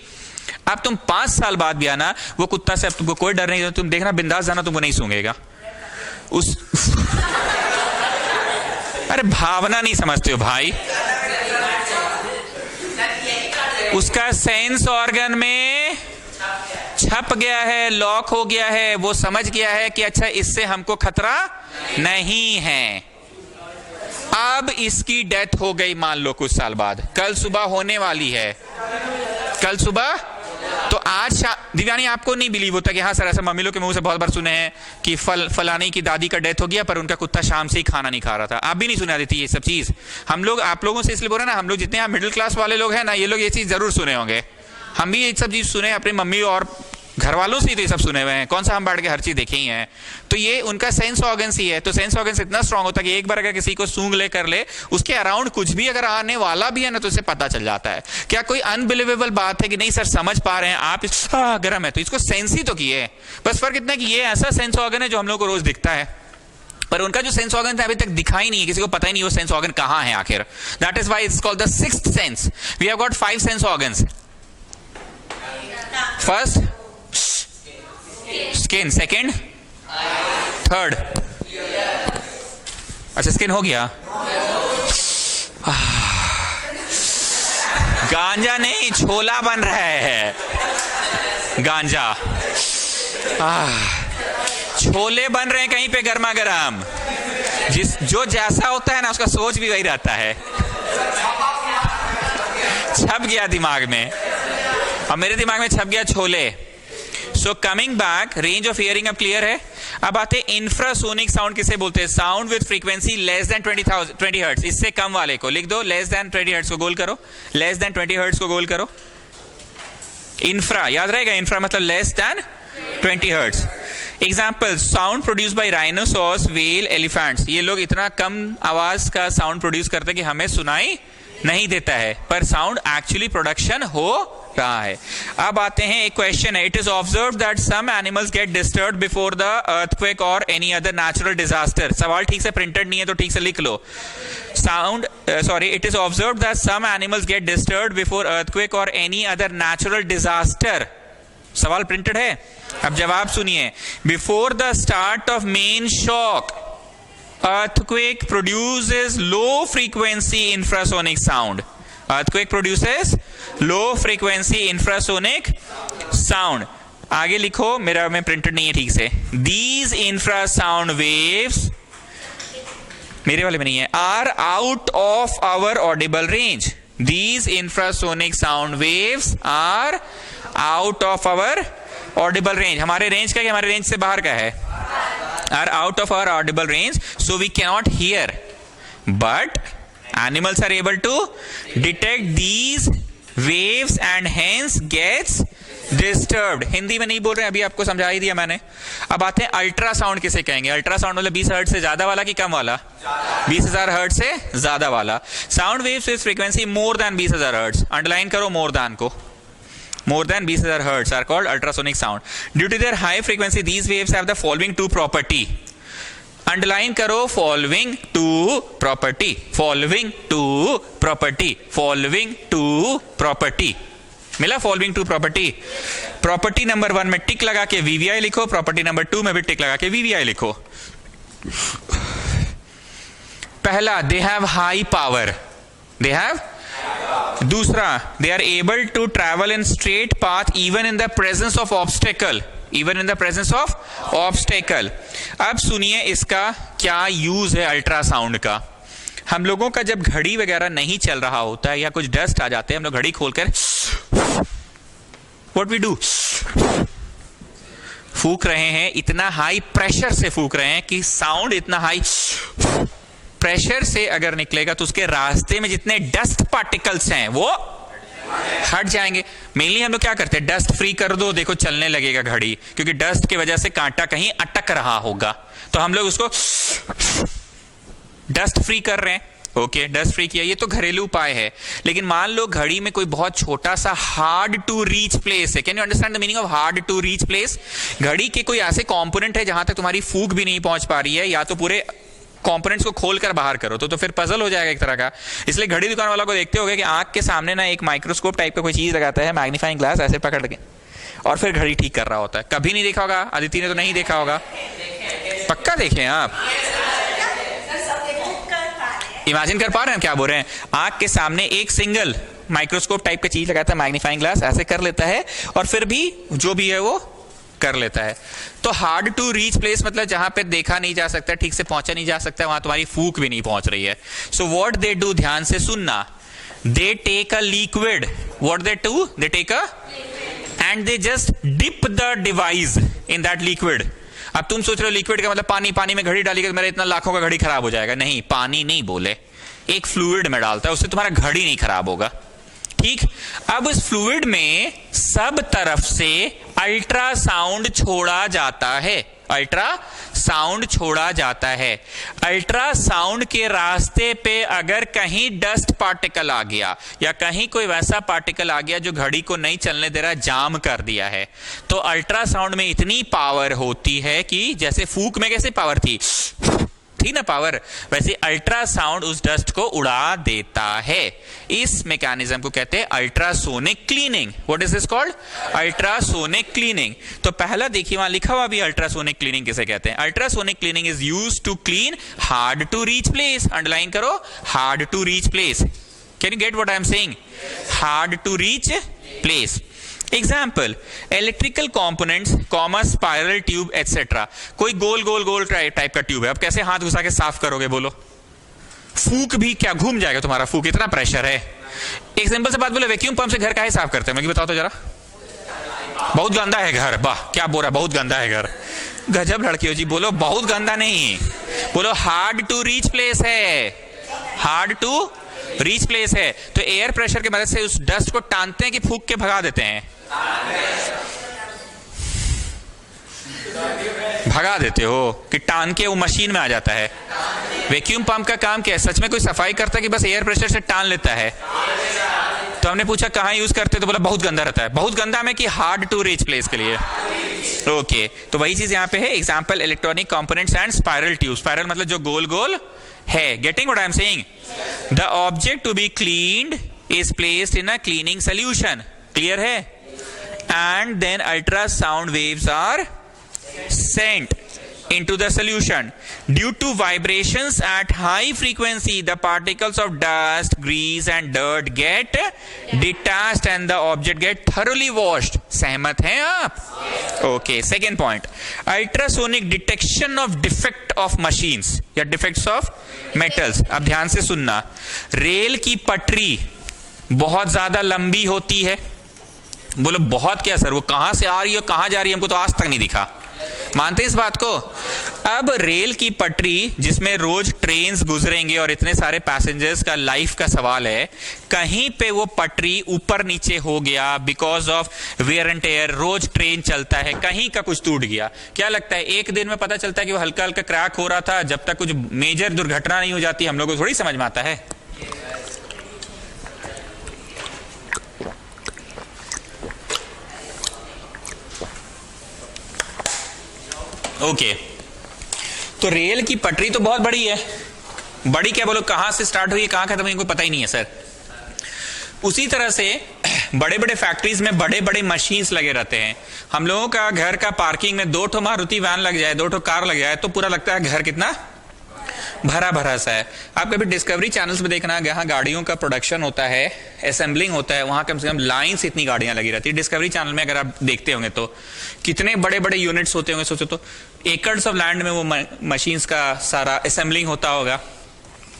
अब तुम 5 साल बाद भी आना, वो कुत्ता से अब तुमको कोई डर नहीं, तुम देखना बिंदास जाना, तुमको नहीं सूंघेगा। अरे भावना नहीं समझते हो भाई। उसका सेंस ऑर्गन में छप गया है, लॉक हो गया है, वो समझ गया है कि अच्छा इससे हमको खतरा नहीं है। अब इसकी डेथ हो गई, मान लो कुछ साल बाद, कल सुबह होने वाली है, कल सुबह। तो आज दिव्यानी आपको नहीं बिलीव होता कि हाँ सर ऐसा मम्मी लोग के मुंह से बहुत बार सुने हैं कि फलानी की दादी का डेथ हो गया पर उनका कुत्ता शाम से ही खाना नहीं खा रहा था। आप भी नहीं सुना देती ये सब चीज? हम लोग आप लोगों से इसलिए बोल रहे हैं ना, हम लोग जितने यहाँ मिडिल क्लास वाले लोग हैं ना, ये लोग ये चीज जरूर सुने होंगे। हम भी ये सब चीज सुने, अपनी मम्मी और घर वालों से ही तो ये सब सुने हुए हैं। कौन सा हम बांट के हर चीज देखे ही हैं? तो ये उनका सेंस ऑर्गन्स ही है। तो सेंस ऑर्गन्स इतना स्ट्रांग होता है कि एक बार अगर किसी को सूंघ ले कर ले, उसके अराउंड कुछ भी अगर आने वाला भी है ना, तो उसे पता चल जाता है। क्या कोई अनबिलीवेबल बात है कि नहीं सर समझ पा रहे हैं आप? गर्म है तो इसको सेंस ही तो किए। बस फर्क इतना कि ये ऐसा सेंस ऑर्गन है जो हम लोग को रोज दिखता है, पर उनका जो सेंस ऑर्गन था अभी तक दिखा ही नहीं है, किसी को पता ही नहीं वो सेंस ऑर्गन कहां है आखिर। That is why it's called the sixth sense. We have got 5 sense organs. First skin, second, third. अच्छा स्किन हो गया। गांजा नहीं, छोला बन रहा है, गांजा। छोले बन रहे हैं कहीं पे गर्मा गर्म। जो जैसा होता है ना उसका सोच भी वही रहता है। छप गया दिमाग में, और मेरे दिमाग में छप गया chole. So coming back, range of hearing अब क्लियर है। अब आते इंफ्रासोनिक साउंड किसे बोलते हैं? Sound with frequency less than 20 hertz. इससे कम वाले को लिख दो, लेस देन 20 हर्ट्ज को गोल करो, लेस देन 20 हर्ट्ज को गोल करो। इंफ्रा याद रहेगा, इंफ्रा मतलब less than 20 hertz. Example, sound produce by rhinoceros, whale, elephants. ये लोग इतना कम आवाज का साउंड प्रोड्यूस करते हैं कि हमें सुनाई नहीं देता है, पर साउंड एक्चुअली प्रोडक्शन हो रहा है। अब आते हैं, एक क्वेश्चन है, it is observed that some animals get disturbed before the earthquake और एनी अदर नेचुरल डिजास्टर। सवाल ठीक से प्रिंटेड नहीं है तो ठीक से लिख लो। Sound it is observed that some animals get disturbed before earthquake और एनी अदर नेचुरल डिजास्टर। सवाल प्रिंटेड है, अब जवाब सुनिए। Before the start of main shock, earthquake produces low frequency infrasonic sound. Earthquake produces low frequency infrasonic sound. आगे लिखो, मेरा में प्रिंटेड नहीं है ठीक से। These infrasound waves, मेरे वाले में नहीं है, are out of our audible range. These infrasonic sound waves are out of our audible range. हमारे रेंज का, हमारे रेंज से बाहर का है, are out of our audible range, so we cannot hear, but animals are able to detect these waves and hence gets disturbed. Hindi में नहीं बोल रहे हैं, अभी आपको समझा ही दिया मैंने। अब आते हैं अल्ट्रासाउंड किसे कहेंगे। अल्ट्रासाउंड मतलब 20 हर्ट्ज से ज्यादा वाला कि कम वाला? 20,000 हर्ट्ज से ज्यादा वाला। Sound waves with frequency more than 20,000 hertz, underline करो मोर देन को, more than 20,000 hertz are called ultrasonic sound. Due to their high frequency, these waves have the following two property. Underline करो following two property, following two property, following two property. मिला following two property. Property number 1 में टिक लगा के VVI लिखो, property number 2 में भी टिक लगा के VVI लिखो। पहला, they have high power. They have दूसरा, they are able to travel in straight path even in the presence of obstacle, even in the presence of obstacle. अब सुनिए इसका क्या यूज है अल्ट्रासाउंड का। हम लोगों का जब घड़ी वगैरह नहीं चल रहा होता है या कुछ डस्ट आ जाते हैं, हम लोग घड़ी खोलकर what we do, फूक रहे हैं, इतना हाई प्रेशर से फूक रहे हैं कि साउंड इतना हाई प्रेशर से अगर निकलेगा तो उसके रास्ते में जितने डस्ट पार्टिकल्स हैं वो हट जाएंगे। मेनली हम लोग क्या करते हैं, डस्ट फ्री कर दो, देखो चलने लगेगा घड़ी, क्योंकि डस्ट की वजह से कांटा कहीं अटक रहा होगा, तो हम लोग उसको डस्ट फ्री कर रहे हैं। ओके, डस्ट फ्री किया, ये तो घरेलू उपाय है। लेकिन मान लो घड़ी में कोई बहुत छोटा सा हार्ड टू रीच प्लेस है। Can you understand the meaning of hard to reach place? घड़ी के कोई ऐसे कंपोनेंट है जहां तक तुम्हारी फूक भी नहीं पहुंच पा रही है, या तो पूरे कंपोनेंट्स को खोलकर बाहर करो तो फिर पजल हो जाएगा एक तरह का। इसलिए घड़ी दुकान वाला को देखते होगे कि आंख के सामने ना एक माइक्रोस्कोप टाइप का कोई चीज लगाता है, मैग्नीफाइंग ग्लास ऐसे पकड़ के, और फिर घड़ी ठीक कर रहा होता है। कभी नहीं देखा होगा, अदिति ने तो नहीं देखा होगा, पक्का देखे आप? इमेजिन कर पा रहे हैं क्या बोल रहे हैं? आंख के सामने एक सिंगल माइक्रोस्कोप टाइप का चीज लगाता है, मैग्नीफाइंग ग्लास ऐसे कर लेता है, और फिर भी जो भी है वो कर लेता है। तो हार्ड टू रीच प्लेस मतलब जहां पे देखा नहीं जा सकता, ठीक से पहुंचा नहीं जा सकता, वहां तुम्हारी फूक भी नहीं पहुंच रही है। सो व्हाट दे डू, ध्यान से सुनना, they take a liquid, what they do, they take a and they just dip the device in that liquid. अब तुम सोच रहे हो लिक्विड का मतलब पानी, पानी में घड़ी डाली मेरा इतना लाखों का घड़ी खराब हो जाएगा। नहीं, पानी नहीं बोले, एक फ्लूइड में डालता है, उससे तुम्हारा घड़ी नहीं खराब होगा। ठीक, अब उस फ्लूइड में सब तरफ से अल्ट्रासाउंड छोड़ा जाता है, अल्ट्रासाउंड छोड़ा जाता है। अल्ट्रासाउंड के रास्ते पे अगर कहीं डस्ट पार्टिकल आ गया या कहीं कोई वैसा पार्टिकल आ गया जो घड़ी को नहीं चलने दे रहा, जाम कर दिया है, तो अल्ट्रासाउंड में इतनी पावर होती है कि जैसे फूक में कैसे पावर थी ना पावर, वैसे अल्ट्रासाउंड उस डस्ट को उड़ा देता है। इस मैकेनिज्म को कहते हैं ultrasonic cleaning. What is this called? Ultrasonic cleaning. तो पहला देखिए वहां लिखा हुआ भी अल्ट्रासोनिक क्लीनिंग किसे कहते हैं। Ultrasonic cleaning is used to clean hard to reach place. Underline करो, hard to reach place. Can you get what I am saying? Hard to reach place. Example, electrical components, comma spiral tube etcetera. कोई गोल गोल गोल type का tube है, अब कैसे हाथ घुसा के साफ करोगे बोलो? फूक भी क्या घूम जाएगा तुम्हारा, फूक इतना प्रेशर है। एक सिंपल से बात बोलो, वैक्यूम पंप से घर काहे साफ करते हैं, मुझे बताओ तो जरा। बहुत गंदा है घर, वाह क्या बोल रहा, बहुत गंदा है घर। गजब लड़की हो जी, बोलो बहुत गंदा नहीं, बोलो हार्ड टू रीच प्लेस है, हार्ड टू रीच प्लेस है। तो एयर प्रेशर की मदद से उस डस्ट को टानते हैं कि फूक के भगा देते हैं? भगा देते हो कि टान के वो मशीन में आ जाता है। वैक्यूम पंप का काम क्या है? सच में कोई सफाई करता है कि बस एयर प्रेशर से टान लेता है? तो हमने पूछा कहाँ यूज करते, तो बोला बहुत गंदा रहता है। बहुत गंदा में कि हार्ड टू रीच प्लेस के लिए। ओके, तो वही चीज यहाँ पे है। Example, electronic components and spiral tube. Spiral मतलब जो गोल गोल है। Getting what I am saying? The object to be cleaned is placed in a cleaning solution. Clear है? And then ultrasound waves are sent into the solution. Due to vibrations at high frequency, the particles of dust, grease and dirt get detached and the object get thoroughly washed. सहमत हैं आप? Okay, second point, ultrasonic detection of defect of machines या defects of metals. अब ध्यान से सुनना, rail की पटरी बहुत ज्यादा लंबी होती है। बोलो बहुत क्या सर, वो कहां से आ रही है कहां जा रही है हमको तो आज तक नहीं दिखा। मानते हैं इस बात को? अब रेल की पटरी जिसमें रोज ट्रेन्स गुजरेंगे और इतने सारे पैसेंजर्स का लाइफ का सवाल है, कहीं पे वो पटरी ऊपर नीचे हो गया because of wear and tear, रोज ट्रेन चलता है, कहीं का कुछ टूट गया, क्या लगता है एक दिन में पता चलता है कि वो हल्का हल्का क्रैक हो रहा था? जब तक कुछ मेजर दुर्घटना नहीं हो जाती हम लोगों को थोड़ी समझ में आता है। ओके, तो रेल की पटरी तो बहुत बड़ी है, बड़ी क्या बोलो, कहां से स्टार्ट हुई है कहां खत्म हुई इनको पता ही नहीं है सर। उसी तरह से बड़े बड़े फैक्ट्रीज में बड़े बड़े मशीन्स लगे रहते हैं। हम लोगों का घर का पार्किंग में 2 ठो मारुति वैन लग जाए, 2 ठो कार लग जाए तो पूरा लगता है घर कितना भरा भरा सा है। आप कभी डिस्कवरी चैनल्स में देखना, जहां गाड़ियों का प्रोडक्शन होता है, असेंबलिंग होता है, वहां कम से कम लाइन से इतनी गाड़ियां लगी रहती है। डिस्कवरी चैनल में अगर आप देखते होंगे तो कितने बड़े बड़े यूनिट्स होते होंगे, सोचो तो एकर्स ऑफ लैंड में वो मशीन्स का सारा असेंबलिंग होता होगा।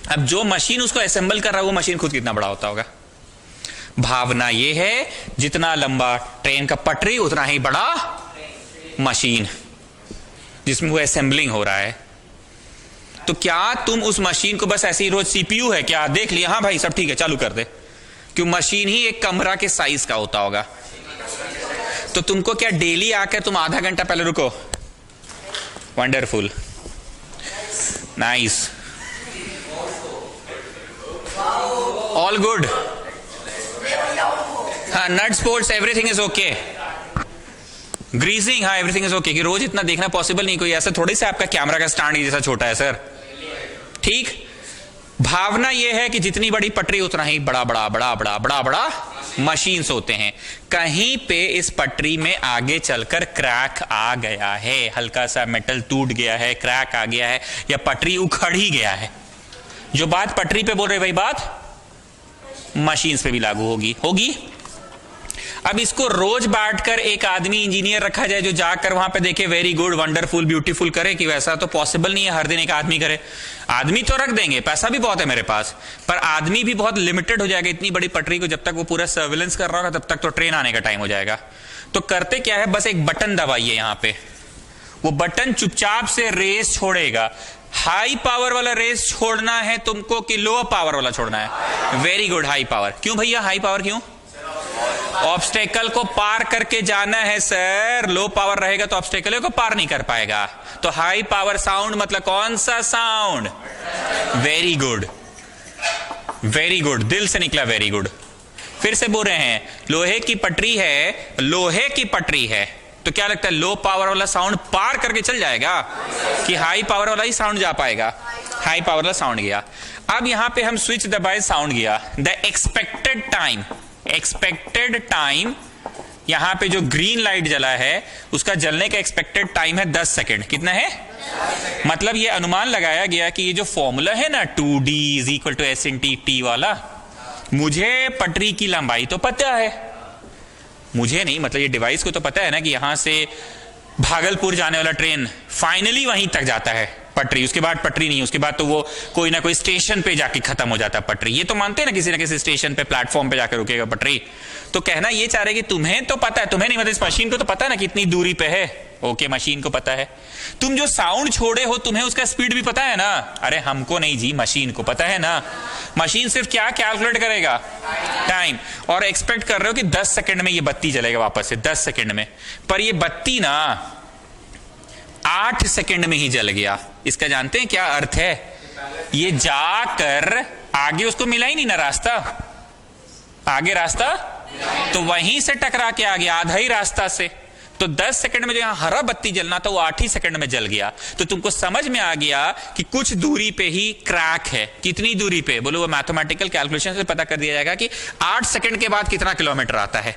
अब जो मशीन उसको असेंबल कर रहा है वो मशीन खुद कितना बड़ा होता होगा। भावना ये है जितना लंबा ट्रेन का पटरी उतना ही बड़ा मशीन जिसमें वो असेंबलिंग हो रहा है। तो क्या तुम उस मशीन को बस ऐसे ही रोज सीपीयू है क्या देख लिया, हाँ भाई सब ठीक है चालू कर दे, क्यों मशीन ही एक कमरा के साइज का होता होगा। तो तुमको क्या डेली आकर तुम आधा घंटा पहले रुको, वंडरफुल, नाइस, ऑल गुड, हाँ nuts bolts everything is okay, greasing हाँ एवरीथिंग इज ओके, कि रोज इतना देखना पॉसिबल नहीं, कोई ऐसा थोड़ी सा आपका कैमरा का स्टैंड जैसा छोटा है सर, ठीक। भावना यह है कि जितनी बड़ी पटरी उतना ही बड़ा बड़ा बड़ा बड़ा बड़ा बड़ा मशीन्स होते हैं। कहीं पे इस पटरी में आगे चलकर क्रैक आ गया है, हल्का सा मेटल टूट गया है, क्रैक आ गया है, या पटरी उखड़ ही गया है। जो बात पटरी पे बोल रहे वही बात मशीन्स पे भी लागू होगी। अब इसको रोज बांटकर एक आदमी इंजीनियर रखा जाए जो जाकर वहां पे देखे वेरी गुड वंडरफुल ब्यूटीफुल करे, कि वैसा तो पॉसिबल नहीं है हर दिन एक आदमी करे। आदमी तो रख देंगे, पैसा भी बहुत है मेरे पास, पर आदमी भी बहुत लिमिटेड हो जाएगा। इतनी बड़ी पटरी को जब तक वो पूरा सर्विलेंस कर रहा होगा तब तक तो ट्रेन आने का टाइम हो जाएगा। तो करते क्या है, बस एक बटन दबाइए यहां पे, वो बटन चुपचाप से रेस छोड़ेगा। हाई पावर वाला रेस छोड़ना है तुमको कि लो पावर वाला छोड़ना है? Very good, high power. क्यों भैया हाई पावर क्यों? ऑब्स्टेकल को पार करके जाना है सर, लो पावर रहेगा तो ऑब्स्टेकल को पार नहीं कर पाएगा। तो हाई पावर साउंड मतलब कौन सा sound? Very good, very good, दिल से निकला वेरी गुड। फिर से बोल रहे हैं, लोहे की पटरी है, लोहे की पटरी है, तो क्या लगता है लो पावर वाला साउंड पार करके चल जाएगा कि हाई पावर वाला ही साउंड जा पाएगा? हाई पावर वाला साउंड गया। अब यहां पे हम स्विच दबाए, साउंड गया। द एक्सपेक्टेड टाइम यहां पे जो ग्रीन लाइट जला है उसका जलने का एक्सपेक्टेड टाइम है 10 सेकेंड। कितना है? मतलब ये अनुमान लगाया गया कि ये जो फॉर्मूला है ना 2D is equal to S in T वाला, मुझे पटरी की लंबाई तो पता है, मुझे नहीं मतलब ये डिवाइस को तो पता है ना कि यहां से भागलपुर जाने वाला ट्रेन फाइनली वहीं तक जाता है पटरी, उसके बाद पटरी नहीं, उसके बाद तो वो कोई ना कोई स्टेशन पे जाके खत्म हो जाता है पटरी। ये तो मानते हैं ना किसी स्टेशन पे प्लेटफॉर्म पे जाकर रुकेगा पटरी। तो कहना ये चाह रहे कि तुम्हें तो पता है, तुम्हें नहीं मतलब इस मशीन को तो पता है ना कितनी दूरी पे है। ओके, मशीन को पता है। तुम जो साउंड छोड़े हो तुम्हें उसका स्पीड भी पता है ना? अरे हमको नहीं जी, मशीन को पता है ना। मशीन सिर्फ क्या कैलकुलेट करेगा? टाइम। और एक्सपेक्ट कर रहे हो कि 10 सेकंड में ये बत्ती जलेगा वापस से, 10 सेकंड में, पर ये बत्ती ना 8 सेकंड में ही जल गया। इसका जानते हैं क्या अर्थ है? ये जाकर आगे उसको मिला ही नहीं ना रास्ता, आगे रास्ता तो वहीं से टकरा के आ गया, आधा ही रास्ता से। तो 10 सेकंड में जो यहां हरा बत्ती जलना था वो 8 ही सेकंड में जल गया। तो तुमको समझ में आ गया कि कुछ दूरी पे ही क्रैक है। कितनी दूरी पे बोलो? वो मैथमेटिकल कैलकुलेशन से पता कर दिया जाएगा कि 8 सेकंड के बाद कितना किलोमीटर आता है।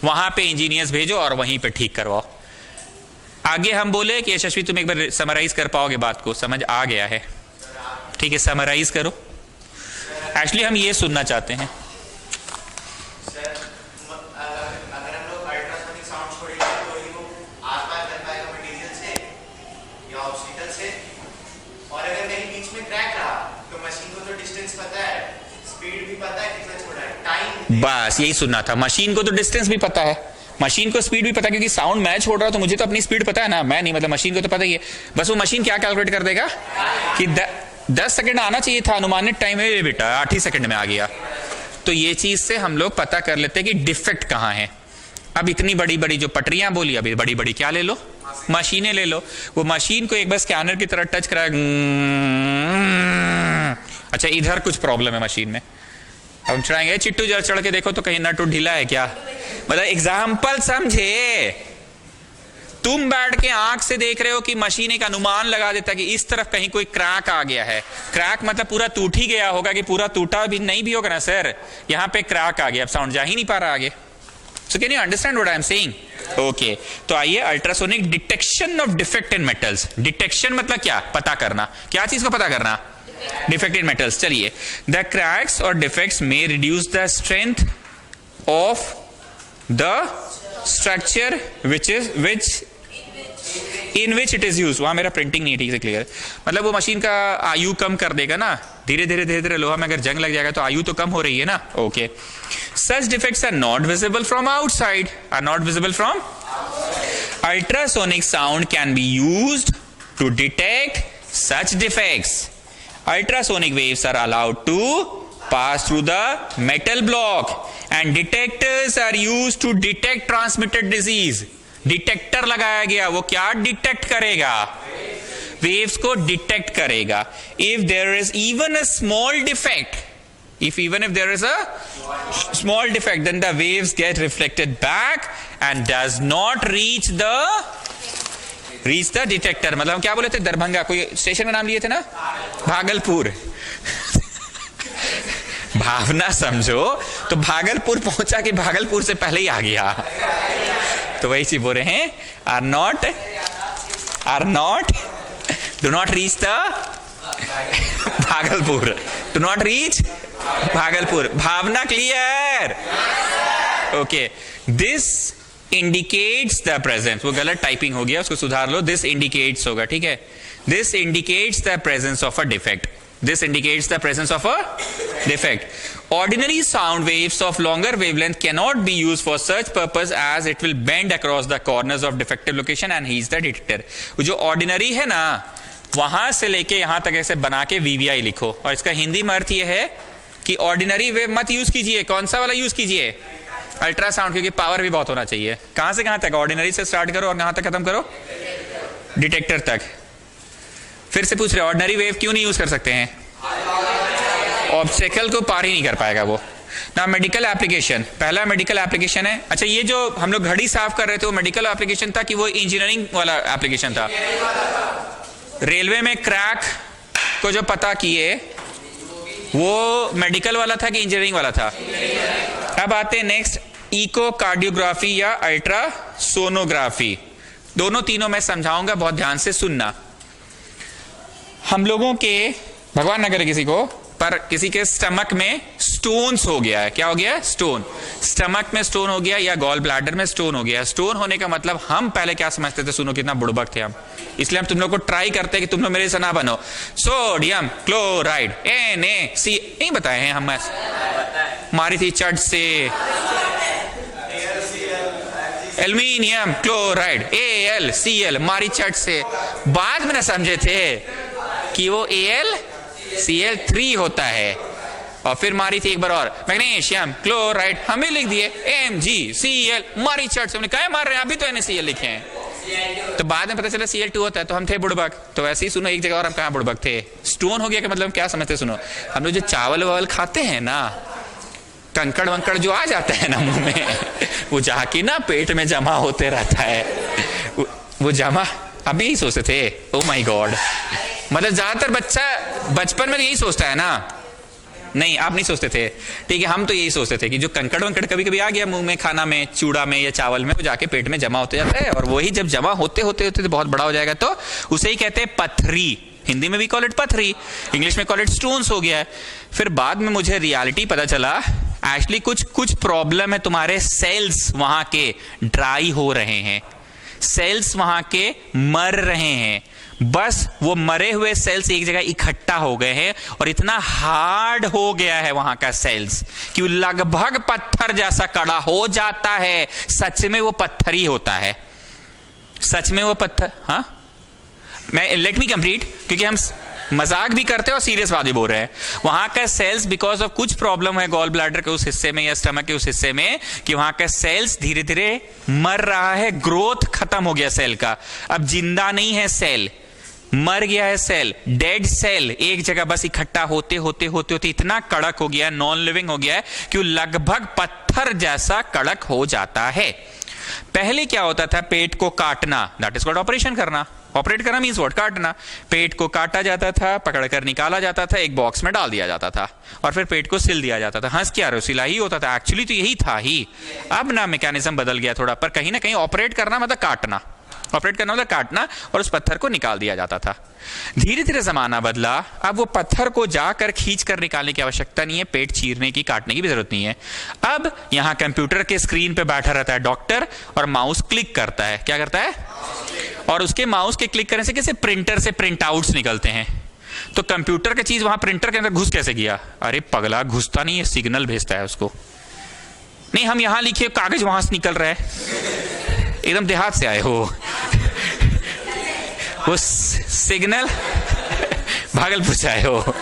वहां पे इंजीनियर्स भेजो और वहीं पे ठीक करवाओ। आगे हम बोले कि यशस्वी तुम एक बार समराइज कर पाओगे बात को? समझ आ गया है? ठीक है, समराइज करो। एक्चुअली हम ये सुनना चाहते हैं। बस यही सुनना था। मशीन को तो डिस्टेंस भी पता है, मशीन को स्पीड भी पता, क्योंकि साउंड मैं छोड़ रहा हूं तो मुझे तो अपनी स्पीड पता है ना, मैं नहीं, मतलब मशीन को तो पता ही है। बस वो मशीन क्या कैलकुलेट कर देगा कि 10 सेकंड आना चाहिए था, अनुमानित टाइम में बेटा 8 ही सेकंड में आ गया। तो ये चीज से हम लोग पता कर लेते हैं कि डिफेक्ट कहां है। अब इतनी बड़ी बड़ी जो पटरियां बोली, अभी बड़ी बड़ी क्या ले लो, मशीनें ले लो। वो मशीन को एक बार स्कैनर की तरह टच करा, अच्छा इधर कुछ प्रॉब्लम है मशीन में, अब हम चढ़ाएंगे, चिट्टू जरा चढ़ के देखो तो कहीं नट ढीला है क्या, मतलब एग्जाम्पल समझे। तुम बैठ के आंख से देख रहे हो कि मशीन एक अनुमान लगा देता है कि इस तरफ कहीं कोई क्रैक आ गया है। क्रैक मतलब पूरा टूट ही गया होगा, कि पूरा टूटा भी नहीं भी होगा ना सर, यहां पे क्रैक आ गया, अब साउंड जा ही नहीं पा रहा आगे। So can you understand what I am saying? Okay, तो आइए, ultrasonic detection of defect in metals. Detection मतलब क्या, पता करना, क्या चीज को पता करना, डिफेक्ट इन मेटल्स। चलिए, द क्रैक्स और डिफेक्ट्स में reduce the strength of the structure in which it is use. वहां मेरा प्रिंटिंग नहीं है ठीक से क्लियर, मतलब वो मशीन का आयु कम कर देगा ना, धीरे धीरे लोहा में अगर जंग लग जाएगा तो आयु तो कम हो रही है ना। Okay, such defects are not visible from outside, are not visible from. Ultrasonic sound can be used to detect such defects. Ultrasonic waves are allowed to pass through the metal block and detectors are used to detect transmitted disease. Detector लगाया गया, वो क्या detect करेगा, waves को detect करेगा। If there is even a small defect, even if there is a small defect, then the waves get reflected back and does not reach the detector. मतलब हम क्या बोले थे, दरभंगा, कोई स्टेशन का नाम लिए थे ना, भागलपुर। भावना समझो, तो भागलपुर पहुंचा कि भागलपुर से पहले ही आ गया, तो वही चीज बोल रहे हैं, are not do not reach the Bhagalpur, do not reach Bhagalpur. Bhavana clear? Okay, this indicates the presence, वो गलत टाइपिंग हो गया, उसको सुधार लो, दिस इंडिकेट्स होगा, ठीक है। This indicates the presence of a defect, this indicates the presence of a defect. Ordinary sound waves of longer wavelength cannot be used for such purpose as it will bend across the corners of defective location and he is the detector. जो ordinary है ना, वहां से लेके यहां तक ऐसे बना के VVI लिखो, और इसका हिंदी में अर्थ यह है कि ऑर्डिनरी वेव मत यूज कीजिए। कौन सा वाला यूज कीजिए, अल्ट्रासाउंड, क्योंकि पावर भी बहुत होना चाहिए। कहां से कहां तक, ऑर्डिनरी से स्टार्ट करो और कहां तक खत्म करो, डिटेक्टर तक। फिर से पूछ रहे, ऑर्डिनरी वेव क्यों नहीं यूज कर सकते हैं, ऑब्स्टेकल को पार ही नहीं कर पाएगा वो ना। मेडिकल एप्लीकेशन, पहला मेडिकल एप्लीकेशन है। अच्छा, ये जो हम लोग घड़ी साफ कर रहे थे वो मेडिकल एप्लीकेशन था कि वो इंजीनियरिंग वाला एप्लीकेशन था? रेलवे में क्रैक को जो पता किए वो मेडिकल वाला था कि इंजीनियरिंग वाला था? अब आते हैं नेक्स्ट, इकोकार्डियोग्राफी या अल्ट्रासोनोग्राफी। दोनों तीनों मैं समझाऊंगा, बहुत ध्यान से सुनना। हम लोगों के, भगवान न करे किसी को, पर किसी के स्टमक में स्टोन्स हो गया है। क्या हो गया? स्टोन। स्टमक में स्टोन हो गया या गॉल ब्लैडर में स्टोन हो गया। स्टोन होने का मतलब हम पहले क्या समझते थे, सुनो कितना बुड़बक थे हम, इसलिए हम तुम लोग को ट्राई करते हैं कि तुम लोग मेरे से ना बनो। सोडियम क्लोराइड NaC नहीं बताए हैं हम, मारी थी चट से। एल्यूमिनियम क्लोराइड AlCl मारी चट से। बाद में ना समझे थे कि वो AlCl3 होता है, और फिर मारी थी एक बार और, मैग्नीशियम क्लोराइड, हमें लिख दिए MgCl मारी चट से। हमने कहा मार रहे हैं, अभी तो NaCl लिखे हैं, तो बाद में पता चला Cl2 होता है, तो हम थे बुड़बक। तो ऐसे ही सुनो, एक जगह और हम कहाँ बुड़बक थे। स्टोन हो गया का मतलब क्या समझते, सुनो, हम लोग जो चावल वावल खाते हैं ना, कंकड़ वंकड़ जो आ जाता है ना मुंह में, वो जाके ना पेट में जमा होते रहता है, वो जमा। अभी यही सोचते थे, ओ माय गॉड, मतलब ज्यादातर बच्चा बचपन में यही सोचता है ना, नहीं आप नहीं सोचते थे, ठीक है, हम तो यही सोचते थे कि जो कंकड़ वंकड़ कभी कभी आ गया मुंह में, खाना में, चूड़ा में या चावल में, वो जाके पेट में जमा होते जाता है, और वही जब जमा होते होते होते तो बहुत बड़ा हो जाएगा, तो उसे ही कहते हैं पथरी। हिंदी में भी कॉल इट पथरी, इंग्लिश में कॉल इट स्टोन्स हो गया है। फिर बाद में मुझे रियलिटी पता चला, एक्चुअली कुछ प्रॉब्लम है, तुम्हारे सेल्स वहां के ड्राई हो रहे हैं, सेल्स वहां के मर रहे हैं। बस वो मरे हुए सेल्स एक जगह इकट्ठा हो गए हैं और इतना हार्ड हो गया है वहां का सेल्स कि वो लगभग पत्थर जैसा कड़ा हो जाता है। सच में वो पत्थर ही होता है, सच में वो पत्थर। हाँ, मैं लेट मी कंप्लीट, क्योंकि हम मजाक भी करते हैं और सीरियस बात भी बोल रहे हैं। वहां का सेल्स बिकॉज ऑफ कुछ प्रॉब्लम है गॉल ब्लैडर के उस हिस्से में या स्टमक के उस हिस्से में, कि वहां का सेल्स धीरे धीरे मर रहा है, ग्रोथ खत्म हो गया सेल का, अब जिंदा नहीं है सेल, मर गया है सेल, डेड सेल एक जगह बस इकट्ठा होते होते होते होते इतना कड़क हो गया, नॉन लिविंग हो गया है कि वो लगभग पत्थर जैसा कड़क हो जाता है। पहले क्या होता था, पेट को काटना, दैट इज कॉल्ड ऑपरेशन करना। ऑपरेट करना मींस व्हाट, काटना। पेट को काटा जाता था, पकड़कर निकाला जाता था, एक बॉक्स में डाल दिया जाता था और फिर पेट को सिल दिया जाता था। हंस क्या रहे हो, सिलाई होता था, एक्चुअली तो यही था ही। अब ना मैकेनिज्म बदल गया थोड़ा, पर कहीं ना कहीं ऑपरेट करना मतलब काटना, ऑपरेट करना मतलब काटना, और उस पत्थर को निकाल दिया जाता था। धीरे धीरे जमाना बदला, अब वो पत्थर को जाकर खींच कर निकालने की आवश्यकता नहीं है, पेट चीरने की, काटने की भी जरूरत नहीं है। अब यहां कंप्यूटर के स्क्रीन पे बैठा रहता है डॉक्टर और माउस क्लिक करता है। क्या करता है? और उसके माउस के क्लिक करने से कैसे प्रिंटर से प्रिंट आउट्स निकलते हैं। तो कंप्यूटर की चीज वहां प्रिंटर के अंदर घुस कैसे गया? अरे पगला, घुसता नहीं है, सिग्नल भेजता है उसको। नहीं, हम यहां लिखे कागज वहां से निकल रहा है, एकदम देहात से आए हो। वो सिग्नल भागलपुर से आए हो,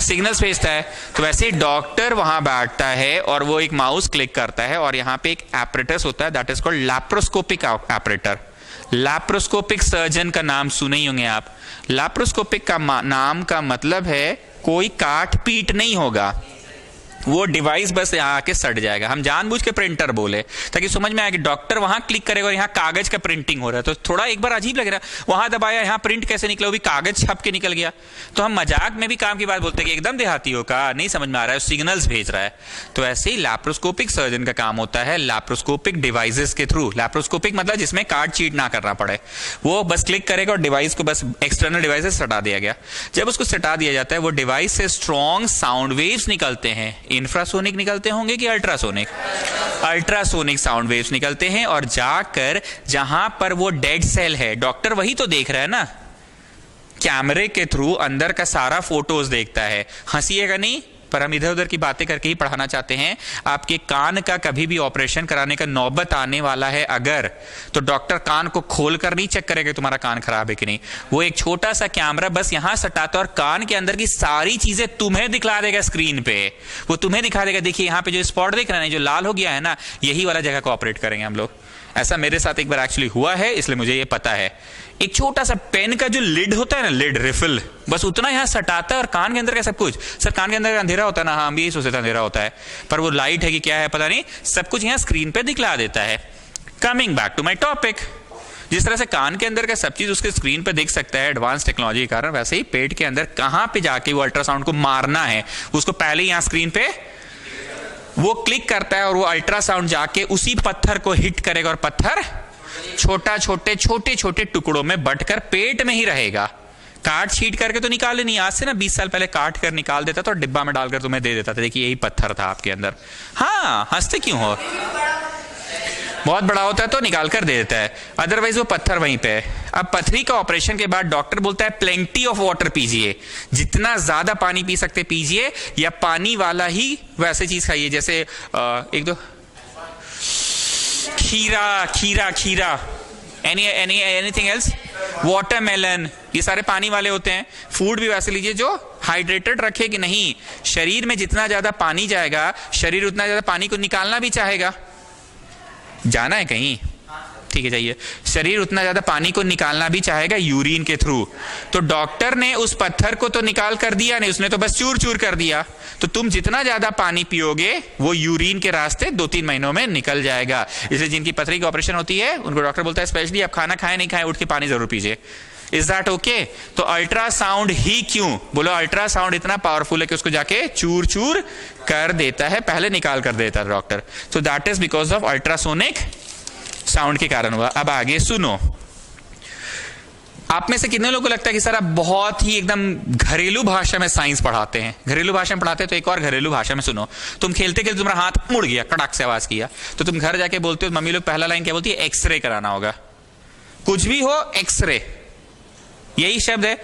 सिग्नल्स भेजता है। तो वैसे ही डॉक्टर वहां बैठता है और वो एक माउस क्लिक करता है और यहां पे एक एपरेटस होता है, that is called laparoscopic एपरेटर। Laparoscopic surgeon का नाम सुने ही होंगे आप। लैप्रोस्कोपिक का नाम का मतलब है कोई काट पीट नहीं होगा, वो डिवाइस बस यहाँ आके सट जाएगा। हम जानबूझ के प्रिंटर बोले ताकि समझ में आए कि डॉक्टर वहां क्लिक करेगा और यहाँ कागज का प्रिंटिंग हो रहा है, तो थोड़ा एक बार अजीब लग रहा है। वहां दबाया, यहाँ प्रिंट कैसे निकला, वो भी कागज छप के निकल गया। तो हम मजाक में भी काम की बात बोलते हैं कि एकदम देहातियों का नहीं समझ में आ रहा है, सिग्नल्स भेज रहा है। तो ऐसे ही लैप्रोस्कोपिक सर्जन का काम होता है लैप्रोस्कोपिक डिवाइसेस के थ्रू। लैप्रोस्कोपिक मतलब जिसमें काट चीट ना करना पड़े, वो बस क्लिक करेगा और डिवाइस को बस एक्सटर्नल डिवाइस से हटा दिया गया। जब उसको हटा दिया जाता है, वो डिवाइस से स्ट्रॉन्ग साउंड वेव्स निकलते हैं। इंफ्रासोनिक निकलते होंगे कि अल्ट्रासोनिक? अल्ट्रासोनिक साउंड वेव्स निकलते हैं और जाकर जहां पर वो डेड सेल है, डॉक्टर वही तो देख रहा है ना, कैमरे के थ्रू अंदर का सारा फोटोज देखता है। हंसीएगा नहीं, पर हम इधर उधर की बातें करके ही पढ़ाना चाहते हैं। आपके कान का कभी भी ऑपरेशन कराने का नौबत आने वाला है अगर, तो डॉक्टर कान को खोलकर नहीं चेक करेगा तुम्हारा कान खराब है कि नहीं। वो एक छोटा सा कैमरा बस यहां सटाता है और कान के अंदर की सारी चीजें तुम्हें दिखला देगा स्क्रीन पे। वो तुम्हें दिखा देगा, देखिए यहाँ पे जो स्पॉट दिख रहा है, जो लाल हो गया है ना, यही वाला जगह को ऑपरेट करेंगे हम लोग। ऐसा मेरे साथ एक बार एक्चुअली हुआ है, इसलिए मुझे ये पता है। एक छोटा सा पेन का जो लिड होता है ना, लिड रिफिल, बस उतना यहां सटाता है और कान के अंदर का सब कुछ। सर कान के अंदर अंधेरा होता है ना? हाँ, भी सोचते अंधेरा होता है, पर वो लाइट है कि क्या है पता नहीं, सब कुछ यहां स्क्रीन पे दिखला देता है। Coming back to my topic, जिस तरह से कान के अंदर का सब चीज उसके स्क्रीन पे देख सकता है एडवांस टेक्नोलॉजी के कारण, वैसे ही पेट के अंदर कहां पे जाके वो अल्ट्रासाउंड को मारना है, उसको पहले ही यहां स्क्रीन पे वो क्लिक करता है और वो अल्ट्रासाउंड जाके उसी पत्थर को हिट करेगा और पत्थर छोटे छोटे टुकड़ों में बंटकर पेट में ही रहेगा। काट छीट करके तो निकाले नहीं, आज से ना 20 साल पहले काट कर निकाल देता था और डिब्बा में डालकर तुम्हें दे देता था, देखिए यही पत्थर था आपके अंदर। हाँ, हंसते क्यों हो? बहुत बड़ा होता है तो निकाल कर दे देता है, अदरवाइज वो पत्थर वहीं पे है। अब पथरी का ऑपरेशन के बाद डॉक्टर बोलता है प्लेंटी ऑफ वाटर पीजिए, जितना ज्यादा पानी पी सकते पीजिए, या पानी वाला ही वैसे चीज खाइए, जैसे एक दो खीरा एनीथिंग एल्स, वाटरमेलन, ये सारे पानी वाले होते हैं। फूड भी वैसे लीजिए जो हाइड्रेटेड रखे कि नहीं, शरीर में जितना ज्यादा पानी जाएगा, शरीर उतना ज्यादा पानी को निकालना भी चाहेगा। जाना है कहीं? ठीक है, जाइए। शरीर उतना ज्यादा पानी को निकालना भी चाहेगा यूरिन के थ्रू। तो डॉक्टर ने उस पत्थर को तो निकाल कर दिया नहीं, उसने तो बस चूर चूर कर दिया। तो तुम जितना ज्यादा पानी पियोगे वो यूरिन के रास्ते 2-3 महीनों में निकल जाएगा। इसलिए जिनकी पथरी की ऑपरेशन होती है उनको डॉक्टर बोलता है स्पेशली आप खाना खाए नहीं खाए, उठ के पानी जरूर पीजिए। Is that okay? तो अल्ट्रासाउंड ही क्यों बोलो, अल्ट्रासाउंड इतना पावरफुल है कि उसको जाके चूर चूर कर देता है, पहले निकाल कर देता है doctor. So that is because of ultrasonic sound के कारण हुआ। अब आगे सुनो, आप में से कितने लोगों को लगता है कि सर आप बहुत ही एकदम घरेलू भाषा में साइंस पढ़ाते हैं? घरेलू भाषा में पढ़ाते हैं तो एक और घरेलू भाषा में सुनो। तुम खेलते खेलते तुम्हारा हाथ मुड़ गया, कड़ाक से आवाज किया, तो तुम घर जाके बोलते हो, मम्मी लोग पहला लाइन क्या बोलती है? एक्सरे कराना होगा। कुछ भी हो एक्सरे, यही शब्द है।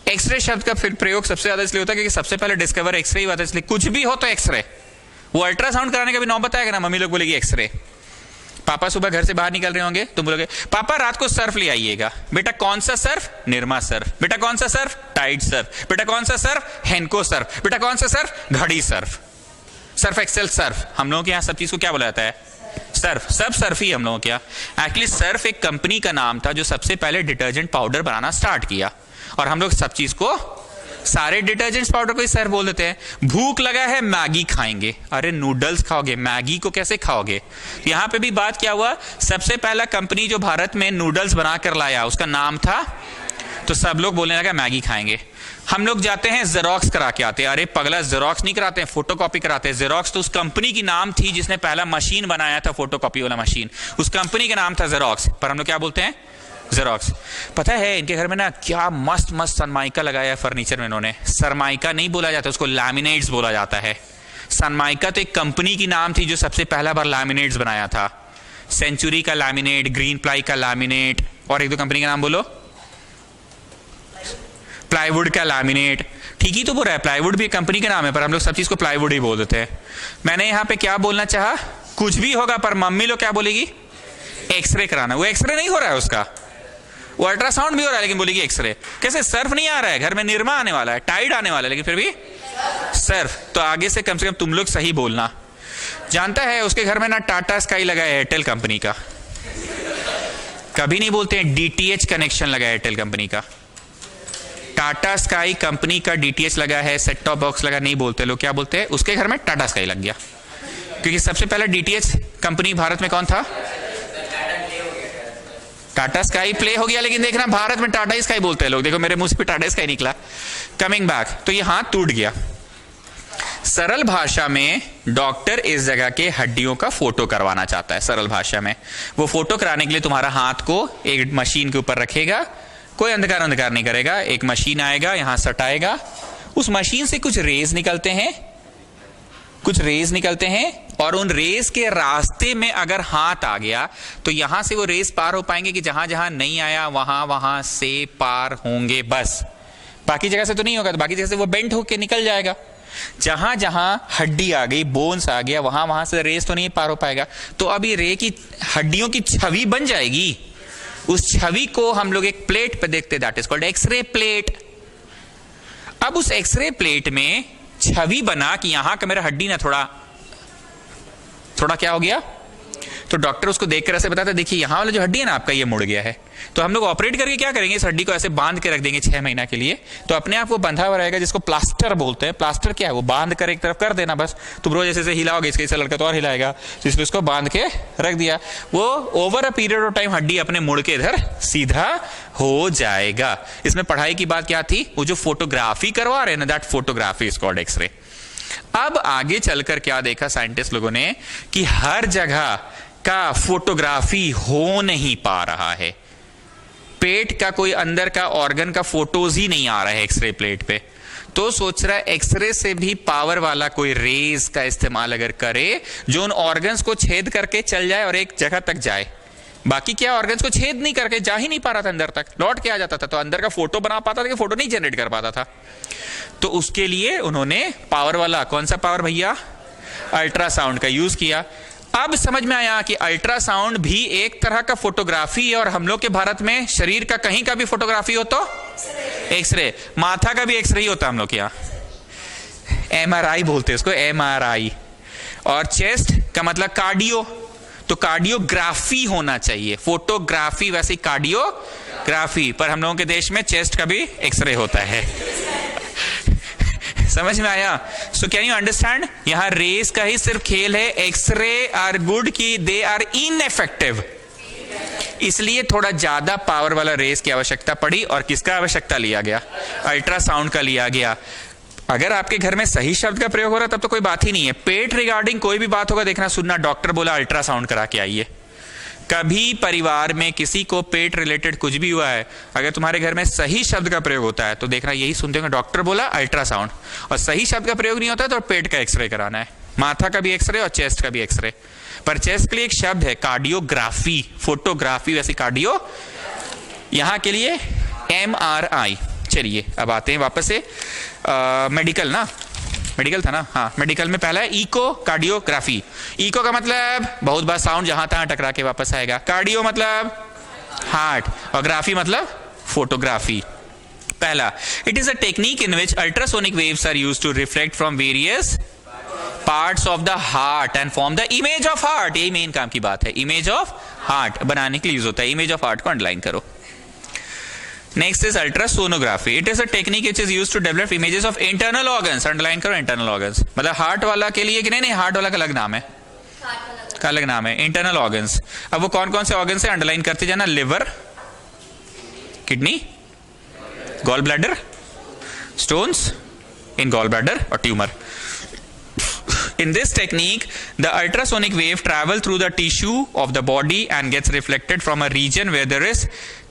एक्सरे शब्द का फिर प्रयोग सबसे ज्यादा इसलिए होता है क्योंकि सबसे पहले डिस्कवर एक्सरे ही हुआ था, इसलिए कुछ भी हो तो एक्सरे। वो अल्ट्रासाउंड कराने का भी नौबत आएगा ना, मम्मी लोग बोलेगी एक्सरे। पापा सुबह घर से बाहर निकल रहे होंगे, तुम बोलोगे पापा रात को सर्फ ले आइएगा। बेटा कौन सा सर्फ? निरमा सर्फ। बेटा कौन सा सर्फ? Tide Surf. बेटा कौन सा सर्फ? हेनको सर्फ। बेटा कौन सा सर्फ? घड़ी सर्फ, सर्फ एक्सेल सर्फ। हम लोगों के यहाँ सब चीज को क्या बोला जाता है? सर्फ। सब सर्फ ही हम लोगों के यहाँ। एक्चुअली सर्फ एक कंपनी का नाम था जो सबसे पहले डिटर्जेंट पाउडर बनाना स्टार्ट किया, और हम लोग सब चीज को, सारे डिटर्जेंट्स पाउडर को ही सर्फ बोल देते हैं। भूख लगा है मैगी खाएंगे, अरे नूडल्स खाओगे, मैगी को कैसे खाओगे? यहां पे भी बात क्या हुआ, सबसे पहला कंपनी जो भारत में नूडल्स बनाकर लाया उसका नाम था, तो सब लोग बोलने लगा मैगी खाएंगे। हम लोग जाते हैं जेरोक्स करा के आते हैं, अरे पगला जेरोक्स नहीं कराते हैं, फोटोकॉपी कराते हैं। जेरोक्स तो उस कंपनी की नाम थी जिसने पहला मशीन बनाया था, फोटोकॉपी वाला मशीन, उस कंपनी का नाम था जेरोक्स, पर हम लोग क्या बोलते हैं? जेरोक्स। पता है इनके घर में ना क्या मस्त मस्त सनमाइका लगाया है फर्नीचर में इन्होंने। सरमाइका नहीं बोला जाता, उसको लैमिनेट्स बोला जाता है। सनमाइका तो एक कंपनी की नाम थी जो सबसे पहला बार लैमिनेट्स बनाया था। सेंचुरी का लैमिनेट, ग्रीन प्लाई का लैमिनेट, और एक दो कंपनी का नाम बोलो। प्लाईवुड का लैमिनेट, ठीक ही तो बोल रहा है, प्लाईवुड भी एक कंपनी का नाम है, पर हम लोग सब चीज को प्लाईवुड ही बोल देते हैं। मैंने यहाँ पे क्या बोलना चाहा, कुछ भी होगा, पर मम्मी लोग क्या बोलेगी? एक्सरे कराना। वो एक्सरे नहीं हो रहा है उसका, वो अल्ट्रासाउंड भी हो रहा है, लेकिन बोलेगी एक्सरे। कैसे? सर्फ नहीं आ रहा है, घर में निरमा आने वाला है, टाइड आने वाला है, लेकिन फिर भी सर्फ। तो आगे से कम तुम लोग सही बोलना। जानता है उसके घर में ना टाटा स्काई लगा है एयरटेल कंपनी का, कभी नहीं बोलते हैं डीटीएच कनेक्शन लगा है एयरटेल कंपनी का। टाटा स्काई कंपनी का डीटीएच लगा है, सेट टॉप बॉक्स लगा, नहीं बोलते लोग। क्या बोलते हैं? उसके घर में टाटा स्काई लग गया, क्योंकि सबसे पहले डीटीएच कंपनी भारत में कौन था? टाटा स्काई प्ले हो गया, लेकिन देखना भारत में टाटा स्काई बोलते हैं लोग। देखो मेरे मुंह से टाटा स्काई निकला। कमिंग बैक, तो ये हाथ टूट गया। सरल भाषा में डॉक्टर इस जगह के हड्डियों का फोटो करवाना चाहता है। सरल भाषा में वो फोटो कराने के लिए तुम्हारा हाथ को एक मशीन के ऊपर रखेगा, कोई अंधकार नहीं करेगा, एक मशीन आएगा, यहां सटाएगा, उस मशीन से कुछ रेज निकलते हैं, और उन रेस के रास्ते में अगर हाथ आ गया तो यहां से वो रेस पार हो पाएंगे कि जहां जहां नहीं आया वहां से पार होंगे बस। बाकी जगह से तो नहीं होगा, तो बाकी जगह से वो बेंट होके निकल जाएगा। जहां जहां हड्डी आ गई, बोन्स आ गया, वहां से रेस तो नहीं पार हो पाएगा। तो अब ये रे की हड्डियों की छवि बन जाएगी। उस छवि को हम लोग एक प्लेट पे देखते, that is called X ray plate. अब उस एक्सरे प्लेट में छवि बना कि यहां का मेरा हड्डी ना थोड़ा क्या हो गया, तो डॉक्टर उसको देख कर ऐसे बताता है, देखिए यहां वाला जो हड्डी है ना आपका, ये मुड़ गया है। तो हम लोग ऑपरेट करके क्या करेंगे, इस हड्डी को ऐसे बांध के रख देंगे 6 महीना के लिए, तो अपने आप वो बंधा हुआ रहेगा, जिसको प्लास्टर बोलते हैं। प्लास्टर क्या है? वो बांध कर एक तरफ कर देना बस। तुम रोज जैसे हिलाओगे, इसके से लड़का तो और हिलाएगा, तो इसलिए उसको बांध के रख दिया। वो over a period of time हड्डी अपने मुड़ के इधर सीधा हो जाएगा। इसमें पढ़ाई की बात क्या थी? वो जो फोटोग्राफी करवा रहे हैं ना, that photography is called X ray. अब आगे चलकर क्या देखा साइंटिस्ट लोगों ने, कि हर जगह का फोटोग्राफी हो नहीं पा रहा है। पेट का कोई अंदर का ऑर्गन का फोटोज ही नहीं आ रहा है एक्सरे प्लेट पे। तो सोच रहा है एक्सरे से भी पावर वाला कोई रेज का इस्तेमाल अगर करे, जो उन ऑर्गन्स को छेद करके चल जाए और एक जगह तक जाए। बाकी क्या, ऑर्गन्स को छेद नहीं करके जा ही नहीं पा रहा था अंदर तक, लौट के आ जाता था, तो अंदर का फोटो बना पाता था कि फोटो नहीं जनरेट कर पाता था। तो उसके लिए उन्होंने पावर वाला, कौन सा पावर भैया? अल्ट्रासाउंड का यूज किया। अब समझ में आया कि अल्ट्रासाउंड भी एक तरह का फोटोग्राफी है, और हम लोग के भारत में शरीर का कहीं का भी फोटोग्राफी हो तो एक्सरे, माथा का भी एक्सरे ही होता है हम लोग के यहाँ। MRI बोलते हैं उसको, MRI। और चेस्ट का मतलब कार्डियो, तो कार्डियोग्राफी होना चाहिए। फोटोग्राफी वैसे कार्डियोग्राफी, पर हम लोगों के देश में चेस्ट का भी एक्सरे होता है। समझ में आया? सो कैन यू अंडरस्टैंड, यहां रेस का ही सिर्फ खेल है। एक्सरे आर गुड की दे आर इनएफेक्टिव, इसलिए थोड़ा ज्यादा पावर वाला रेस की आवश्यकता पड़ी, और किसका आवश्यकता लिया गया? अल्ट्रासाउंड का लिया गया। अगर आपके घर में सही शब्द का प्रयोग हो रहा है तब तो कोई बात ही नहीं है। पेट रिगार्डिंग कोई भी बात होगा, देखना सुनना, डॉक्टर बोला अल्ट्रासाउंड करा के आइए। कभी परिवार में किसी को पेट रिलेटेड कुछ भी हुआ है, अगर तुम्हारे घर में सही शब्द का प्रयोग होता है तो देखना यही सुनते हो, डॉक्टर बोला अल्ट्रासाउंड, और सही शब्द का प्रयोग नहीं होता है तो पेट का एक्सरे कराना है, माथा का भी एक्सरे और चेस्ट का भी एक्सरे। पर चेस्ट के लिए एक शब्द है कार्डियोग्राफी, फोटोग्राफी वैसे कार्डियो, यहां के लिए MRI। चलिए अब आते हैं वापस से मेडिकल ना, मेडिकल था ना, हाँ मेडिकल में पहला है इको कार्डियोग्राफी। इको का मतलब बहुत बार साउंड जहां तहां टकरा के वापस आएगा, कार्डियो मतलब हार्ट, और ग्राफी मतलब फोटोग्राफी। पहला, it is a technique in which ultrasonic waves are used to reflect from various parts of the heart and form the image of heart. यही मेन काम की बात है, इमेज ऑफ हार्ट बनाने के लिए यूज होता है। इमेज ऑफ हार्ट को अंडरलाइन करो। Next is ultrasonography. It is a technique which is used to develop images of internal organs. Underline करो इंटरनल ऑर्गन्स, मतलब हार्ट वाला के लिए कि नहीं, हार्ट वाला का अलग नाम है, का अलग नाम है, इंटरनल ऑर्गन्स। अब वो कौन कौन से ऑर्गन से अंडरलाइन करते जाना, liver, kidney, gall bladder, stones in gall bladder और tumour. In this technique, the ultrasonic wave travel through the tissue of the body and gets reflected from a region where there is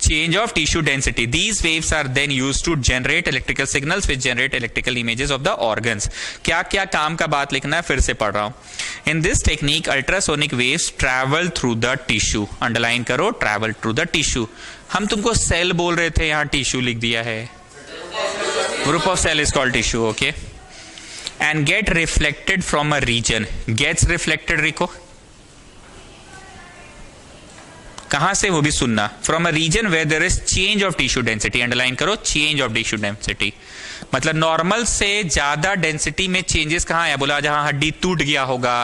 change of tissue density. These waves are then used to generate electrical signals which generate electrical images of the organs. क्या क्या काम का बात लिखना है, फिर से पढ़ रहा हूं। In this technique, ultrasonic waves travel through the tissue. Underline करो, travel through the tissue. हम तुमको सेल बोल रहे थे, यहाँ टिश्यू लिख दिया है। Group of cell is called tissue, okay? And get reflected from a region. Gets reflected रिको कहां से, वो भी सुनना। From a region where there is change of tissue density. Underline करो, change of tissue density मतलब नॉर्मल से ज्यादा density में चेंजेस कहां है, बोला जहां हड्डी टूट गया होगा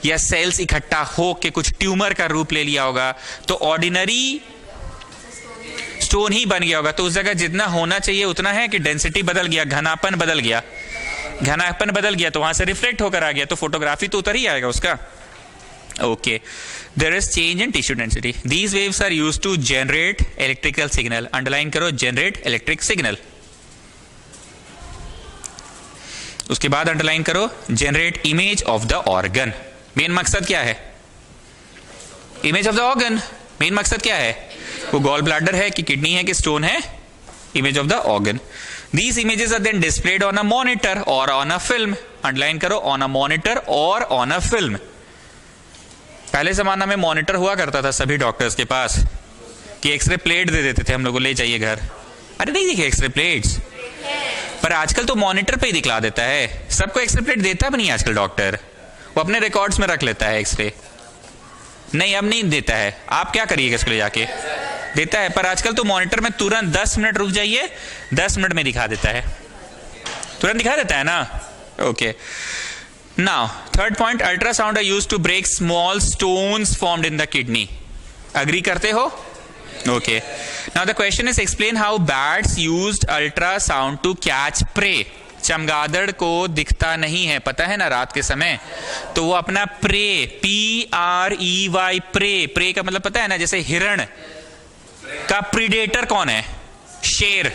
या सेल्स इकट्ठा हो के कुछ ट्यूमर का रूप ले लिया होगा, तो ऑर्डिनरी स्टोन ही बन गया होगा। तो उस जगह जितना होना चाहिए उतना है कि डेंसिटी बदल गया, घनापन बदल गया, घनापन बदल गया तो वहां से रिफ्लेक्ट होकर आ गया, तो फोटोग्राफी तो उतर ही आएगा उसका। Okay, there is change in tissue density. These waves are used to generate electrical signal. Underline करो, जनरेट इलेक्ट्रिक सिग्नल। उसके बाद अंडरलाइन करो, generate image of the organ. Main मकसद क्या है, image of the organ. Main मकसद क्या है, वो गॉल ब्लैडर है कि किडनी है कि स्टोन है, image of the organ. These images are then displayed on a monitor or on a film. Underline करो, on a monitor or on a film. पहले जमाना में मॉनिटर हुआ करता था सभी डॉक्टर्स के पास कि एक्सरे प्लेट दे देते थे हम लोग को, ले जाइए घर। अरे नहीं देखे एक्सरे प्लेट्स, पर आजकल तो मॉनिटर पे ही दिखला देता है। सबको एक्सरे प्लेट देता भी नहीं आजकल डॉक्टर, वो अपने रिकॉर्ड्स में रख लेता है एक्सरे। नहीं, अब नहीं देता है। आप क्या करिएगा इसको ले जाके, देता है, पर आजकल तो मॉनिटर में तुरंत 10 मिनट रुक जाइए, 10 मिनट में दिखा देता है, तुरंत दिखा देता है ना। Okay, now third point, ultrasound are used to break small stones formed in the kidney. Agree करते हो? Okay, now the question is explain how bats used ultrasound to catch prey. चमगादड़ को दिखता नहीं है, पता है ना, रात के समय, तो वो अपना प्रे, PREY, प्रे का मतलब पता है ना, जैसे हिरण का प्रीडेटर कौन है, शेर,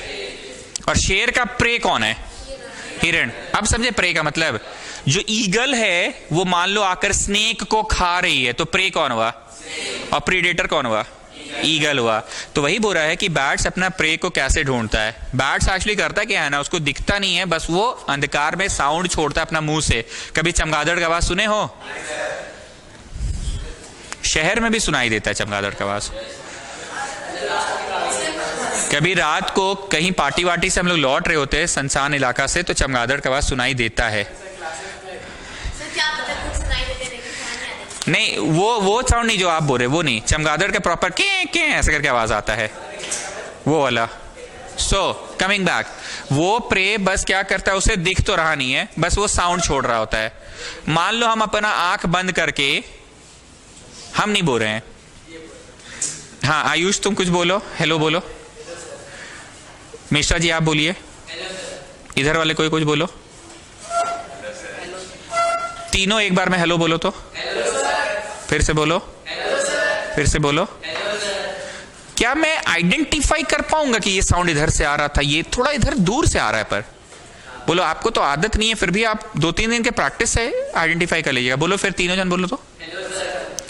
और शेर का प्रे कौन है, हिरण। अब समझे प्रे का मतलब, जो ईगल है वो मान लो आकर स्नेक को खा रही है, तो प्रे कौन हुआ, और प्रीडेटर कौन हुआ, ईगल हुआ। तो वही बोल रहा है कि बैट्स अपना प्रे को कैसे ढूंढता है। बैट्स एक्चुअली करता क्या है ना, उसको दिखता नहीं है, बस वो अंधकार में साउंड छोड़ता है अपना मुंह से। कभी चमगादड़ का आवाज सुने हो? शहर में भी सुनाई देता है चमगादड़ का आवाज। कभी रात को कहीं पार्टी वार्टी से हम लोग लौट रहे होते हैं सुनसान इलाका से, तो चमगादड़ का आवाज सुनाई देता है। नहीं, वो साउंड नहीं जो आप बोल रहे, वो नहीं, चमगादड़ का प्रॉपर के ऐसे करके आवाज आता है, वो वाला। सो कमिंग बैक, वो प्रे बस क्या करता है, उसे दिख तो रहा नहीं है, बस वो साउंड छोड़ रहा होता है। मान लो हम अपना आंख बंद करके, हम नहीं बोल रहे हैं, हाँ आयुष तुम कुछ बोलो, हेलो बोलो, मिश्रा जी आप बोलिए, इधर वाले कोई कुछ बोलो, तीनों एक बार में हेलो बोलो, तो फिर से बोलो, फिर से बोलो। क्या मैं आइडेंटिफाई कर पाऊंगा कि ये साउंड इधर से आ रहा था, ये थोड़ा इधर दूर से आ रहा है? पर बोलो, आपको तो आदत नहीं है, फिर भी आप 2-3 दिन के प्रैक्टिस से आइडेंटिफाई कर लीजिएगा। बोलो फिर, तीनों जन बोलो तो।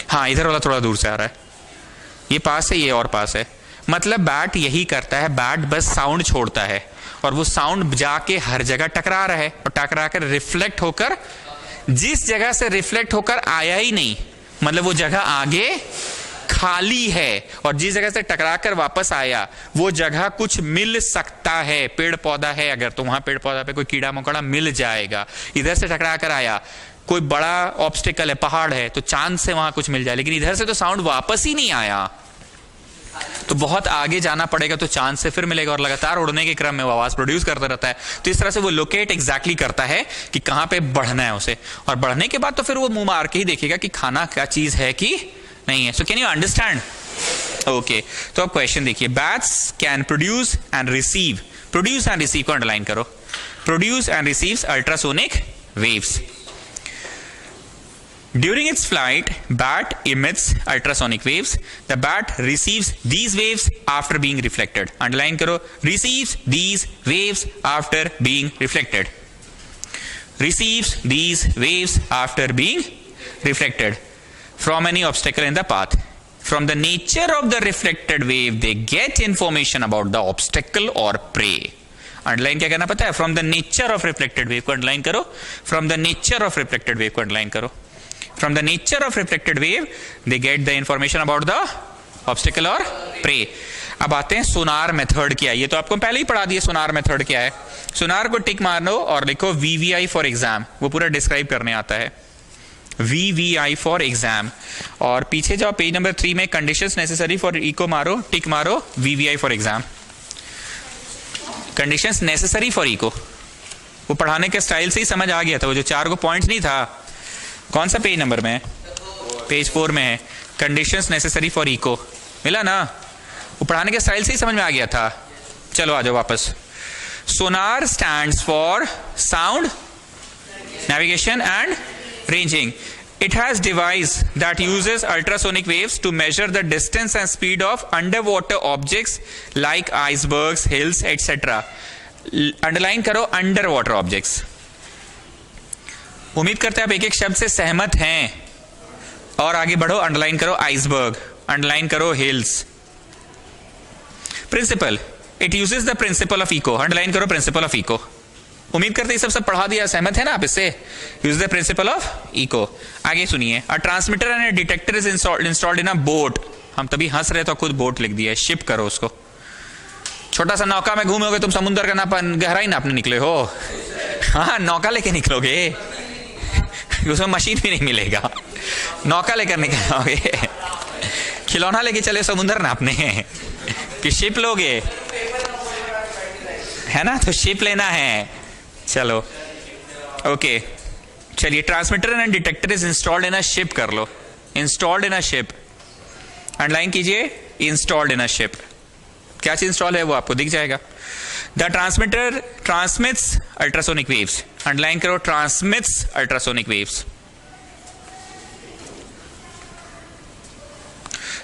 हाँ, इधर वाला थोड़ा दूर से आ रहा है, ये पास है, ये और पास है। मतलब बैट यही करता है, बैट बस साउंड छोड़ता है और वो साउंड जाके हर जगह टकरा रहा है, और टकरा कर रिफ्लेक्ट होकर जिस जगह से रिफ्लेक्ट होकर आया ही नहीं, मतलब वो जगह आगे खाली है और जिस जगह से टकरा कर वापस आया वो जगह कुछ मिल सकता है, पेड़ पौधा है अगर तो वहां पेड़ पौधा पे कोई कीड़ा मकोड़ा मिल जाएगा। इधर से टकरा कर आया, कोई बड़ा ऑब्स्टिकल है, पहाड़ है, तो चांद से वहां कुछ मिल जाए, लेकिन इधर से तो साउंड वापस ही नहीं आया, तो बहुत आगे जाना पड़ेगा, तो चांद से फिर मिलेगा और लगातार उड़ने के क्रम में वो आवाज प्रोड्यूस करता रहता है। तो इस तरह से वो लोकेट एग्जैक्टली करता है कि कहां पे बढ़ना है उसे, और बढ़ने के बाद तो फिर वो मुंह मार के ही देखेगा कि खाना क्या चीज है कि नहीं है। So can you understand? Okay, तो अब क्वेश्चन देखिए, bats can produce and receive, produce and receive को अंडरलाइन करो, produce and receives ultrasonic waves. During its flight, bat emits ultrasonic waves. The bat receives these waves after being reflected. Underline करो, receives these waves after being reflected. Receives these waves after being reflected from any obstacle in the path. From the nature of the reflected wave, they get information about the obstacle or prey. Underline क्या करना पता है? From the nature of reflected wave को underline करो. From the nature of reflected wave को underline करो. From the nature of reflected wave, they get the information about the obstacle or prey. अब आते हैं सोनार मेथड क्या है। ये तो आपको पहले ही पढ़ा दिया सोनार मेथड क्या है। सोनार को टिक मारो और लिखो VVI फॉर एग्जाम, वो पूरा डिस्क्राइब करने आता है, VVI फॉर एग्जाम। और पीछे जाओ पेज नंबर 3 में कंडीशंस नेसेसरी फॉर इको मारो, टिक मारो VVI for exam, conditions necessary for echo. वो पढ़ाने के स्टाइल से ही समझ आ गया था, वो जो 4 पॉइंट्स नहीं था। कौन सा पेज नंबर में है? पेज 4 में है, कंडीशंस नेसेसरी फॉर इको, मिला ना? वो पढ़ाने के स्टाइल से ही समझ में आ गया था। चलो आ जाओ वापस। Sonar stands for sound navigation and ranging. It has device that uses ultrasonic waves to measure the distance and speed of underwater objects like icebergs, hills, etc. Underline करो अंडरवाटर ऑब्जेक्ट्स। उम्मीद करते हैं आप एक एक शब्द से सहमत हैं, और आगे बढ़ो। अंडरलाइन करो आइसबर्ग, अंडरलाइन करो hills. Principle, it uses the principle of echo, underline करो प्रिंसिपल ऑफ इको। उम्मीद करते हैं सब पढ़ा दिया, सहमत है ना आप इससे? Use the principle of echo. आगे सुनिए, a transmitter and a detector is installed in a boat. हम तभी हंस रहे तो खुद बोट लिख दिया, शिप करो उसको। छोटा सा नौका में घूमोगे तुम, समुद्र का गहराई नापने निकले हो? हाँ, नौका लेके निकलोगे, उसमें मशीन भी नहीं मिलेगा, नौका लेकर निकलोगे। खिलौना लेके चले समुद्र नापने कि शिप लोगे, है ना? तो शिप लेना है। चलो ओके, चलिए transmitter and detector is installed in a ship कर लो, installed in a ship, underline कीजिए इंस्टॉल्ड इन अ शिप। क्या चीज इंस्टॉल है वो आपको दिख जाएगा। The transmitter transmits ultrasonic waves, underline करो transmits ultrasonic waves,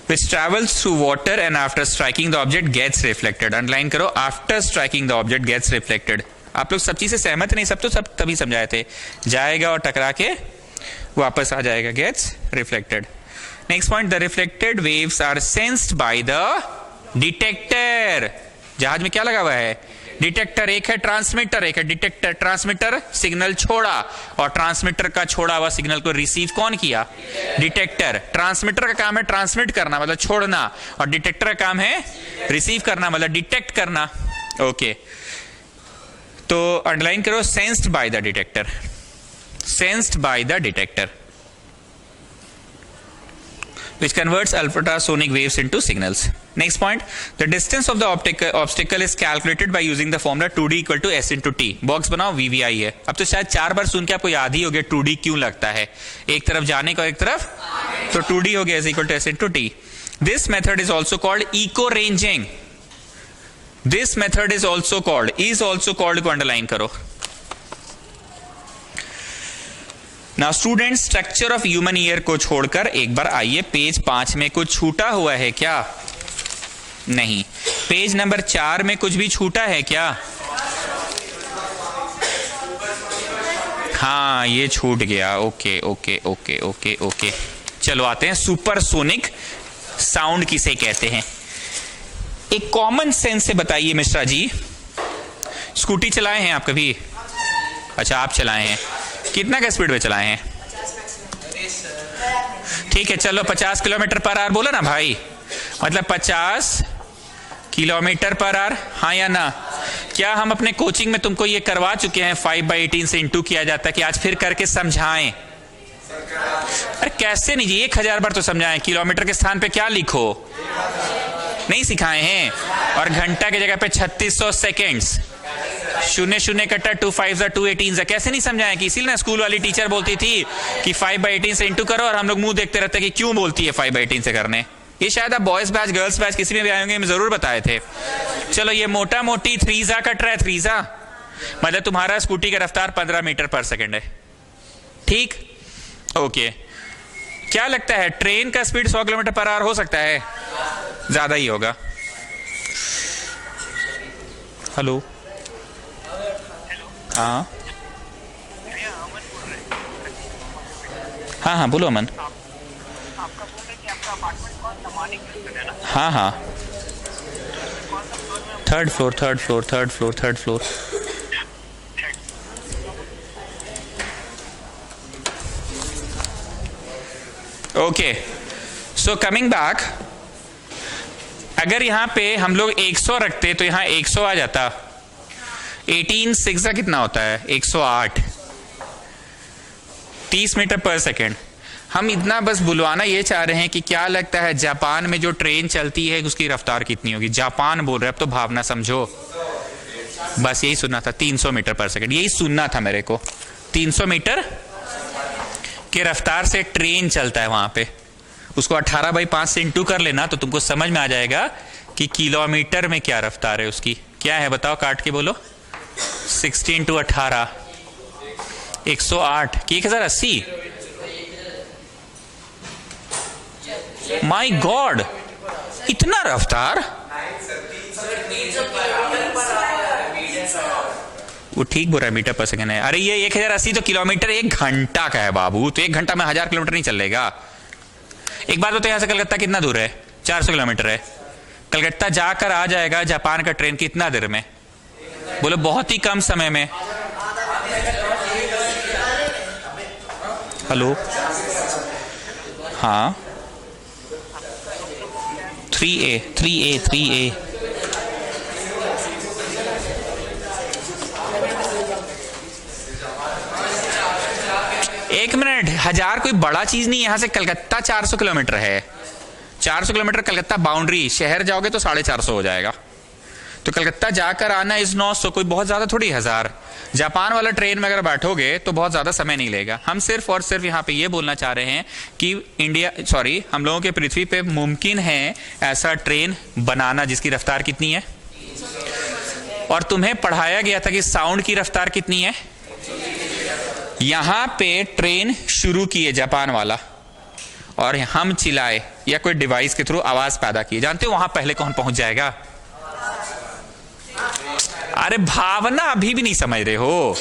which travels through water and after striking the object gets reflected. Underline करो after striking the object gets reflected. आप लोग सब चीज से सहमत नहीं? सब तो सब तभी समझाए थे, जाएगा और टकरा के वापस आ जाएगा, gets reflected. Next point, the reflected waves are sensed by the detector. जहाज में क्या लगा हुआ है? डिटेक्टर। एक है ट्रांसमीटर, एक है डिटेक्टर। ट्रांसमीटर सिग्नल छोड़ा और ट्रांसमीटर का छोड़ा हुआ सिग्नल को रिसीव कौन किया? डिटेक्टर। ट्रांसमीटर का काम है ट्रांसमिट करना मतलब छोड़ना, और डिटेक्टर का काम है रिसीव करना मतलब डिटेक्ट करना। ओके, तो अंडरलाइन करो sensed by the detector, sensed by the detector, which converts ultrasonic waves into signals. Next point, the distance of the obstacle is calculated by using the formula 2D equal to S into T. Box बनाओ, VVI है। अब तो शायद 4 बार सुन के आपको याद ही हो गया 2D क्यों लगता है, एक तरफ जाने का एक तरफ, तो 2D हो गया S equal to S into T. This method is also called eco ranging. This method is also called को अंडरलाइन करो। Now student, structure of human ear को छोड़कर एक बार आइए पेज 5 में कुछ छूटा हुआ है क्या? नहीं। पेज नंबर 4 में कुछ भी छूटा है क्या? हाँ, ये छूट गया। Okay okay okay okay okay, चलो आते हैं सुपरसोनिक साउंड किसे कहते हैं। एक कॉमन सेंस से बताइए मिश्रा जी, स्कूटी चलाए हैं आप कभी? अच्छा, आप चलाए हैं। कितना का स्पीड में चलाए हैं? ठीक है, चलो 50 किलोमीटर पर आवर बोला ना भाई, मतलब 50 किलोमीटर पर आवर, हाँ या ना? क्या हम अपने कोचिंग में तुमको ये करवा चुके हैं 5/18 से इंटू किया जाता है, कि आज फिर करके समझाएं? अरे कैसे नहीं जी, 1000 बार तो समझाएं। किलोमीटर के स्थान पे क्या लिखो, नहीं सिखाए हैं? और घंटा की जगह पे 3600 सेकेंड्स, 0 कट्टा 2 5 218, कैसे नहीं समझाएं? कि इसीलिए ना स्कूल वाली टीचर बोलती थी कि 5/18 से इंटू करो, और हम लोग मुंह देखते रहते कि क्यों बोलती है 5/18 से करने। ये शायद आप बॉयज बैच गर्ल्स बैच किसी में भी आए होंगे, मैं जरूर बताए थे। चलो ये मोटा मोटी 3 कट रहा है। 3 मतलब तुम्हारा स्कूटी का रफ्तार 15 मीटर पर सेकेंड है, ठीक? ओके, क्या लगता है ट्रेन का स्पीड 100 किलोमीटर पर आवर हो सकता है? ज्यादा ही होगा। हेलो, हाँ हाँ हाँ बोलो अमन। हाँ हाँ, third floor. Okay, so coming back, अगर यहां पे हम लोग 100 रखते तो यहां 100 आ जाता। 18 6 कितना होता है? 108, 30 मीटर पर सेकेंड। हम इतना बस बुलवाना ये चाह रहे हैं कि क्या लगता है जापान में जो ट्रेन चलती है उसकी रफ्तार कितनी होगी? जापान बोल रहे, अब तो भावना समझो, बस यही सुनना था। 300 मीटर पर सेकेंड, यही सुनना था मेरे को। 300 मीटर के रफ्तार से ट्रेन चलता है वहां पे। उसको 18/5 से इंटू कर लेना तो तुमको समझ में आ जाएगा कि किलोमीटर में क्या रफ्तार है उसकी। क्या है बताओ, काट के बोलो। 16 × 18 108 कि 1080। माय गॉड, इतना रफ्तार! वो ठीक बोल रहा है, मीटर पर सेकंड है। अरे ये 1080 तो किलोमीटर 1 घंटा का है बाबू, तो 1 घंटा में 1000 किलोमीटर नहीं चलेगा। एक बात तो यहाँ से कलकत्ता कितना दूर है? 400 किलोमीटर है। कलकत्ता जाकर आ जाएगा जापान का ट्रेन कितना देर में? बोलो बहुत ही कम समय में। हेलो, हाँ 3A। एक मिनट, 1000 कोई बड़ा चीज नहीं है। यहां से कलकत्ता 400 किलोमीटर है। 400 किलोमीटर कलकत्ता बाउंड्री, शहर जाओगे तो 450 हो जाएगा। तो कलकत्ता जाकर आना इज 900, कोई बहुत ज्यादा थोड़ी 1000। जापान वाला ट्रेन में अगर बैठोगे तो बहुत ज्यादा समय नहीं लेगा। हम सिर्फ और सिर्फ यहाँ पे ये बोलना चाह रहे हैं कि हम लोगों के पृथ्वी पे मुमकिन है ऐसा ट्रेन बनाना जिसकी रफ्तार कितनी है? और तुम्हें पढ़ाया गया था कि साउंड की रफ्तार कितनी है। यहां पे ट्रेन शुरू किए जापान वाला, और हम चिल्लाए या कोई डिवाइस के थ्रू आवाज पैदा की। जानते हो वहां पहले कौन पहुंच जाएगा? अरे भावना अभी भी नहीं समझ रहे हो।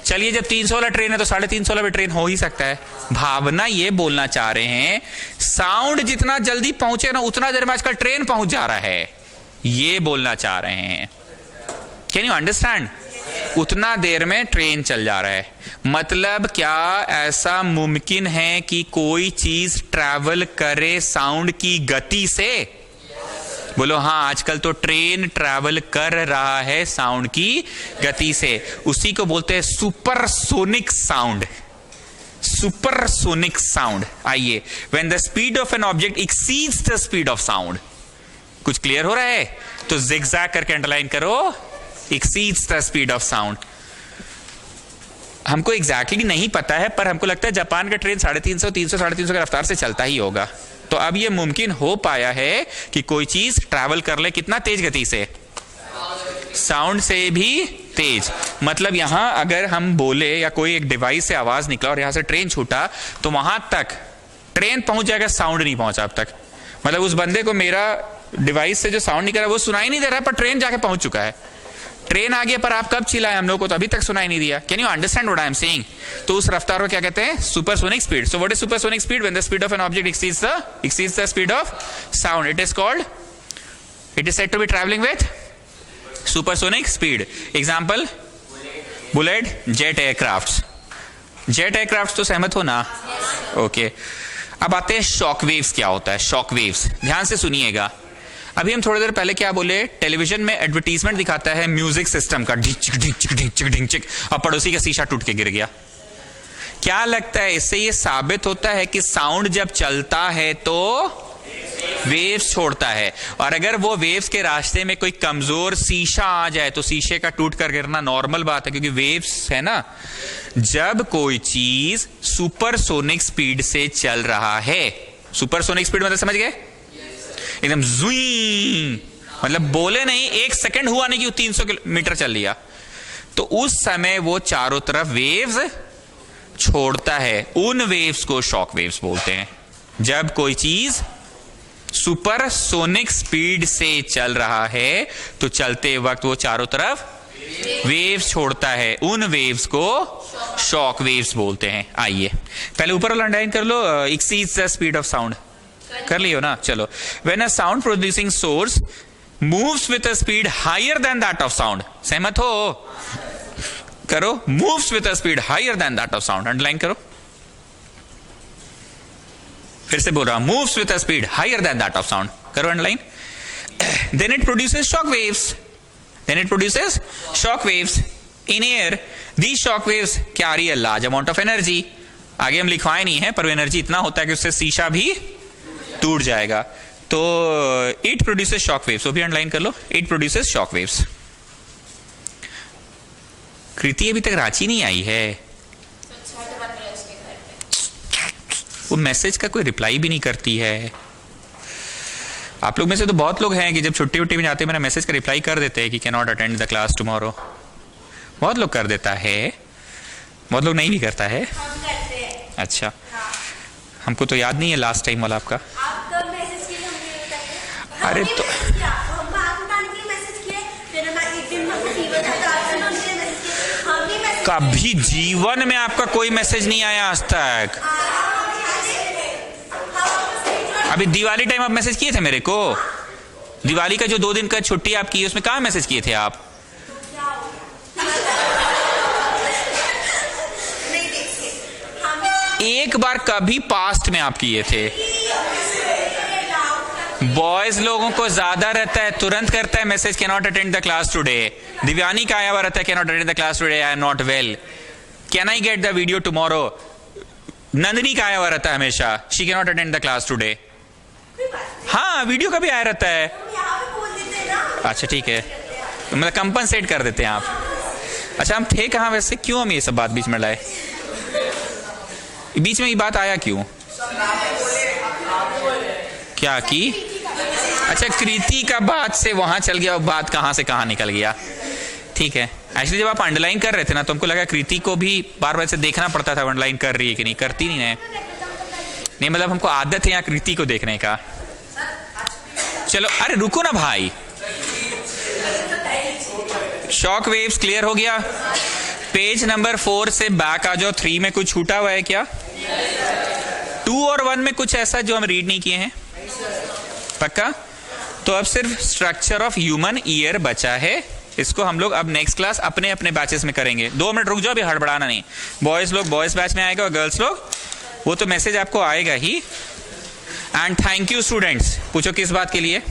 चलिए, जब 300 वाला ट्रेन है तो 350 वाला भी ट्रेन हो ही सकता है। भावना ये बोलना चाह रहे हैं साउंड जितना जल्दी पहुंचे ना उतना देर में आजकल ट्रेन पहुंच जा रहा है, ये बोलना चाह रहे हैं। Can you understand? उतना देर में ट्रेन चल जा रहा है। मतलब क्या ऐसा मुमकिन है कि कोई चीज ट्रैवल करे साउंड की गति से? बोलो हाँ, आजकल तो ट्रेन ट्रैवल कर रहा है साउंड की गति से। उसी को बोलते हैं सुपरसोनिक साउंड। Supersonic sound. आइए, when the speed of an object exceeds the speed of sound. कुछ क्लियर हो रहा है? तो जिगजैग करके अंडरलाइन करो, exceeds the speed of sound. हमको एग्जैक्टली नहीं पता है, पर हमको लगता है जापान का ट्रेन 350 300 की रफ्तार से चलता ही होगा। तो अब ये मुमकिन हो पाया है कि कोई चीज ट्रैवल कर ले कितना तेज गति से? साउंड से भी तेज। मतलब यहां अगर हम बोले या कोई एक डिवाइस से आवाज निकला और यहां से ट्रेन छूटा तो वहां तक ट्रेन पहुंच जाएगा, साउंड नहीं पहुंचा अब तक। मतलब उस बंदे को मेरा डिवाइस से जो साउंड निकल रहा है वो सुनाई नहीं दे रहा है, पर ट्रेन जाके पहुंच चुका है। ट्रेन आ गया पर आप कब चिल्लाए? हम लोग को तो अभी तक सुनाई नहीं दिया। Can you understand what I am saying? तो उस रफ्तार को क्या कहते हैं? Supersonic speed. So what is supersonic speed? When the speed of an object exceeds the speed of sound, it is said to be traveling with supersonic speed. Example, bullet, jet aircrafts. Jet aircraft तो सहमत हो ना? Okay. अब आते हैं shock waves. क्या होता है शॉक वेव्स, ध्यान से सुनिएगा। अभी हम थोड़ी देर पहले क्या बोले, टेलीविजन में एडवर्टीजमेंट दिखाता है म्यूजिक सिस्टम का, ढिक चिक ढिक चिक ढिक चिक ढिक चिक, और पड़ोसी का शीशा टूट के गिर गया। क्या लगता है, इससे ये साबित होता है कि साउंड जब चलता है तो वेव्स छोड़ता है, और अगर वो वेव्स के रास्ते में कोई कमजोर शीशा आ जाए तो शीशे का टूट कर गिरना नॉर्मल बात है, क्योंकि वेव्स है ना। जब कोई चीज सुपरसोनिक स्पीड से चल रहा है, सुपरसोनिक स्पीड मतलब समझ गए, एकदम जुई, मतलब बोले नहीं, 1 सेकंड हुआ नहीं कि 300 किलोमीटर चल लिया, तो उस समय वो चारों तरफ वेव्स छोड़ता है। उन वेव्स को शॉक वेव्स बोलते हैं। जब कोई चीज सुपरसोनिक स्पीड से चल रहा है तो चलते वक्त वो चारों तरफ वेव्स छोड़ता है, उन वेव्स को शॉक वेव्स बोलते हैं। आइए पहले ऊपर वाला अंडरलाइन कर लो, exceeds the speed of sound, कर लियो ना। चलो, when a sound producing source moves with a speed higher than that of sound, सहमत हो? करो, moves with a speed higher than that of sound, underline करो। फिर से बोल रहा हूं, moves with a speed higher than that of sound, करो underline. Then it produces shock waves, then it produces shock waves in air. These shock waves carry a large amount of energy. आगे हम लिखवाए नहीं है, पर energy इतना होता है कि उससे शीशा भी टूट जाएगा। तो it produces shock waves, वो भी अंडरलाइन कर लो, it produces shock waves। कृति अभी तक रांची नहीं आई है, वो मैसेज का कोई रिप्लाई भी नहीं करती है। आप लोग में से तो बहुत लोग हैं कि जब छुट्टी उट्टी में जाते हैं मेरा मैसेज का रिप्लाई कर देते हैं कि can not attend the class tomorrow. बहुत लोग कर देता है, बहुत लोग नहीं भी करता है। हम करते हैं। अच्छा, हमको तो याद नहीं है लास्ट टाइम वाला आपका। आप कब मैसेज किए हमें बताइए। अरे तो हम बात बताने के लिए मैसेज किए, फिर हम एक दिन हमको फीवर था तो आपने हमसे मैसेज किए, हम भी मैसेज कभी जीवन में आपका कोई मैसेज नहीं आया आज तक। अभी दिवाली टाइम आप मैसेज किए थे मेरे को, दिवाली का जो 2 दिन का छुट्टी आप की उसमें कहाँ मैसेज किए थे आप? एक बार कभी पास्ट में आप किए थे। बॉयज लोगों को ज्यादा रहता है, तुरंत करता है message, can not attend the class today. Divyani का आया हुआ रहता है, can not attend the class today, I am not well, can I get the video tomorrow. Nandini का आया हुआ रहता है हमेशा, she can not attend the class today. हाँ, वीडियो का भी आया रहता है। अच्छा ठीक है, मतलब कंपनसेट कर देते हैं आप। अच्छा, हम थे कहाँ वैसे, क्यों हम ये सब बात बीच में लाए? बीच में ये बात आया क्यों? क्या की? अच्छा, कृति का बात से वहां चल गया, बात कहां से कहां निकल गया। ठीक है, एक्चुअली जब आप अंडरलाइन कर रहे थे ना तो हमको लगा कृति को भी बार बार से देखना पड़ता था अंडरलाइन कर रही है कि नहीं, करती नहीं है। नहीं, मतलब हमको आदत है यहाँ कृति को देखने का। चलो, अरे रुको ना भाई। शॉक वेव्स क्लियर हो गया। पेज नंबर 4 से बैक आ जाओ। 3 में कुछ छूटा हुआ है क्या? 2 और 1 में कुछ ऐसा जो हम रीड नहीं किए हैं? पक्का? तो अब सिर्फ स्ट्रक्चर ऑफ ह्यूमन ईयर बचा है। इसको हम लोग अब नेक्स्ट क्लास अपने अपने बैचेस में करेंगे। 2 मिनट रुक जाओ, अभी हड़बड़ाना नहीं। बॉयज लोग बॉयज बैच में आएगा और गर्ल्स लोग, वो तो मैसेज आपको आएगा ही। And thank you students. पूछो किस बात के लिए?